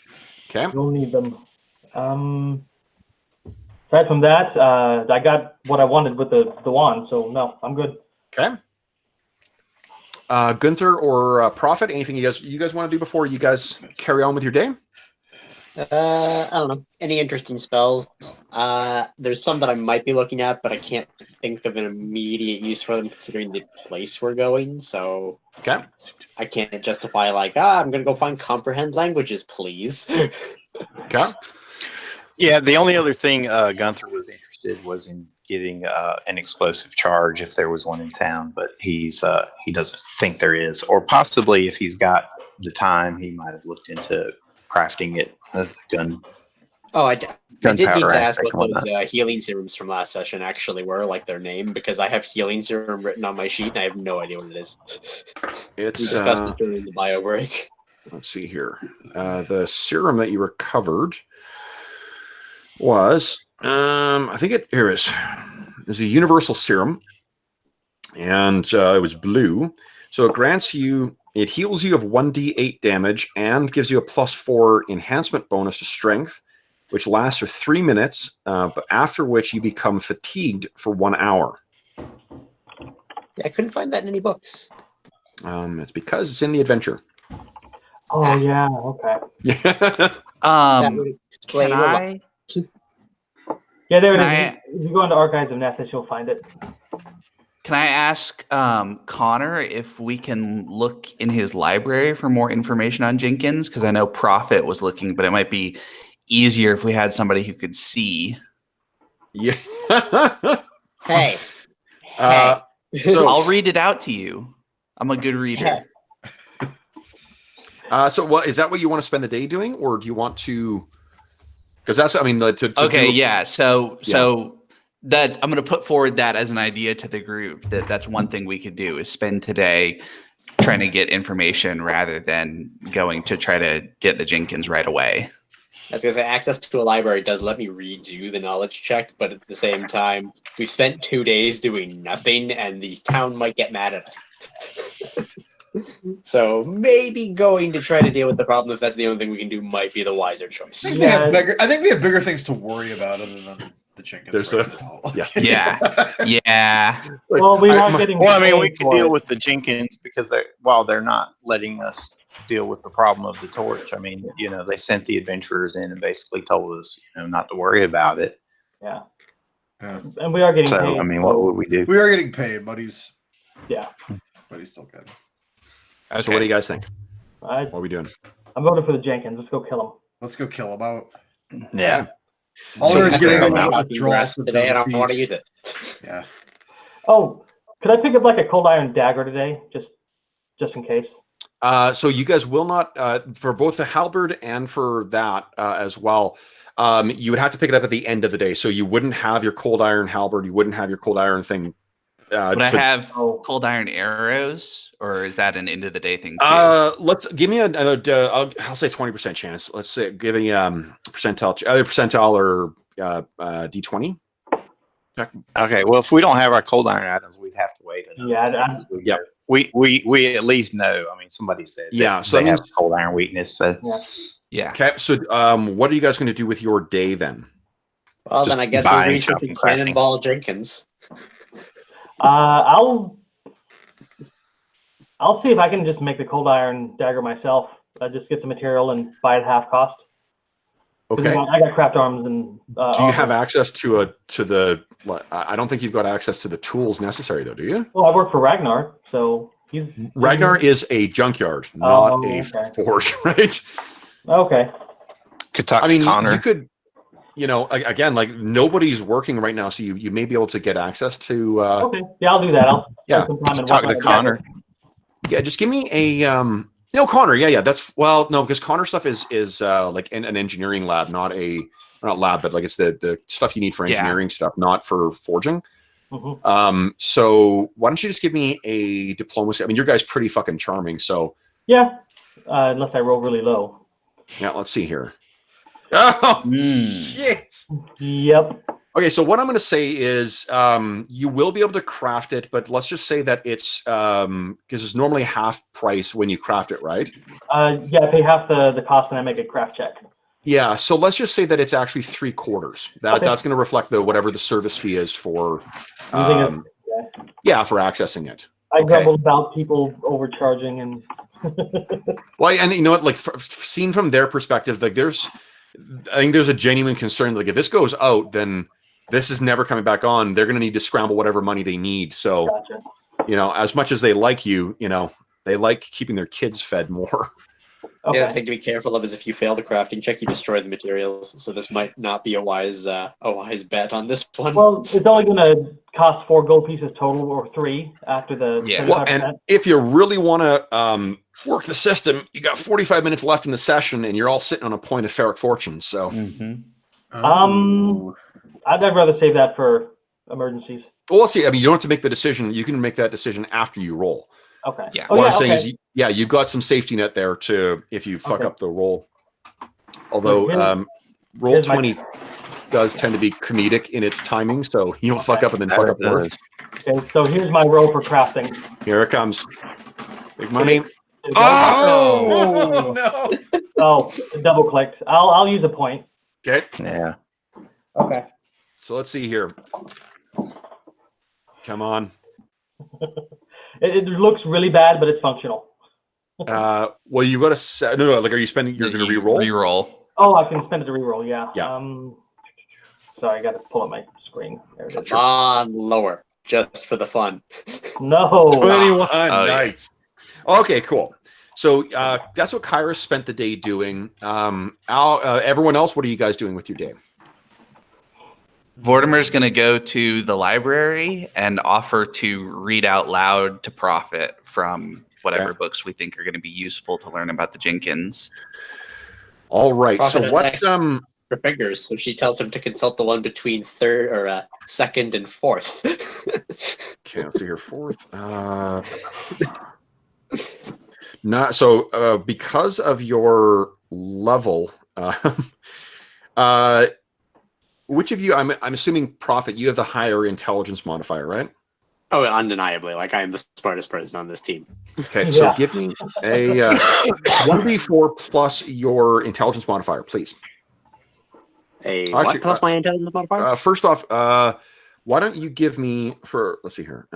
Okay. You'll need them. Aside from that, I got what I wanted with the wand, so no, I'm good. Okay. Gunther or Prophet, anything you guys want to do before you guys carry on with your day? I don't know. Any interesting spells? There's some that I might be looking at, but I can't think of an immediate use for them considering the place we're going. So Okay. I can't justify I'm gonna go find comprehend languages, please. Okay. Yeah, the only other thing Gunther was interested was in getting an explosive charge if there was one in town, but he doesn't think there is, or possibly if he's got the time, he might have looked into crafting it as a gun. Oh, I did need Gunpowder to ask aspect what and those whatnot. healing serums from last session actually were, their name, because I have healing serum written on my sheet and I have no idea what it is. We It's discussed it during the bio break. let's see here. The serum that you recovered was I think here it is. There's a universal serum, and it was blue. So it heals you of 1d8 damage and gives you a +4 enhancement bonus to strength, which lasts for 3 minutes, but after which you become fatigued for 1 hour. Yeah, I couldn't find that in any books. It's because it's in the adventure. Oh yeah, okay. That would explain Can a lot. I? Yeah, there Can it is. If you go into Archives of Nessus, you'll find it. Can I ask Connor if we can look in his library for more information on Jenkins? Because I know Prophet was looking, but it might be easier if we had somebody who could see. Yeah. Hey. So I'll read it out to you. I'm a good reader. so what is that what you want to spend the day doing, or do you want to? Because that's, I mean, Okay, yeah. So that I'm going to put forward that as an idea to the group. That's one thing we could do is spend today trying to get information rather than going to try to get the Jenkins right away. I was going to say, access to a library does let me redo the knowledge check, but at the same time, we've spent 2 days doing nothing, and the town might get mad at us. So maybe going to try to deal with the problem, if that's the only thing we can do, might be the wiser choice. I think we have bigger things to worry about other than the Jenkins. Yeah. Well, we are getting. Well, I mean, we paid could for deal it. with the Jenkins because while they're not letting us deal with the problem of the torch, I mean, they sent the adventurers in and basically told us, not to worry about it. Yeah. Yeah. And we are getting So, paid. I mean, what would we do? We are getting paid, but he's still good. So what do you guys think? I'm What are we doing? voting for the Jenkins. Let's go kill him. Let's go kill him out. Yeah. All So there is getting I'm a out. withdrawal Today, I don't want to use it. Yeah. Oh, could I pick up like a cold iron dagger today, just in case? So you guys will not, for both the halberd and for that as well, you would have to pick it up at the end of the day. So you wouldn't have your cold iron halberd. You wouldn't have your cold iron thing. Would I have cold iron arrows, or is that an end of the day thing too? Let's give me I'll say 20% chance. Let's say give me percentile, either percentile or D20. Okay. Well, if we don't have our cold iron items, we'd have to wait. We at least know. I mean, somebody said so they have cold iron weakness. So yeah. Okay. So what are you guys going to do with your day then? Well, Just then I guess buying, we're researching shopping, Cannonball Jenkins. I'll see if I can just make the cold iron dagger myself. Just get the material and buy it at half cost. Okay. I got craft arms and. Do you have access to the? I don't think you've got access to the tools necessary, though, do you? Well, I work for Ragnar, so he's. Ragnar is a junkyard, not a forge, right? Okay. I mean, Connor. you could. Again, like nobody's working right now, so you may be able to get access to. Okay, yeah, I'll do that. I'll spend some time and talk to Connor. Yeah, just give me a Connor. Yeah, that's because Connor stuff is like in an engineering lab, not lab, but like it's the stuff you need for engineering stuff, not for forging. Mm-hmm. So why don't you just give me a diplomacy? I mean, your guy's pretty fucking charming, so yeah, unless I roll really low. Yeah, let's see here. Oh shit! Yep. Okay, so what I'm going to say is you will be able to craft it, but let's just say that it's because it's normally half price when you craft it, right? Yeah, I pay half the cost and I make a craft check. Yeah, so let's just say that it's actually 3/4. That's going to reflect whatever the service fee is for for accessing it. I grumbled about people overcharging and. Well, and you know what? Like seen from their perspective, like I think there's a genuine concern. Like if this goes out, then this is never coming back on. They're going to need to scramble whatever money they need. So, gotcha. As much as they like you, they like keeping their kids fed more. Okay. The other thing to be careful of is if you fail the crafting check, you destroy the materials. So this might not be a wise bet on this one. Well, it's only going to cost 4 gold pieces total, or 3 after the. Yeah. Well, and if you really want to work the system, you got 45 minutes left in the session, and you're all sitting on a point of ferric fortune. So, I'd rather save that for emergencies. well, let's see. I mean, you don't have to make the decision. You can make that decision after you roll. Okay. Yeah. What I'm saying is, you've got some safety net there to if you fuck up the roll. Although roll 20 does tend to be comedic in its timing, so you'll fuck up and then fuck up worse. Okay, so here's my roll for crafting. Here it comes. Big money. Oh no! Oh, double clicked. I'll use a point. Okay. Yeah. Okay. So let's see here. Come on. It looks really bad, but it's functional. Well, you got to no. Like, are you spending? You're going to re-roll. Re-roll. Oh, I can spend it to reroll. Yeah. Yeah. Sorry, I got to pull up my screen. There it is. Come on, lower, just for the fun. No. 21. Oh, Nice. Okay, cool. So that's what Kairos spent the day doing. Everyone else, what are you guys doing with your day? Vortimer's going to go to the library and offer to read out loud to Prophet from whatever books we think are going to be useful to learn about the Jenkins. All right. Prophet So is what? For fingers, so she tells him to consult the one between third or second and fourth. Okay, let's see here. Fourth. Not so. Because of your level, which of you? I'm assuming Prophet. You have the higher intelligence modifier, right? Oh, undeniably, like I am the smartest person on this team. Okay, so Yeah. give me a 1d4 plus your intelligence modifier, please. A Actually, what plus my intelligence modifier? First off, why don't you give me for? Let's see here.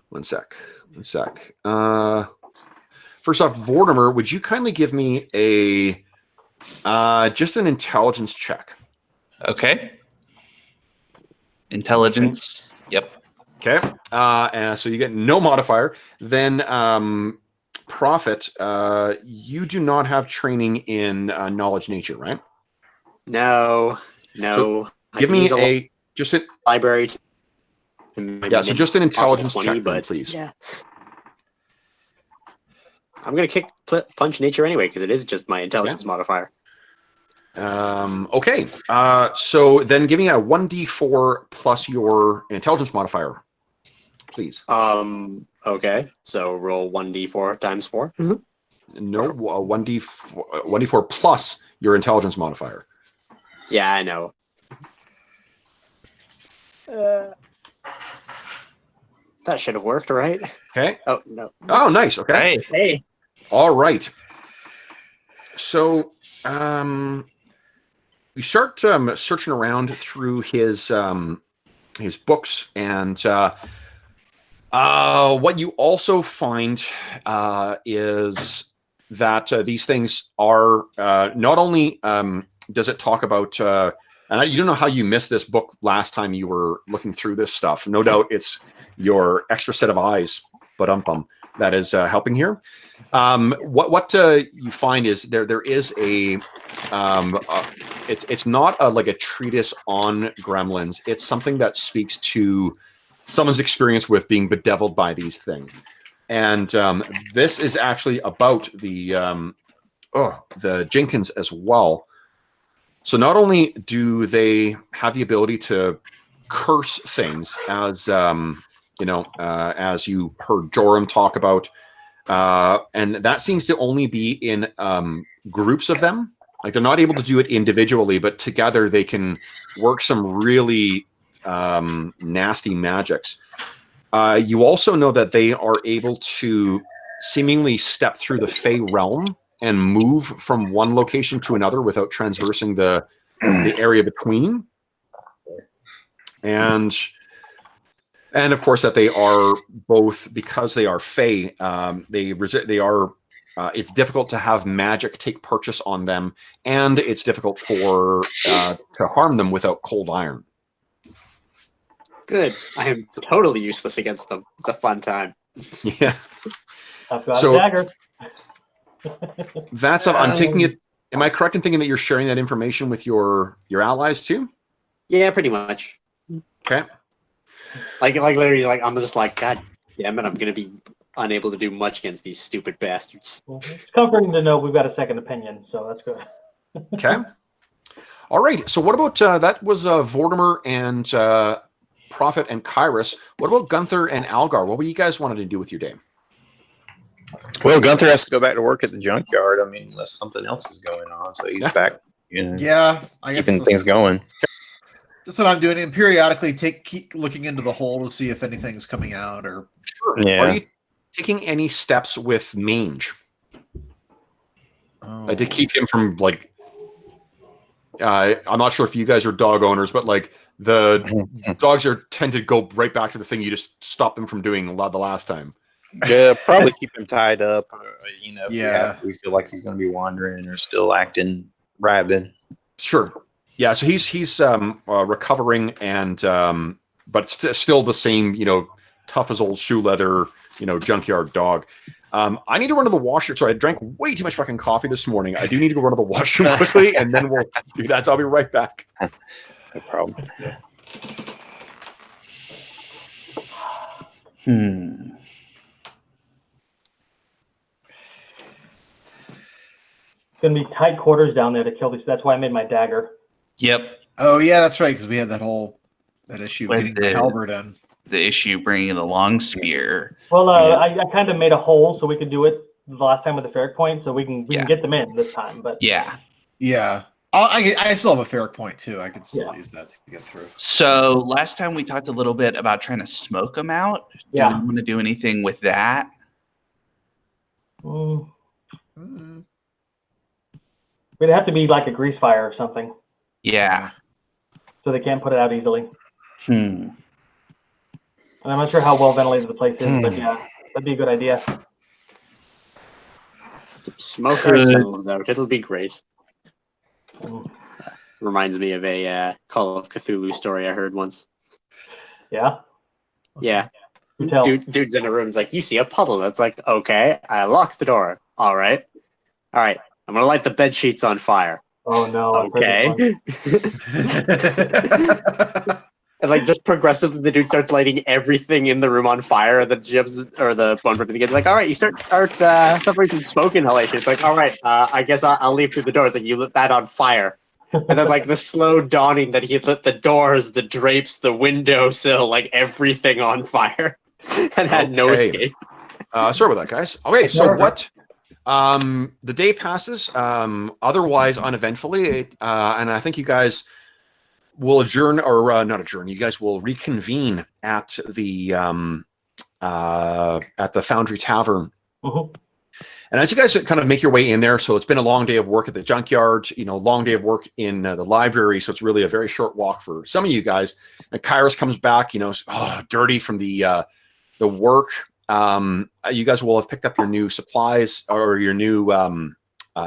One sec. First off, Vortimer, would you kindly give me a just an intelligence check? Okay. Intelligence. Yep. Okay. And so you get no modifier. Then Prophet, you do not have training in knowledge nature, right? No. So I give can me use a just a library. yeah. So just an intelligence 20, check, then, but please. yeah. I'm gonna punch nature anyway because it is just my intelligence modifier. Okay. So then give me a 1d4 plus your intelligence modifier, please. Okay. So roll 1d4 times 4. No, 1d4 plus your intelligence modifier. Yeah, I know. That should have worked, right? Okay. Oh no. Oh, nice. Okay. Hey. Hey. All right. So we start searching around through his books, and what you also find is that these things are not only does it talk about and you don't know how you missed this book last time you were looking through this stuff. No doubt it's your extra set of eyes, but that is helping here. What you find is there is a it's not like a treatise on gremlins. It's something that speaks to someone's experience with being bedeviled by these things, and this is actually about the Jenkins as well. So not only do they have the ability to curse things, as as you heard Joram talk about, and that seems to only be in groups of them. Like, they're not able to do it individually, but together they can work some really nasty magics. You also know that they are able to seemingly step through the Fey realm and move from one location to another without transversing the area between. And of course that they are both, because they are Fey, it's difficult to have magic take purchase on them, and it's difficult to harm them without cold iron. Good. I am totally useless against them. It's a fun time. Yeah. I've got So- a dagger. That's I'm taking it. Am I correct in thinking that you're sharing that information with your allies too? Yeah, pretty much. Okay. Like literally, like I'm just like, God damn it, I'm gonna be unable to do much against these stupid bastards. It's comforting to know we've got a second opinion, so that's good. Okay. All right. So what about that was Vortimer and Prophet and Kairos. What about Gunther and Algar? What were you guys wanted to do with your day? Well, Gunther has to go back to work at the junkyard. I mean, unless something else is going on, so he's back. Yeah, I guess Keeping things going. that's what I'm doing. And periodically keep looking into the hole to see if anything's coming out or. Sure. Yeah. Are you taking any steps with mange? to keep him from like. I'm not sure if you guys are dog owners, but like the dogs tend to go right back to the thing you just stopped them from doing the last time. Yeah, probably keep him tied up. If Yeah. we feel like he's going to be wandering or still acting rabid. Sure. Yeah. So he's recovering and but still the same, tough as old shoe leather, junkyard dog. I need to run to the washroom. So I drank way too much fucking coffee this morning. I do need to go run to the washroom quickly, and then we'll do that. So I'll be right back. No problem. Yeah. It's going to be tight quarters down there to kill these. That's why I made my dagger. Yep. Oh yeah, that's right. Because we had that issue of With getting the halberd in. The issue bringing the long spear. Well, I kind of made a hole so we could do it the last time with the ferric point, so we can get them in this time. But Yeah. Yeah. I still have a ferric point too. I could still use that to get through. So last time we talked a little bit about trying to smoke them out. Yeah. Do you want to do anything with that? It'd have to be like a grease fire or something, Yeah. so they can't put it out easily. Hmm. And I'm not sure how well ventilated the place is, but yeah, that'd be a good idea. Smoke ourselves out. It'll be great. Mm. Reminds me of a Call of Cthulhu story I heard once. Yeah. Yeah. You tell. Dude's in a room. It's like, you see a puddle. That's like, okay. I locked the door. All right. I'm going to light the bed sheets on fire. Oh no. Okay. And like just progressively, the dude starts lighting everything in the room on fire. The jibs or the bone person begins like, all right, you start suffering from smoke inhalation. It's like, all right, I guess I'll leave through the door. It's like, you lit that on fire. And then like the slow dawning that he lit the doors, the drapes, the windowsill, like everything on fire and had no escape. Sorry about that, guys. Okay, so what? The day passes otherwise uneventfully, and I think you guys will adjourn, or not adjourn. You guys will reconvene at the Foundry Tavern. Mm-hmm. And as you guys kind of make your way in there, so it's been a long day of work at the junkyard, long day of work in the library. So it's really a very short walk for some of you guys. And Kairos comes back, dirty from the work. You guys will have picked up your new supplies or your new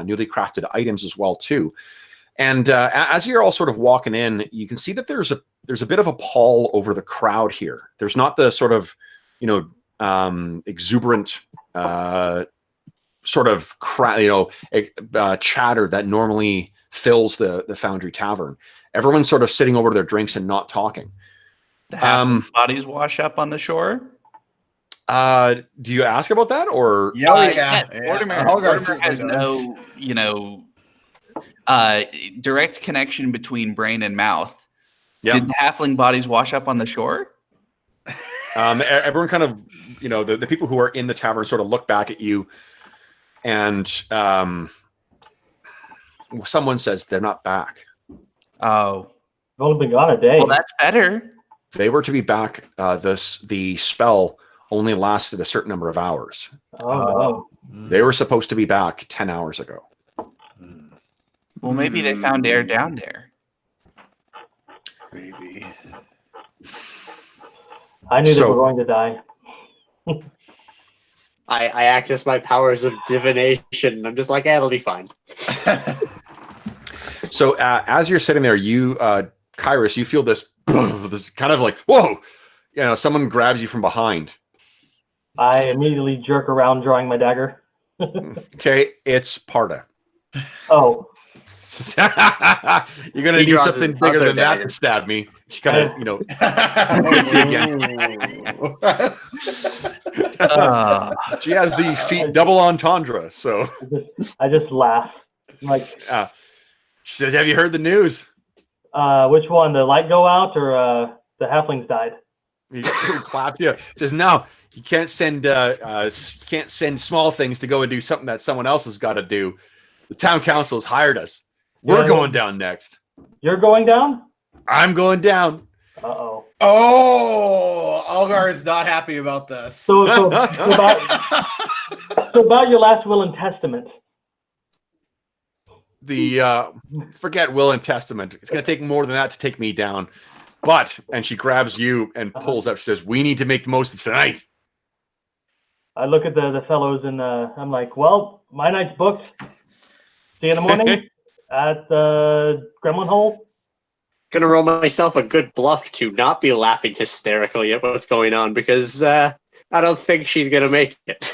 newly crafted items as well too. And as you're all sort of walking in, you can see that there's a bit of a pall over the crowd here. There's not the sort of exuberant sort of chatter that normally fills the Foundry Tavern. Everyone's sort of sitting over their drinks and not talking. The bodies wash up on the shore. Do you ask about that, or Mortimer has no, direct connection between brain and mouth. Yeah. Did the halfling bodies wash up on the shore? Everyone kind of, the people who are in the tavern sort of look back at you, and someone says they're not back. Oh, They've only been gone a day. well, that's better. They were to be back. The spell only lasted a certain number of hours. Oh, They were supposed to be back 10 hours ago. Well, maybe they found air down there. Maybe. I knew they were going to die. I access my powers of divination. I'm just like, it'll be fine. So as you're sitting there, you, Kairos, you feel this kind of like, whoa, someone grabs you from behind. I immediately jerk around, drawing my dagger. Okay, it's Parda. Oh. You're gonna need something bigger than that to stab me. She kind of, hits you again. She has the feet double entendre, so I just laugh. Like, she says, "Have you heard the news?" Which one? The light go out, or the halflings died? He claps you. Says, "No, you can't send small things to go and do something that someone else has got to do. The town council has hired us. We're going down next." You're going down? I'm going down. Uh-oh. Oh, Algar is not happy about this. So about your last will and testament. forget will and testament. It's going to take more than that to take me down. But, and she grabs you and pulls up. She says, "We need to make the most of tonight." I look at the fellows and I'm like, well, my night's booked. See you in the morning at Gremlin Hole. Gonna roll myself a good bluff to not be laughing hysterically at what's going on because I don't think she's gonna make it.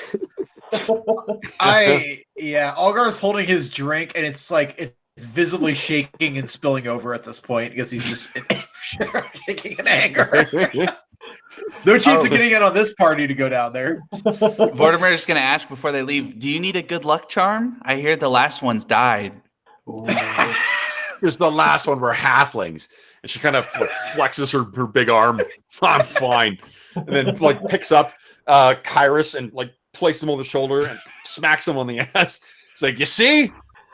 Algar's holding his drink and it's like it's visibly shaking and spilling over at this point because he's just shaking in anger. No chance of getting in on this party to go down there. Vortimer is going to ask before they leave, do you need a good luck charm? I hear the last one's died. Because the last one were halflings. And she kind of like, flexes her big arm. "I'm fine." And then like picks up Kyrus and like places him on the shoulder and smacks him on the ass. It's like, "You see?"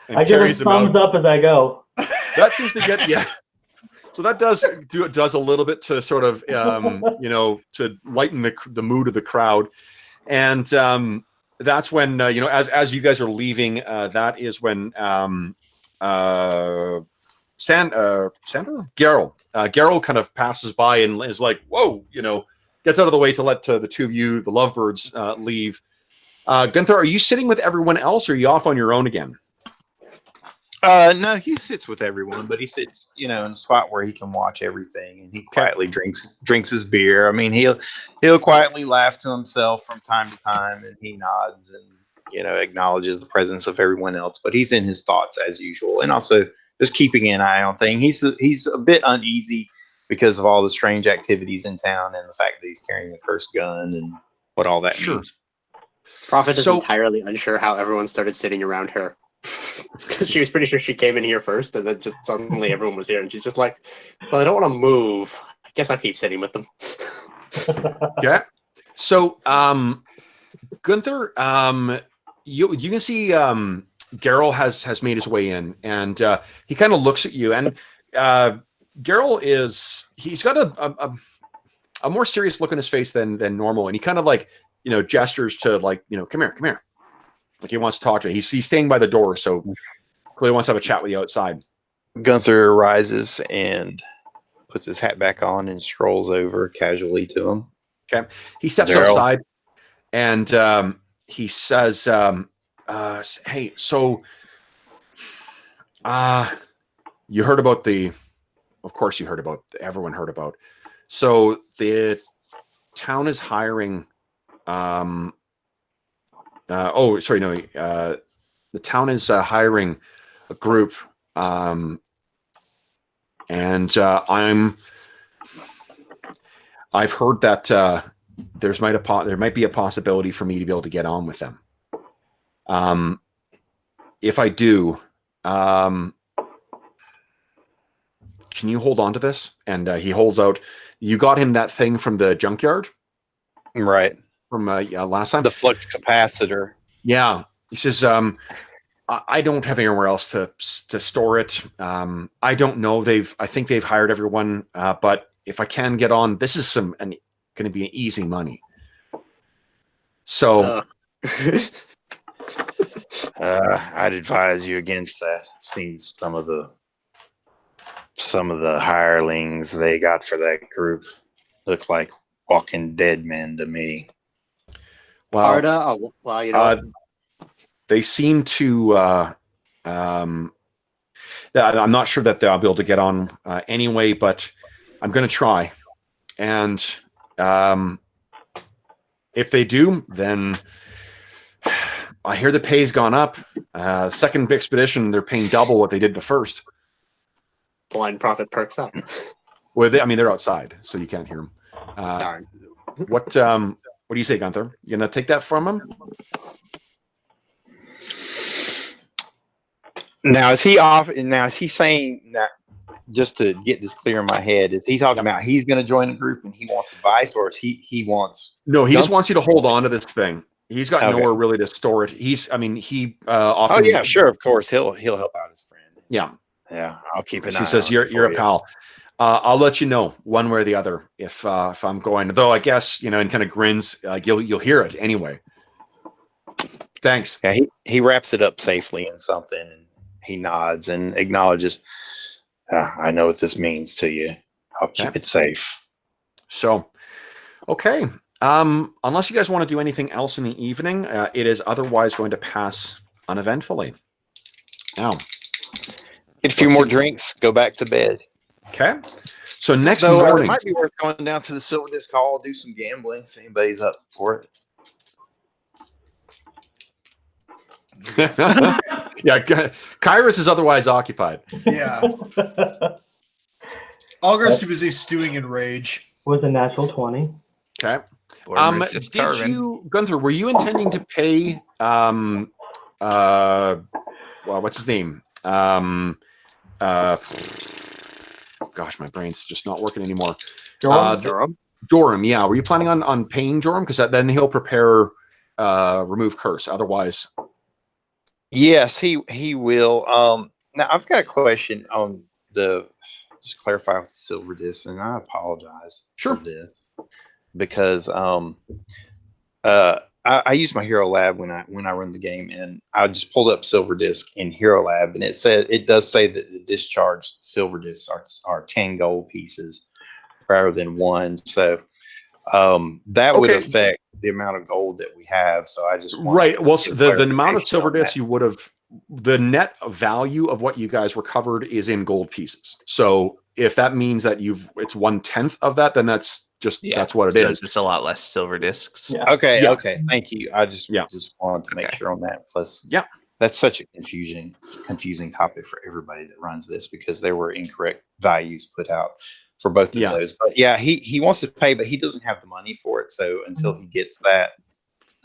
And I give him thumbs up as I go. That seems to get, yeah. So that does a little bit to sort of, to lighten the mood of the crowd. And that's when, as you guys are leaving, that is when Geralt kind of passes by and is like, "Whoa," gets out of the way to let the two of you, the lovebirds, leave. Gunther, are you sitting with everyone else or are you off on your own again? No, he sits with everyone, but he sits, in a spot where he can watch everything, and he quietly drinks his beer. I mean, he'll quietly laugh to himself from time to time, and he nods and acknowledges the presence of everyone else. But he's in his thoughts as usual, and also just keeping an eye on things. He's a bit uneasy because of all the strange activities in town and the fact that he's carrying a cursed gun and what all that means. Prophet is entirely unsure how everyone started sitting around her. She was pretty sure she came in here first, and then just suddenly everyone was here, and she's just like, "Well, I don't want to move. I guess I'll keep sitting with them." Yeah. So, Gunther, you can see Geralt has made his way in, and he kind of looks at you, and Geralt he's got a more serious look on his face than normal, and he kind of like gestures to like come here. Like he wants to talk to you. He's staying by the door, so clearly wants to have a chat with you outside. Gunther rises and puts his hat back on and strolls over casually to him. Okay. He steps outside and he says, "Hey, so you heard about of course you heard about, everyone heard about. So the town is hiring the town is hiring a group, and I've heard that there might be a possibility for me to be able to get on with them. If I do, can you hold on to this?" And he holds out. You got him that thing from the junkyard, right? From last time, the flux capacitor. Yeah, he says, I don't have anywhere else to store it. I don't know. I think they've hired everyone, but if I can get on, this is going to be an easy money. So, I'd advise you against that. I've seen some of the hirelings they got for that group look like walking dead men to me. Well, they seem to. I'm not sure that they'll be able to get on anyway, but I'm going to try. And if they do, then I hear the pay's gone up. Second expedition, they're paying double what they did the first. Blind Prophet perks up. Well, they're outside, so you can't hear them. Darn. What do you say, Gunther? You gonna take that from him? Now is he saying that, just to get this clear in my head, is he talking about he's going to join the group and he wants advice, or is he wants? No, he just wants you to hold on to this thing. He's got nowhere really to store it. He often. Oh yeah, sure, of course he'll help out his friend. Yeah, I'll keep an eye. He says you're a pal. I'll let you know one way or the other if I'm going. Though I guess and kind of grins. You'll hear it anyway. Thanks. Yeah, he wraps it up safely in something he nods and acknowledges. I know what this means to you. I'll keep it safe. So, okay. Unless you guys want to do anything else in the evening, it is otherwise going to pass uneventfully. Now, get a few more drinks. Go back to bed. Okay. So next It morning, might be worth going down to the Silver Disc Hall, do some gambling if anybody's up for it. yeah, Kyrus is otherwise occupied. Yeah. Algar's too busy stewing in rage. Was a natural 20. Okay. Just Did carving. you, Gunther? Were you intending to pay? Well, what's his name? Gosh, my brain's just not working anymore. Joram? Joram, yeah. Were you planning on paying Joram? Because then he'll prepare remove curse. Otherwise, yes, he will. Now I've got a question on the. Just clarify with the Silver Disc, and I apologize Sure. for this because I use my Hero Lab when I run the game, and I just pulled up Silver Disc in Hero Lab, and it does say that the discharged Silver Discs are 10 gold pieces rather than 1. So that would affect the amount of gold that we have. So I just Well, the amount of Silver Discs you would have, the net value of what you guys recovered is in gold pieces. So if that means that it's 1/10 of that, then that's that's what it is. It's a lot less silver discs. Yeah. Okay. Thank you. I just wanted to make Okay. sure on that. Plus, Yeah. that's such a confusing topic for everybody that runs this because there were incorrect values put out for both of those. But yeah, he wants to pay, but he doesn't have the money for it. So until he gets that,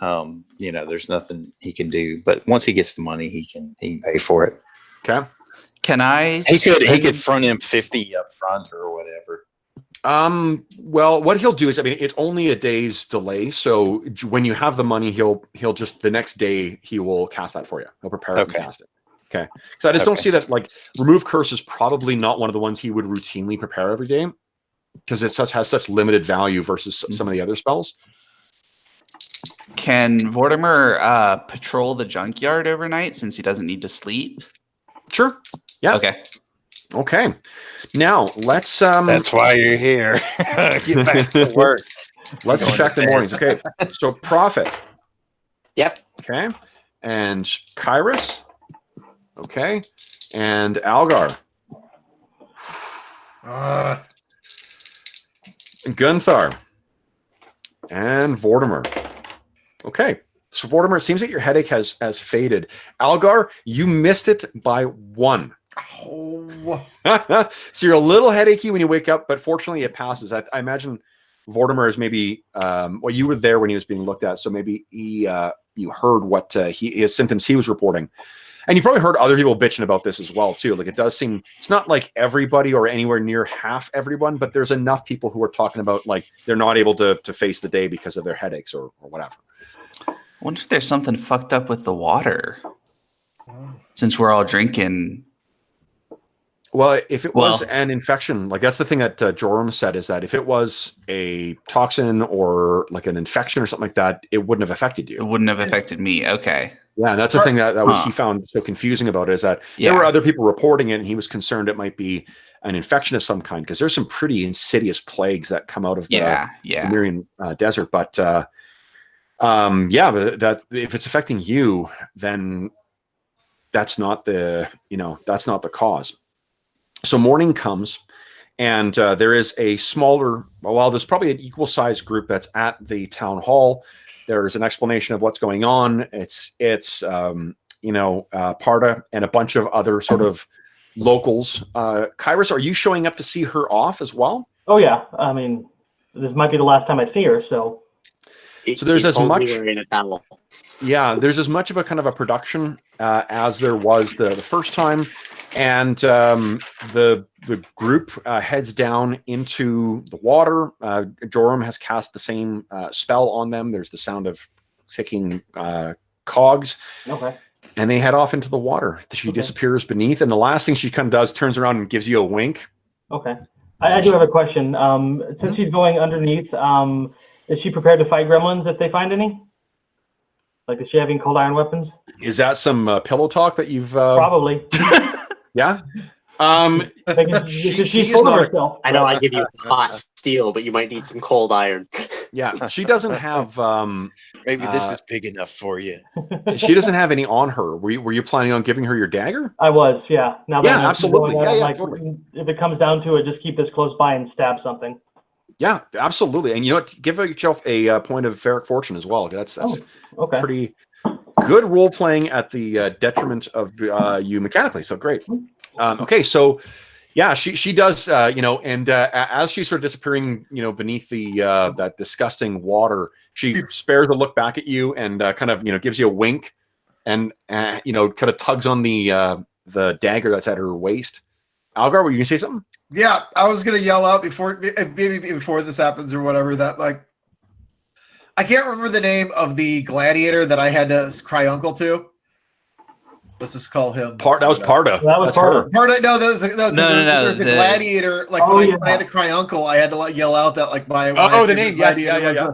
there's nothing he can do. But once he gets the money, he can pay for it. Okay. Can I? He could front him 50 up front or whatever. Well, what he'll do is, it's only a day's delay. So when you have the money, he'll just the next day he will cast that for you. He'll prepare it and cast it. Okay. So I just don't see that remove curse is probably not one of the ones he would routinely prepare every day because it has such limited value versus some of the other spells. Can Vortimer patrol the junkyard overnight since he doesn't need to sleep? Sure. Yeah. Okay. Now let's. That's why you're here. Get back to work. Let's check the mornings. Okay. So Prophet. Yep. Okay. And Kyrus. Okay. And Algar. Gunthar. And Vortimer. Okay. So Vortimer, it seems that your headache has faded. Algar, you missed it by 1. Oh. So you're a little headachy when you wake up, but fortunately it passes. I imagine Vortimer is maybe you were there when he was being looked at, so maybe you heard what his symptoms he was reporting. And you probably heard other people bitching about this as well too. Like it does seem it's not like everybody or anywhere near half everyone, but there's enough people who are talking about like they're not able to face the day because of their headaches or whatever. I wonder if there's something fucked up with the water. Since we're all drinking. Well, if it was an infection, like that's the thing that Joram said is that if it was a toxin or like an infection or something like that, it wouldn't have affected you. It wouldn't have affected me. Okay. Yeah, and that's the thing that was he found so confusing about it is that there were other people reporting it, and he was concerned it might be an infection of some kind because there's some pretty insidious plagues that come out of the Mirian desert. But that if it's affecting you, then that's not the cause. So morning comes, and there is a smaller. Well, there's probably an equal-sized group that's at the town hall. There's an explanation of what's going on. It's Parda and a bunch of other sort of locals. Kyrus, are you showing up to see her off as well? Oh yeah. I mean, this might be the last time I see her. So there's as much. In a tunnel. Yeah, there's as much of a kind of a production as there was the first time. And the group heads down into the water. Joram has cast the same spell on them. There's the sound of ticking cogs. Okay. And they head off into the water. She disappears beneath. And the last thing she kind of does, turns around and gives you a wink. Okay. I do have a question. Since she's going underneath, is she prepared to fight gremlins if they find any? Like, does she have any cold iron weapons? Is that some pillow talk that you've? Probably. Yeah. She's is full not of a, herself. I know I give you hot steel, but you might need some cold iron. yeah. She doesn't have. Maybe this is big enough for you. She doesn't have any on her. Were you planning on giving her your dagger? I was, yeah. Now that Yeah, I know she's absolutely. going out, Yeah, I'm like, totally. if it comes down to it, just keep this close by and stab something. Yeah, absolutely. And you know what? Give yourself a point of Ferric Fortune as well. That's Okay. pretty good role playing at the detriment of you mechanically. So great. Okay, so yeah, she does. And as she's sort of disappearing, beneath the that disgusting water, she spares a look back at you and kind of gives you a wink, and kind of tugs on the dagger that's at her waist. Algar, were you gonna say something? Yeah, I was gonna yell out maybe before this happens or whatever, that like I can't remember the name of the gladiator that I had to cry uncle to. Let's just call him. That was Parda. That was That's Parda. her. Parda. No, there's the gladiator. Like when I had to cry uncle, I had to like yell out that like my the name. Yes, yeah.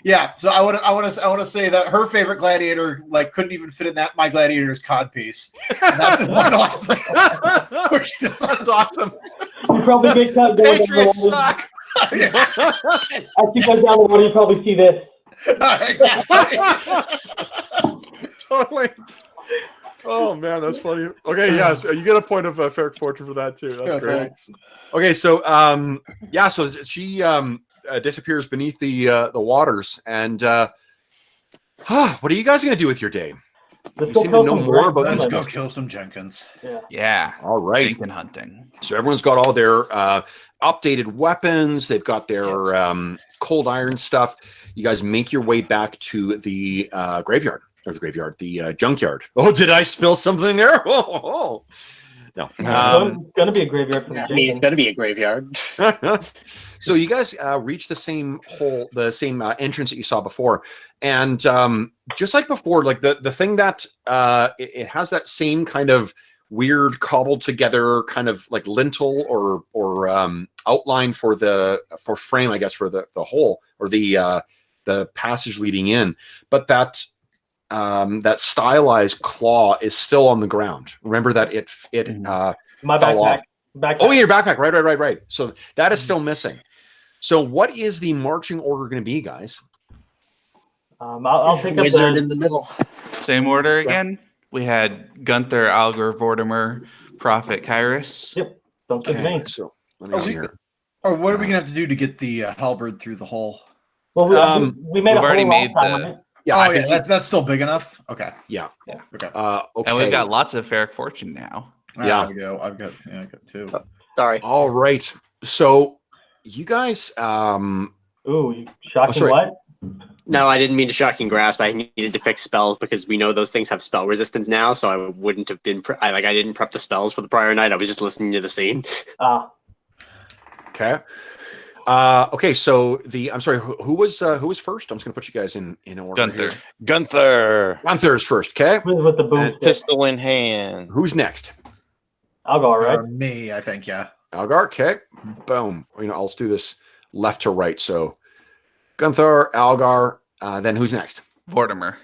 Yeah, so I want to say that her favorite gladiator like couldn't even fit in that my gladiator's codpiece. That's one of the last things. That's awesome. You probably get cut. Patriots suck. As you go down the water, you probably see this. Totally. Oh man, that's funny. Okay, yeah, so you get a point of Ferric Fortune for that too. That's great. Thanks. Okay, so so she disappears beneath the waters, and what are you guys gonna do with your day? You seem to know more about Let's these go guys. kill some Jenkins. Yeah. All right. Jenkins hunting. So everyone's got all their updated weapons. They've got their cold iron stuff. You guys make your way back to the graveyard. Or the junkyard. Oh, did I spill something there? Oh. No. It's going to be a graveyard for the I mean, it's going to be a graveyard. So you guys reach the same hole, the same entrance that you saw before, and just like before, like the thing that it has that same kind of weird cobbled together kind of like lintel or outline for frame, I guess, for the hole or the passage leading in, but that stylized claw is still on the ground. Remember that it my fell backpack. off. Oh, your backpack. Right. So that is still missing. So what is the marching order going to be, guys? I'll take up Wizard in the middle. Same order again. We had Gunther, Algar, Vortimer, Prophet, Kyrus. Yep. Sounds good to me. So let me see here. Or what are we gonna have to do to get the halberd through the hole? Well, we made we've a already hole made last time, the- right? Yeah, Oh yeah, that's still big enough. Okay. yeah. Okay. Okay. And we've got lots of Ferric Fortune now. Yeah. I've got two. Sorry. All right. So you guys Ooh, you shocking sorry. what? No, I didn't mean to shocking grasp. I needed to fix spells because we know those things have spell resistance now. So I wouldn't have been. I didn't prep the spells for the prior night. I was just listening to the scene. okay. Okay, so I'm sorry, who was first? I'm just gonna put you guys in order. Gunther. Here. Gunther, is first, okay? With the boom stick. pistol in hand. Who's next? I'll go, right? Me, I think. Yeah. Algar, okay. Boom. I'll just do this left to right. So Gunther, Algar, then who's next? Vortimer. I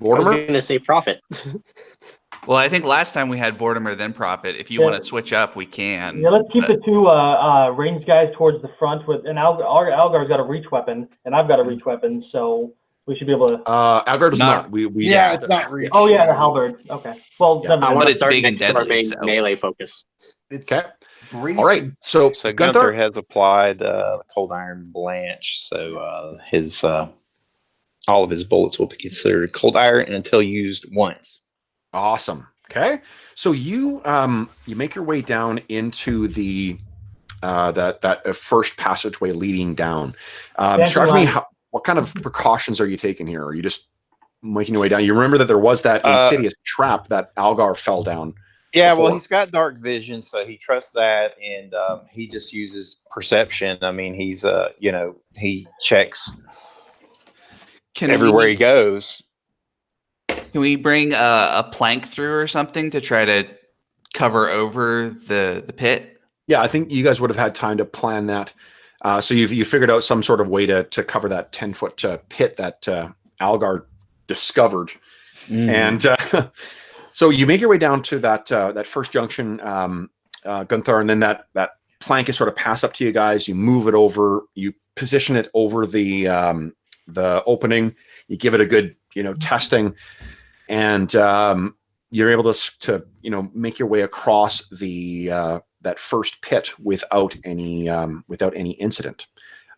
was Vortimer? going to say Prophet. Well, I think last time we had Vortimer, then Prophet. If you want to switch up, we can. Yeah, let's keep the two ranged guys towards the front and Algar's got a reach weapon, and I've got a reach weapon, so we should be able to. Algar does not. We It's not reach. Oh yeah, the halberd. Okay. Well, Yeah. never I mind. want to it's start big and next to our deadly, main so- melee focus. It's Okay. grease. All right. So So Gunther, Gunther has applied cold iron blanch, so his all of his bullets will be considered cold iron until used once. awesome. Okay. So you make your way down into the that first passageway leading down. Describe for me what kind of precautions are you taking here? Are you just making your way down? You remember that there was that insidious trap that Algar fell down. Yeah, well, before. he's got dark vision, so he trusts that, and he just uses perception. I mean, he's he checks everywhere he goes. Can we bring a plank through or something to try to cover over the pit? Yeah, I think you guys would have had time to plan that. So you figured out some sort of way to cover that 10-foot pit that Algar discovered. And so you make your way down to that first junction, Gunther, and then that plank is sort of passed up to you guys. You move it over, you position it over the opening, you give it a good testing, and you're able to make your way across that first pit without any incident.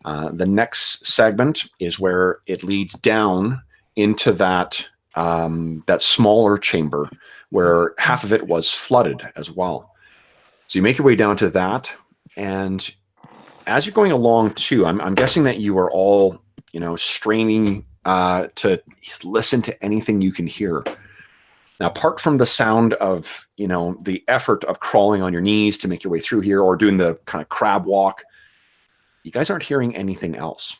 The next segment is where it leads down into that smaller chamber where half of it was flooded as well. So you make your way down to that, and as you're going along too, I'm guessing that you are all straining to listen to anything you can hear. Now, apart from the sound of the effort of crawling on your knees to make your way through here, or doing the kind of crab walk, you guys aren't hearing anything else.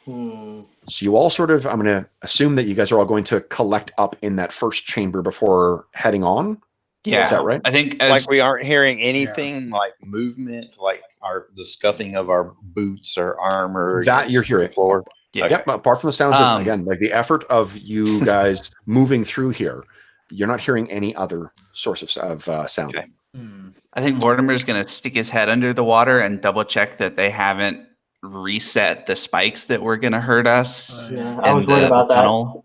So you all sort of, I'm going to assume that you guys are all going to collect up in that first chamber before heading on. Yeah, is that right? I think Like we aren't hearing anything like movement, like the scuffing of our boots or armor. That you're hearing. The floor. Yeah. Yep. Apart from the sounds of, again, like the effort of you guys moving through here, you're not hearing any other sources of sound. Okay. I think Mortimer's going to stick his head under the water and double check that they haven't reset the spikes that were going to hurt us. Yeah, I was worried about that. Tunnel.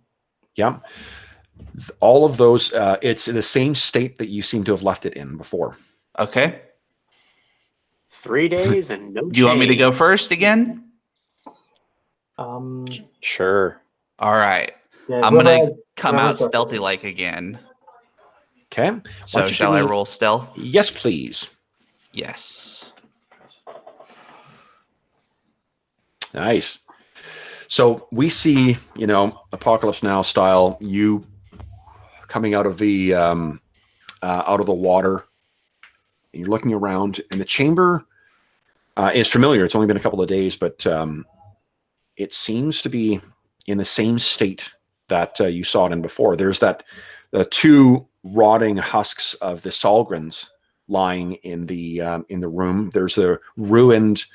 Yeah. All of those, it's in the same state that you seem to have left it in before. Okay. 3 days and no Do you want me to change. go first again? Sure. All right. Yeah, I'm going to whoever- come whoever out goes stealthy first. like again. Okay. Why So don't you shall give I me- roll stealth? Yes, please. Yes. Nice. So we see, Apocalypse Now style, you coming out of the water, and you're looking around, and the chamber is familiar. It's only been a couple of days, but it seems to be in the same state that you saw it in before. There's the two rotting husks of the Salgrins lying in the room. There's the ruined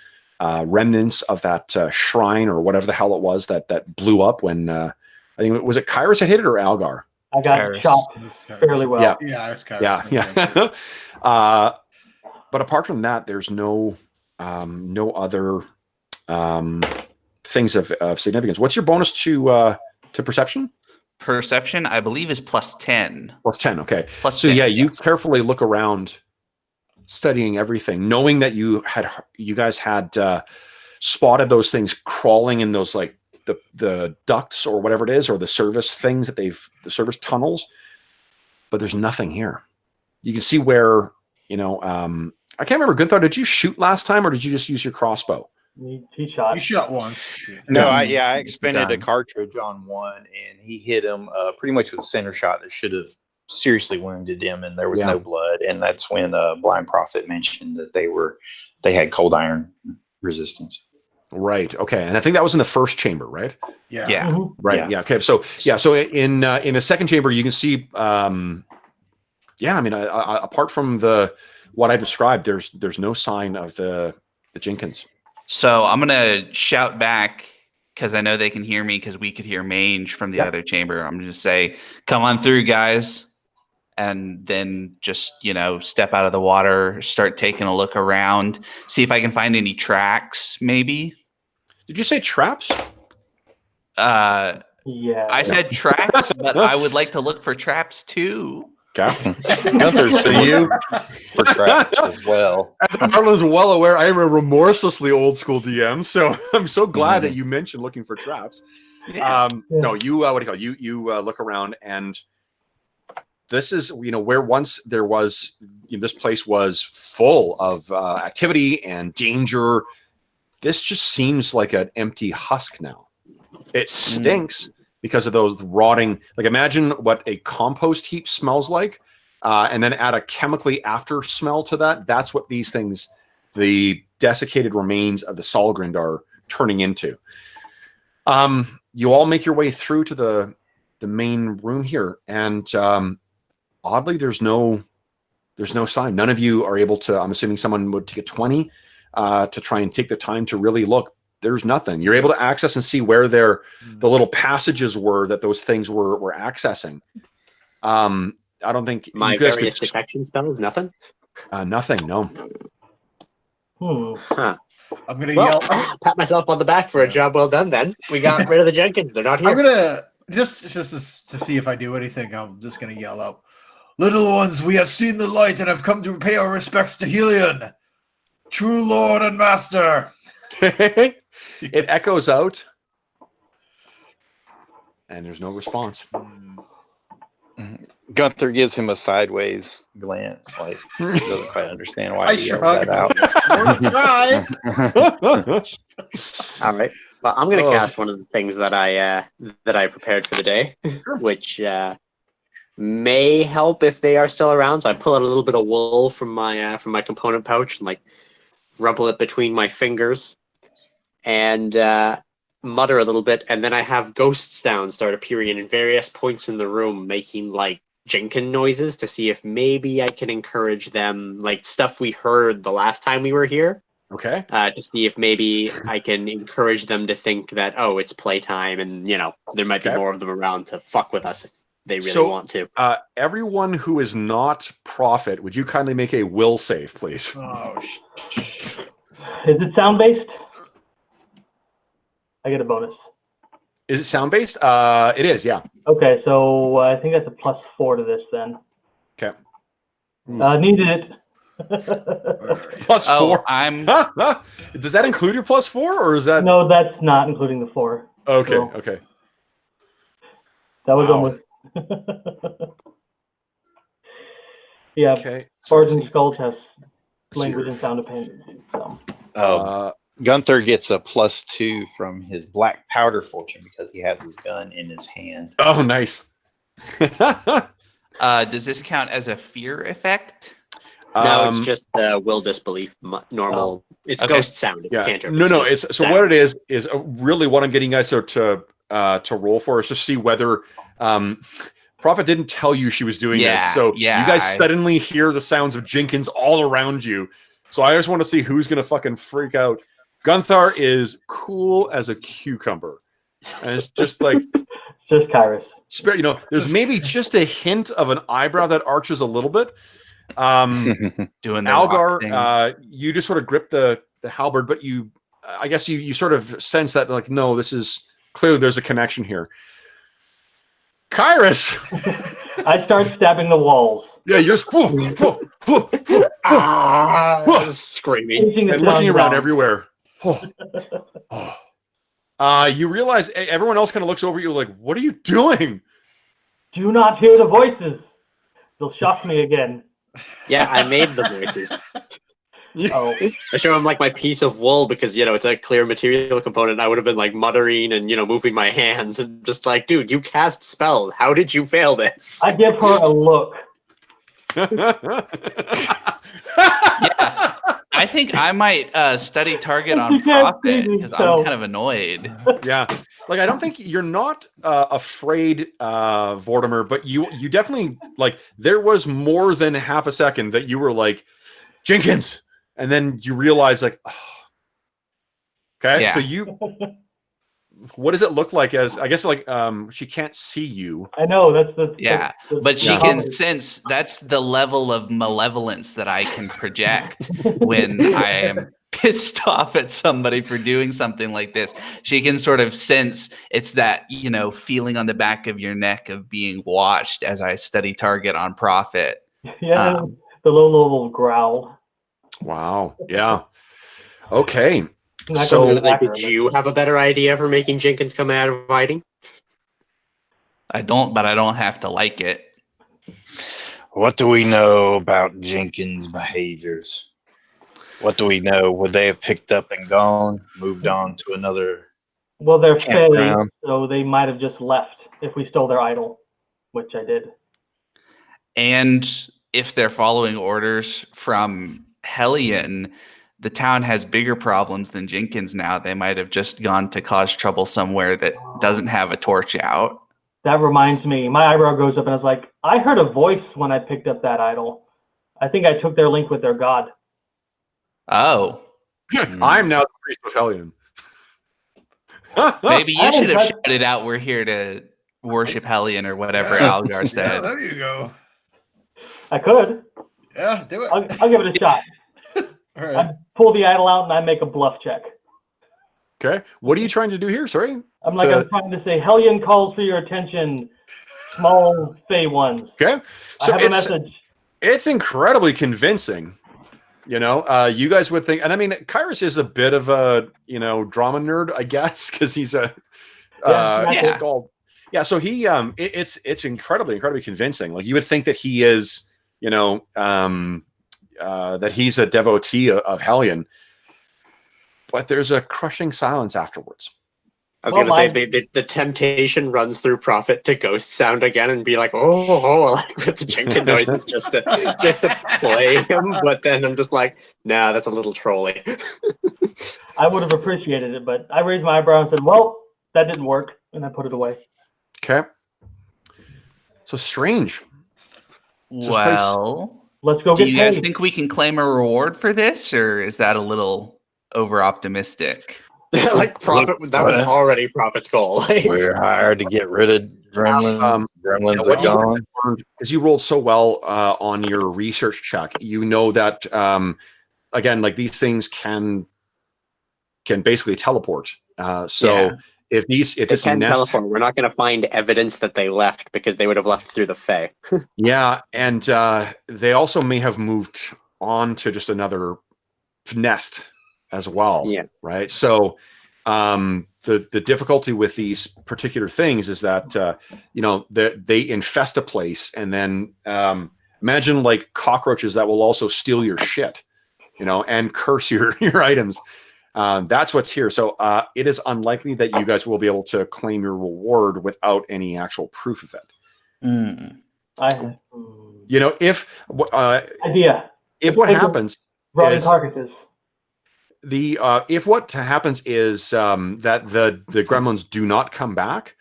remnants of that shrine or whatever the hell it was that blew up when I think was it Kairos that hit it or Algar? I got Kairos. shot fairly well. Yeah. Yeah, it's kind Yeah. But apart from that, there's no other things of significance. What's your bonus to perception? Perception, I believe, is plus 10. Plus 10. Okay. Plus So 10, yeah, you yes. carefully look around, studying everything, knowing that you guys had spotted those things crawling in those like the ducts or whatever it is, or the service things that the service tunnels, but there's nothing here. You can see where, I can't remember, Gunther, did you shoot last time or did you just use your crossbow? He shot. You shot once. No, I expended a Done. cartridge on one, and he hit him pretty much with a center shot that should have seriously wounded him, and there was no blood. And that's when Blind Prophet mentioned that they had cold iron resistance. Right. Okay. And I think that was in the first chamber, right? Yeah. Yeah. Mhm. Right. Yeah. Yeah. Okay. So in the second chamber, you can see, apart from what I described, there's no sign of the Jenkins. So I'm going to shout back because I know they can hear me because we could hear Mange from the other chamber. I'm going to say, come on through, guys. And then just, step out of the water, start taking a look around, see if I can find any tracks, maybe. Did you say traps? Yeah. Yeah. I said tracks, but I would like to look for traps too. Okay. Gunther's for you for traps as well. As Arlen's well aware, I am a remorselessly old school DM, so I'm so glad that you mentioned looking for traps. No, you what do you call it? You look around, and this is where once there was this place was full of activity and danger. This just seems like an empty husk now. It stinks because of those rotting. Like imagine what a compost heap smells like, and then add a chemically after smell to that. That's what these things, the desiccated remains of the Salgrind, are turning into. You all make your way through to the main room here, and oddly, there's no sign. None of you are able to. I'm assuming someone would take a 20 to try and take the time to really look. there's nothing. You're able to access and see where the little passages were that those things were accessing. I don't think My you guys various could. detection spells, nothing. Nothing. No. Huh. I'm gonna Well, yell. pat myself on the back for a job well done. Then we got rid of the Jenkins. They're not here. I'm gonna just to see if I do anything. I'm just gonna yell out, "Little ones, we have seen the light and have come to pay our respects to Helion, true Lord and Master." It echoes out, and there's no response. Gunther gives him a sideways glance, like he doesn't quite understand why I he yelled shrug. that out. Try. All right. Well, I'm going to Oh. cast one of the things that I prepared for the day, which may help if they are still around. So I pull out a little bit of wool from my component pouch and like rumple it between my fingers, and mutter a little bit, and then I have ghost sounds start appearing in various points in the room, making like Jenkin noises to see if maybe I can encourage them, like stuff we heard the last time we were here. Okay. To see if maybe I can encourage them to think that, oh, it's playtime, and there might be Okay. more of them around to fuck with us if they really So- want to. Everyone who is not Prophet, would you kindly make a will save, please? Oh, Is it sound based? I get a bonus. Is it sound based? It is. Yeah. Okay, so I think that's a +4 to this then. Okay. Needed it. Plus Oh, 4. I'm Does that include your +4, or is that? No, that's not including the 4. Okay. So Okay. that was Wow. almost. Yeah, Okay. Swords and Skulls has language Sir. and sound opinion. So. Gunther gets a +2 from his black powder fortune because he has his gun in his hand. Oh, nice. does this count as a fear effect? No, it's just will disbelief. Normal. It's Okay. ghost sound. It's Yeah. cantrip. No. just It's so sound. what it is really what I'm getting you guys to roll for is to see whether Prophet didn't tell you she was doing this. Yeah, So yeah, you guys I- suddenly hear the sounds of Jenkins all around you. So I just want to see who's gonna fucking freak out. Gunthar is cool as a cucumber, and it's just like It's just Kairos. there's maybe just a hint of an eyebrow that arches a little bit. Doing the rock thing. Algar, you just sort of grip the halberd, but I guess you sort of sense that like, no, this is clearly there's a connection here. Kairos, I start stabbing the walls. yeah, you're just Screaming. Chasing the and looking sound around down. everywhere. You realize everyone else kind of looks over you like, what are you doing? Do not hear the voices. They'll shock me again. Yeah, I made the voices. Oh, I show him like my piece of wool because it's a clear material component. I would have been like muttering and moving my hands and just like, dude, you cast spells. How did you fail this? I give her a look. Yeah, I think I might study target on You can't see Prophet me, because so- I'm kind of annoyed. Yeah, like I don't think you're not afraid, Vortimer, but you definitely like there was more than half a second that you were like Jenkins, and then you realize like, oh. Okay, Yeah. so what does it look like? As I guess like she can't see you. I know that's the Yeah, but she Yeah. can sense that's the level of malevolence that I can project when I am pissed off at somebody for doing something like this. She can sort of sense it's that, feeling on the back of your neck of being watched as I study target on Prophet. Yeah, the low level growl. Wow. Yeah. Okay. Not So- gonna I be was like, accurate, did you have a better idea for making Jenkins come out of hiding? I don't have to like it. What do we know about Jenkins' behaviors? What do we know? Would they have picked up and gone, moved on to another? Well, they're fey, Campground. so they might have just left if we stole their idol, which I did. And if they're following orders from Hellion, the town has bigger problems than Jenkins now. They might have just gone to cause trouble somewhere that doesn't have a torch out. That reminds me, my eyebrow goes up and I was like, I heard a voice when I picked up that idol. I think I took their link with their god. Oh, I'm now the priest of Hellion. Maybe you I should have haven't shouted out, "We're here to worship Hellion," or whatever Yeah. Algar said. Yeah, there you go. I could. Yeah, do it. I'll give it a shot. All right. I pull the idol out and I make a bluff check. Okay. What are you trying to do here? Sorry. I'm trying to say, Hellion calls for your attention, small fey ones. Okay. I So have a message. it's incredibly convincing. You you guys would think, and I mean, Kairos is a bit of a drama nerd, I guess, because he's a Yeah. Scald. Yeah. So he it's incredibly convincing. Like you would think that he is that he's a devotee of Hellion, but there's a crushing silence afterwards. I was going to say the temptation runs through Prophet to ghost sound again and be like, like with the drinking noises just to play him. But then I'm just like, nah, that's a little trolly. I would have appreciated it, but I raised my eyebrow and said, well, that didn't work. And I put it away. Okay. So strange. Well, let's go do get you guys paid. think we can claim a reward for this, or is that a little over optimistic? Like Prophet, that was already Prophet's goal. We're hired to get rid of gremlins. Gremlins are gone. Because you rolled so well on your research check, you know that again, like these things can basically teleport. If this can nest, teleport, we're not going to find evidence that they left because they would have left through the Fae. yeah, and they also may have moved on to just another nest as well. Yeah. Right. So the difficulty with these particular things is that they infest a place, and then imagine like cockroaches that will also steal your shit, and curse your items. That's what's here. So it is unlikely that you guys will be able to claim your reward without any actual proof of it. If what happens rotting is carcasses. if what happens is that the gremlins do not come back,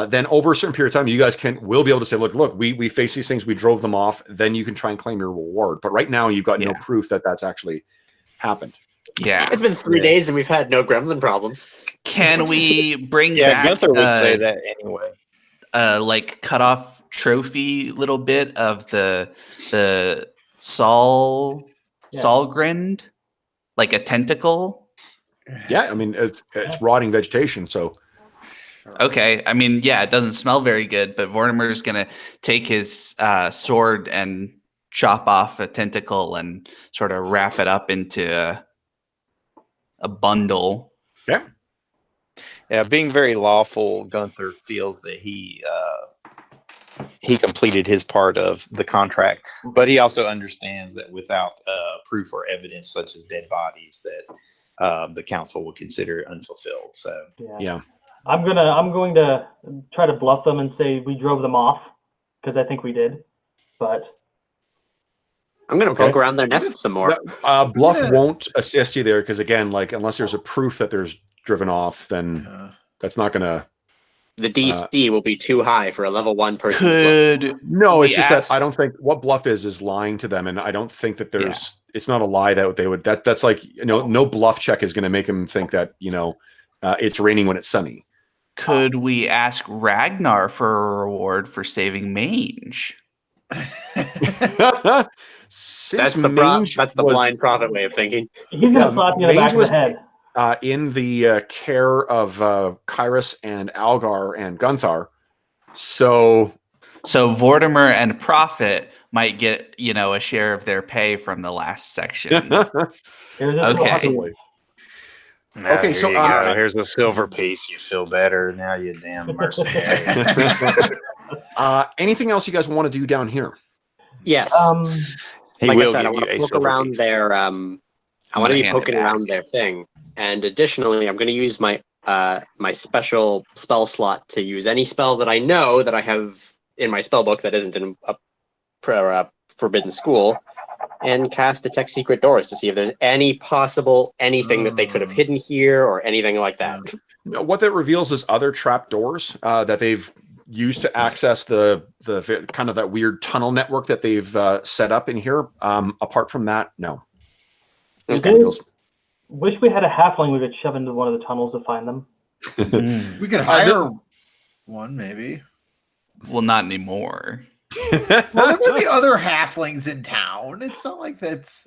then over a certain period of time, you guys will be able to say, look, we face these things, we drove them off. Then you can try and claim your reward. But right now, you've got no proof that that's actually happened. Yeah, it's been 3 days and we've had no gremlin problems. Can we bring back? Gunther would say that anyway. Like cut off trophy little bit of the Solgrind, like a tentacle. Yeah, I mean it's rotting vegetation, so. Okay, I mean, yeah, it doesn't smell very good, but Vortimer's gonna take his sword and chop off a tentacle and sort of wrap it up into a bundle. Yeah. Yeah, being very lawful, Gunther feels that he completed his part of the contract, but he also understands that without proof or evidence, such as dead bodies, that the council will consider unfulfilled. So yeah. I'm going to try to bluff them and say we drove them off because I think we did, but I'm going to poke around their nest some more. Bluff won't assist you there because again, like unless there's a proof that there's driven off, then that's not going to. The DC will be too high for a level 1 person's No, it's just that I don't think what bluff is lying to them, and I don't think that there's. Yeah. It's not a lie that they would. That's like no bluff check is going to make them think that it's raining when it's sunny. Could we ask Ragnar for a reward for saving Mange? That's the blind prophet way of thinking. He's gonna slap you in the back of the head. In the care of Kairos and Algar and Gunthar. So Vortimer and Prophet might get a share of their pay from the last section. Okay. Okay, so here's a silver piece. You feel better now, you damn mercenary. Anything else you guys want to do down here? Yes. Like I said, I want to poke around their. I want to be poking around their thing, and additionally, I'm going to use my my special spell slot to use any spell that I know that I have in my spell book that isn't in a forbidden school, and cast detect secret doors to see if there's any possible anything that they could have hidden here or anything like that. What that reveals is other trap doors that they've used to access the kind of that weird tunnel network that they've set up in here. Apart from that, no. Okay. Wish we had a halfling we could shove into one of the tunnels to find them. Mm. We could hire one, maybe. Well, not anymore. Well, there might be other halflings in town. It's not like that's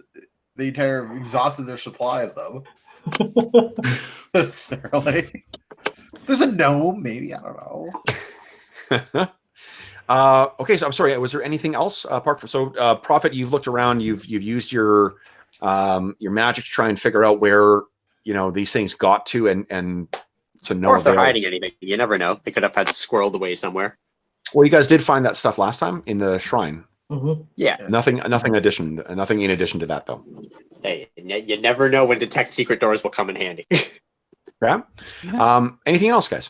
the entire exhausted their supply of them. Necessarily. There's a gnome, maybe. I don't know. Okay, so I'm sorry. Was there anything else apart from Prophet? You've looked around. You've used your magic to try and figure out where these things got to, and to know Or if they're avail. hiding anything, you never know. They could have had squirreled away somewhere. Well, you guys did find that stuff last time in the shrine. Mm-hmm. Yeah. Nothing in addition to that, though. Hey, you never know when detect secret doors will come in handy. Yeah. Anything else, guys?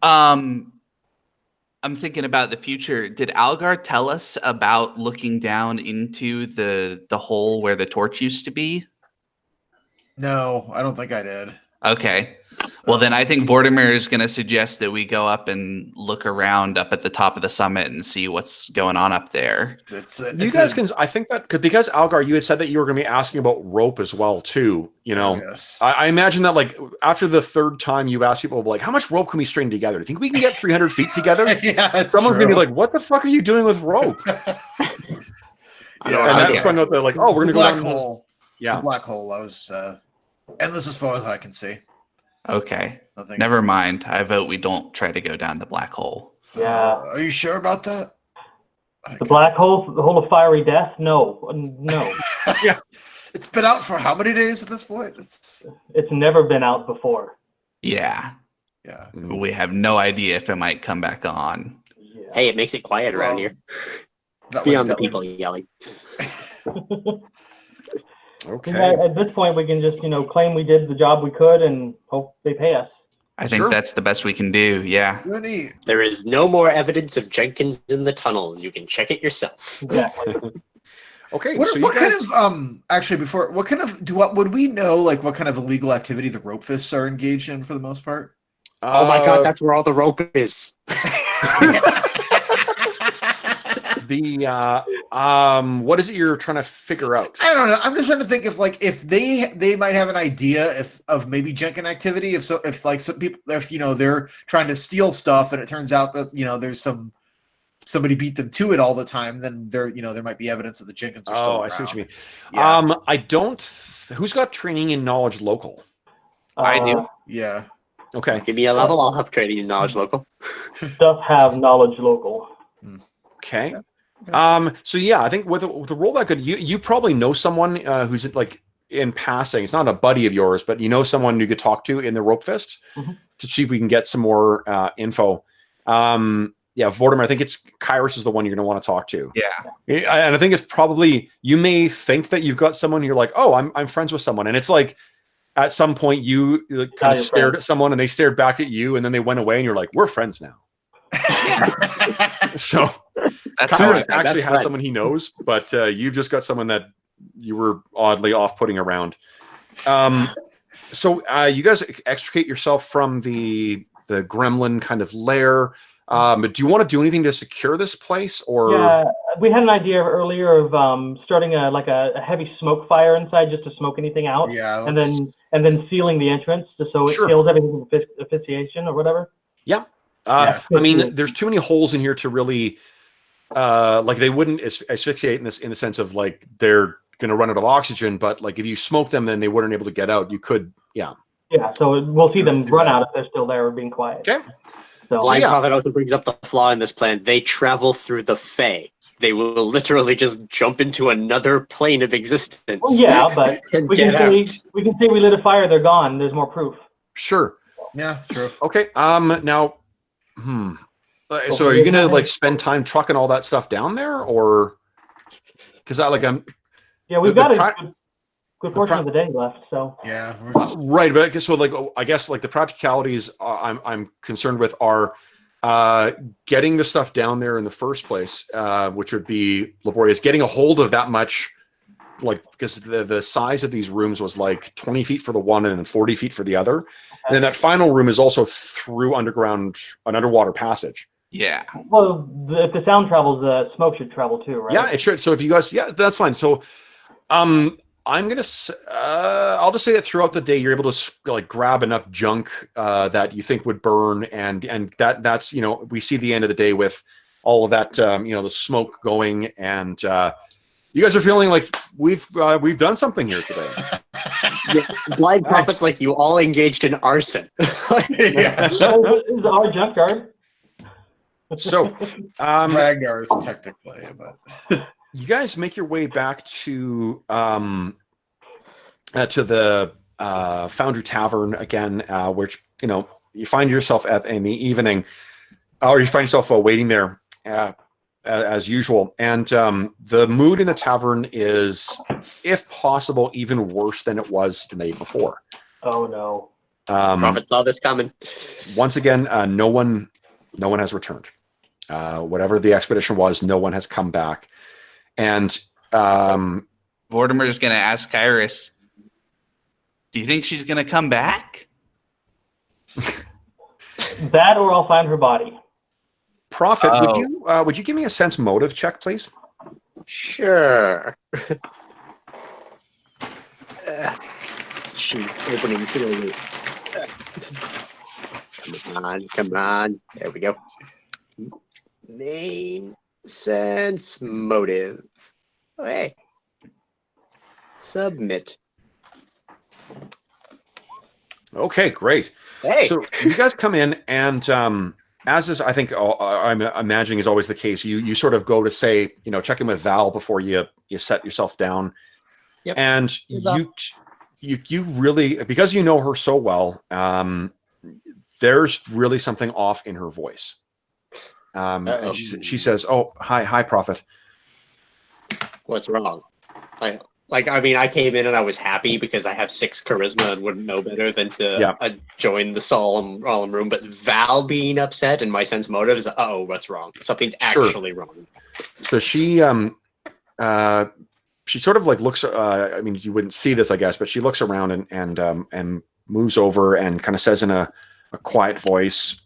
I'm thinking about the future. Did Algar tell us about looking down into the hole where the torch used to be? No, I don't think I did. Okay. Well, then I think Vortimer is going to suggest that we go up and look around up at the top of the summit and see what's going on up there. You guys can. I think that because Algar, you had said that you were going to be asking about rope as well, too. Yes. I imagine that like after the third time you asked people like, how much rope can we string together? Do you think we can get 300 feet together? Yeah, Someone's going to be like, what the fuck are you doing with rope? Yeah, And that's sprung out there like, oh, we're going to go black down. hole. Yeah. It's a black hole. I was endless as far as I can see. Okay. Nothing. Never mind. I vote we don't try to go down the black hole. Yeah. Are you sure about that? The black hole, the hole of fiery death? No. Yeah. It's been out for how many days at this point? It's never been out before. Yeah. Yeah. We have no idea if it might come back on. Yeah. Hey, it makes it quiet around here. That Beyond would- the people yelling. Okay. At this point, we can just, claim we did the job we could and hope they pay us. I think Sure. that's the best we can do. Yeah. Really? There is no more evidence of Jenkins in the tunnels. You can check it yourself. Exactly. Okay. What, so what you kind guys, of actually before what kind of would we know like what kind of illegal activity the rope fists are engaged in for the most part? Oh my god, that's where all the rope is. what is it you're trying to figure out? I don't know. I'm just trying to think if they might have an idea of maybe Jenkins activity if some people they're trying to steal stuff and it turns out that there's somebody beat them to it all the time, then there might be evidence that the Jenkins are still Oh, around. I see what you mean. Yeah. I don't. Who's got training in knowledge local? I do. Yeah. Okay. Give me a level, I'll have training in knowledge local. Stuff have knowledge local. Okay. So yeah, I think with a roll that good, you probably know someone who's like in passing. It's not a buddy of yours, but you know someone you could talk to in the rope fist to see if we can get some more info. Yeah, Vortimer, I think it's Kairos is the one you're going to want to talk to. Yeah. And I think it's probably, you may think that you've got someone, you're like, oh, I'm friends with someone. And it's like, at some point you kind of stared at someone and they stared back at you and then they went away and you're like, we're friends now. So That's Kairos good. actually has someone he knows, but you've just got someone that you were oddly off-putting around. So you guys extricate yourself from the gremlin kind of lair. Do you want to do anything to secure this place, or? Yeah, we had an idea earlier of starting a heavy smoke fire inside just to smoke anything out. Yeah. And then sealing the entrance just so it kills everything with asphyxiation or whatever. Yeah. Yeah. I mean, there's too many holes in here to really, like they wouldn't asphyxiate in the sense of like they're going to run out of oxygen, but like if you smoke them, then they weren't able to get out. You could, yeah. Yeah, so we'll see Let's them do run that. out if they're still there or being quiet. Okay. So Blind yeah. Prophet also brings up the flaw in this plan. They travel through the Fae. They will literally just jump into another plane of existence. well, yeah, but and we can get say out. we lit a fire, they're gone. There's more proof. Sure. Yeah, true. Okay. Now, so are you gonna like spend time trucking all that stuff down there, or because I'm Yeah, we've The- got the a good portion of the day left, so Yeah. We're just, right, but so like I guess like the practicalities I'm concerned with are getting the stuff down there in the first place, which would be laborious. Getting a hold of that much, like because the size of these rooms was like 20 feet for the one and then 40 feet for the other, and then that final room is also through an underwater passage. Yeah. well, if the sound travels, the smoke should travel too, right? Yeah, it should. So if you guys, yeah, that's fine. So, I'm gonna. I'll just say that throughout the day, you're able to like grab enough junk that you think would burn, and that's we see the end of the day with all of that the smoke going, and you guys are feeling like we've done something here today. Blind prophets like you all engaged in arson. Yeah. This is our junkyard. So, Ragnar is technically, but you guys make your way back to the Foundry Tavern again, which you find yourself at in the evening, or you find yourself waiting there as usual, and the mood in the tavern is, if possible, even worse than it was the night before. Oh no! Prophet saw this coming. Once again, no one has returned. Whatever the expedition was, no one has come back. And Vortimer is going to ask Kyrus, do you think she's going to come back? That, or I'll find her body. Prophet, would you give me a sense motive check, please? Sure. Sheet opening slowly. Come on. There we go. Main sense motive. Oh, hey. Submit. Okay, great. Hey. So you guys come in, and as is, I think, I'm imagining is always the case, you sort of go to say, check in with Val before you set yourself down. Yep. And you really, because you know her so well, there's really something off in her voice. And she says, "Oh, hi, Prophet. What's wrong? I came in and I was happy because I have 6 charisma and wouldn't know better than to join the solemn room. But Val being upset and my sense motive is, what's wrong? Something's actually wrong." So she sort of like looks. You wouldn't see this, I guess, but she looks around and moves over and kind of says in a quiet voice,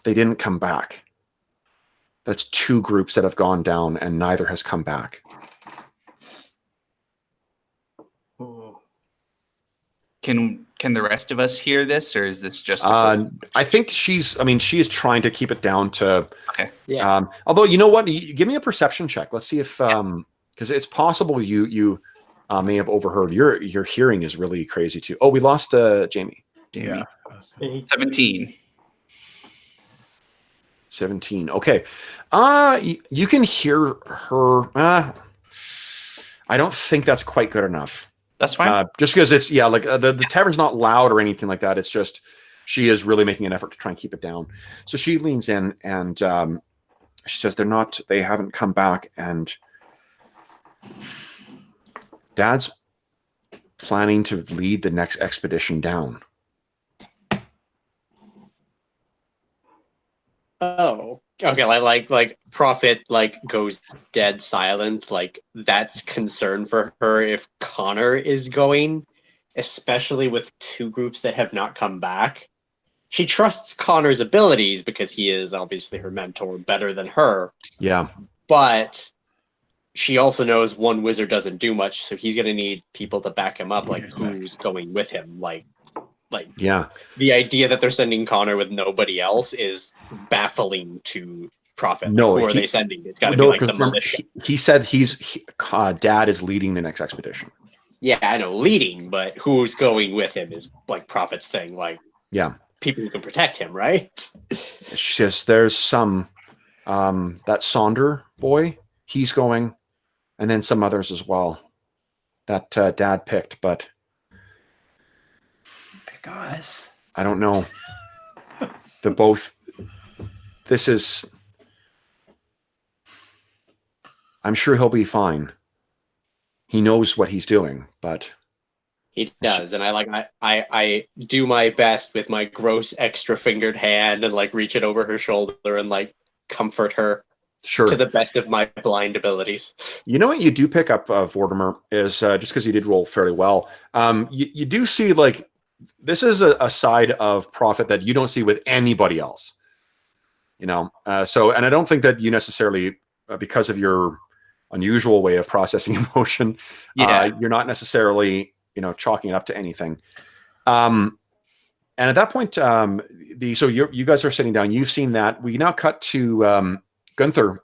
They didn't come back. That's 2 groups that have gone down, and neither has come back. Can the rest of us hear this, or is this just? I think she is trying to keep it down to. Okay. Yeah. Although you know what, give me a perception check. Let's see if because it's possible you may have overheard. Your hearing is really crazy too. Oh, we lost Jamie. yeah. 17. 17. Okay. You can hear her. I don't think that's quite good enough. That's fine. Just because it's the tavern's not loud or anything like that. It's just she is really making an effort to try and keep it down. So she leans in and she says they haven't come back, and Dad's planning to lead the next expedition down. Oh, okay. Like Prophet goes dead silent. Like, that's concern for her if Connor is going, especially with 2 groups that have not come back. She trusts Connor's abilities because he is obviously her mentor, better than her. Yeah. But she also knows one wizard doesn't do much, so he's gonna need people to back him up. Like, who's going with him? Like Yeah. the idea that they're sending Connor with nobody else is baffling to Prophet. No, who are they sending? It's got to be like the militia. He said Dad is leading the next expedition. Yeah, I know, leading, but who's going with him is like Prophet's thing. Like, Yeah. people who can protect him, right? She says there's some that Sonder boy, he's going, and then some others as well that Dad picked, but Guys, I don't know. They're both. This is. I'm sure he'll be fine. He knows what he's doing, but He does, and I do my best with my gross extra fingered hand and like reach it over her shoulder and like comfort her sure. to the best of my blind abilities. You know what you do pick up, Vortimer, is just because you did roll fairly well. You do see like. This is a side of Prophet that you don't see with anybody else, So, and I don't think that you necessarily, because of your unusual way of processing emotion. Yeah. You're not necessarily, chalking it up to anything. And at that point, so you guys are sitting down. You've seen that. We now cut to Gunther.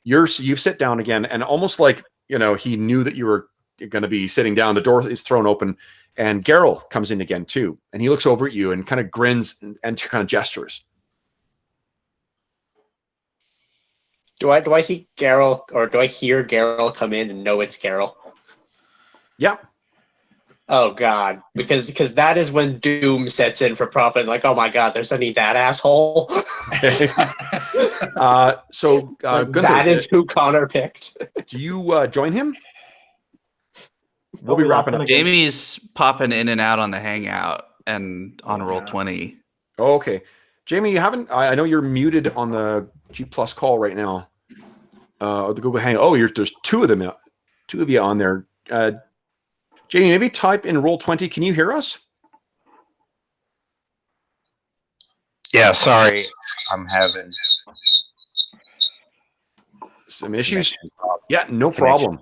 You sit down again, and almost like he knew that you were going to be sitting down. The door is thrown open, and Geralt comes in again too, and he looks over at you and kind of grins and kind of gestures. Do I see Geralt, or do I hear Geralt come in and know it's Geralt? Yeah. Oh God, because that is when doom sets in for Prophet. Like, oh my God, they're sending that asshole. So Gunther, that is who Connor picked. do you join him? We'll be wrapping up. Jamie's popping in and out on the Hangout and on Roll20. Oh, okay. Jamie, you haven't. I know you're muted on the G Plus call right now. The Google Hangout. Oh, there's two of you on there. Jamie, maybe type in Roll20. Can you hear us? Yeah, sorry. I'm having some issues. Yeah, no problem.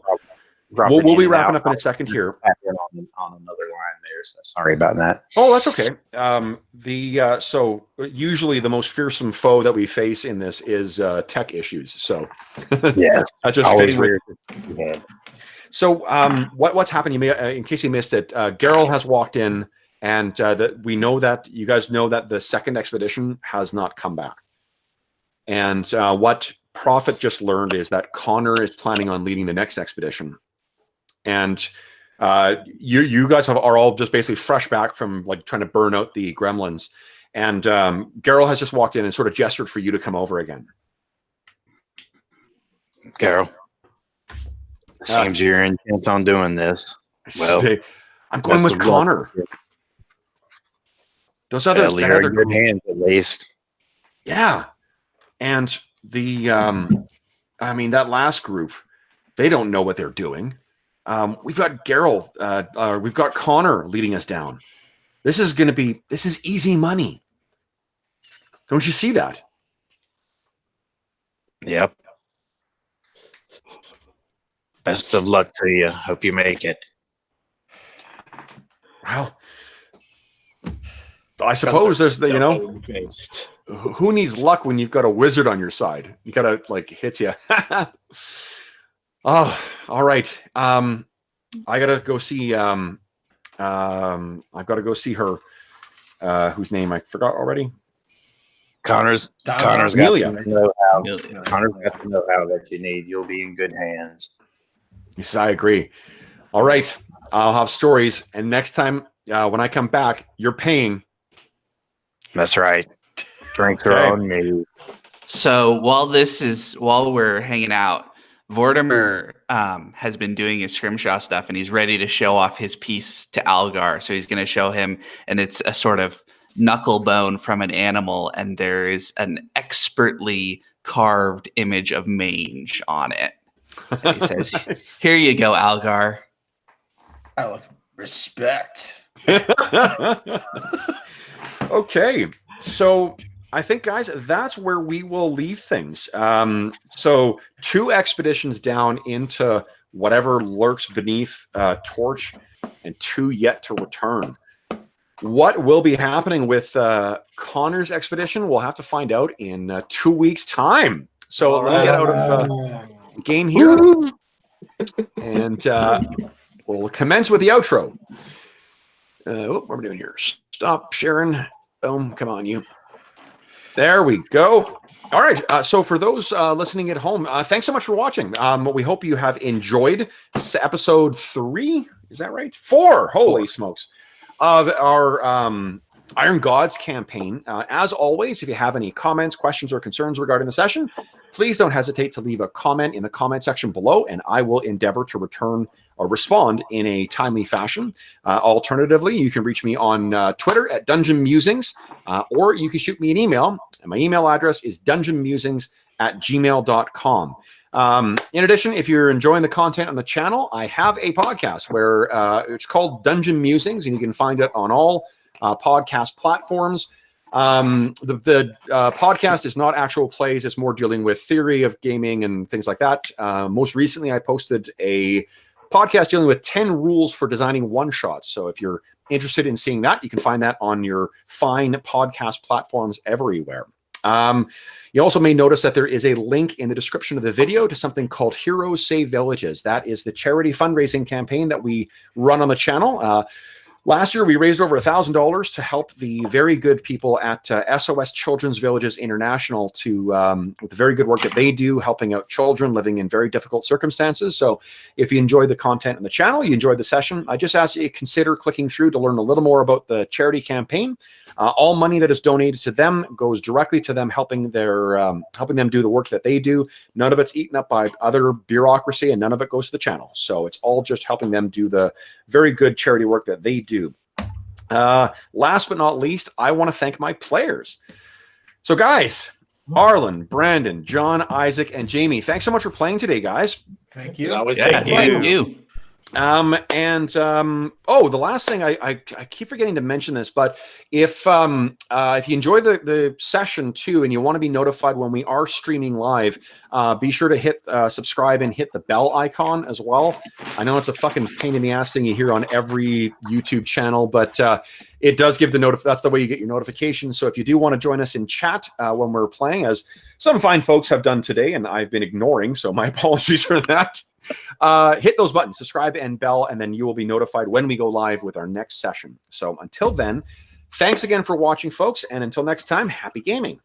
Dropping We'll be in and wrapping out. up in a second here. On another line there, so sorry about that. Oh, that's okay. So usually the most fearsome foe that we face in this is tech issues. So Yeah, that's just always fitting with. weird. Yeah. So what's happened? You may, in case you missed it, Geralt has walked in, and we know that you guys know that the second expedition has not come back. And what Prophet just learned is that Connor is planning on leading the next expedition. And you guys are all just basically fresh back from like trying to burn out the gremlins. And Geralt has just walked in and sort of gestured for you to come over again. Carol, seems you're intent on doing this. Well, I'm going with Connor. Those other, you're in good hands at least. Yeah, and that last group, they don't know what they're doing. We've got Geralt, we've got Connor leading us down. This is easy money. Don't you see that? Yep. Best of luck to you. Hope you make it. Well, I suppose there's who needs luck when you've got a wizard on your side? You gotta hit you. Oh, all right. I gotta go see. I've got to go see her. Whose name I forgot already. Connor's got Amelia. the know-how. Connor's got the know-how that you need. You'll be in good hands. Yes, I agree. All right, I'll have stories, and next time when I come back, you're paying. That's right. Drinks are on me. So while we're hanging out, Vortimer has been doing his scrimshaw stuff, and he's ready to show off his piece to Algar. So he's going to show him, and it's a sort of knuckle bone from an animal, and there is an expertly carved image of mange on it. And he says, Nice. "Here you go, Algar." I look respect. Okay, so I think, guys, that's where we will leave things. So 2 expeditions down into whatever lurks beneath Torch, and 2 yet to return. What will be happening with Connor's expedition? We'll have to find out in 2 weeks' time. So let me get out of game here, and we'll commence with the outro. What are we doing here? Stop sharing. Boom! Come on, you. There we go. All right. So for those listening at home, thanks so much for watching. We hope you have enjoyed episode 3. Is that right? 4. Holy smokes. Of our Iron Gods campaign. As always, if you have any comments, questions, or concerns regarding the session, please don't hesitate to leave a comment in the comment section below, and I will endeavor to return or respond in a timely fashion. Alternatively, you can reach me on Twitter at Dungeon Musings, or you can shoot me an email. And my email address is dungeonmusings@gmail.com. In addition, if you're enjoying the content on the channel, I have a podcast where it's called Dungeon Musings, and you can find it on all podcast platforms. The podcast is not actual plays. It's more dealing with theory of gaming and things like that. Most recently, I posted a podcast dealing with 10 rules for designing one-shots. So if you're interested in seeing that, you can find that on your fine podcast platforms everywhere. You also may notice that there is a link in the description of the video to something called Heroes Save Villages. That is the charity fundraising campaign that we run on the channel. Last year, we raised over $1,000 to help the very good people at SOS Children's Villages International with the very good work that they do, helping out children living in very difficult circumstances. So if you enjoyed the content on the channel, you enjoyed the session, I just ask you to consider clicking through to learn a little more about the charity campaign. All money that is donated to them goes directly to them, helping them do the work that they do. None of it's eaten up by other bureaucracy, and none of it goes to the channel. So it's all just helping them do the very good charity work that they do. Last but not least, I want to thank my players. So guys, Arlen, Brandon, John, Isaac, and Jamie, thanks so much for playing today, guys. Thank you. Thank you. The last thing, I keep forgetting to mention this, but if you enjoy the session too, and you want to be notified when we are streaming live, be sure to hit subscribe and hit the bell icon as well. I know it's a fucking pain in the ass thing you hear on every YouTube channel, but it does give that's the way you get your notifications. So if you do want to join us in chat when we're playing, as some fine folks have done today, and I've been ignoring, so my apologies for that. Hit those buttons, subscribe and bell, and then you will be notified when we go live with our next session. So until then, thanks again for watching, folks, and until next time, happy gaming.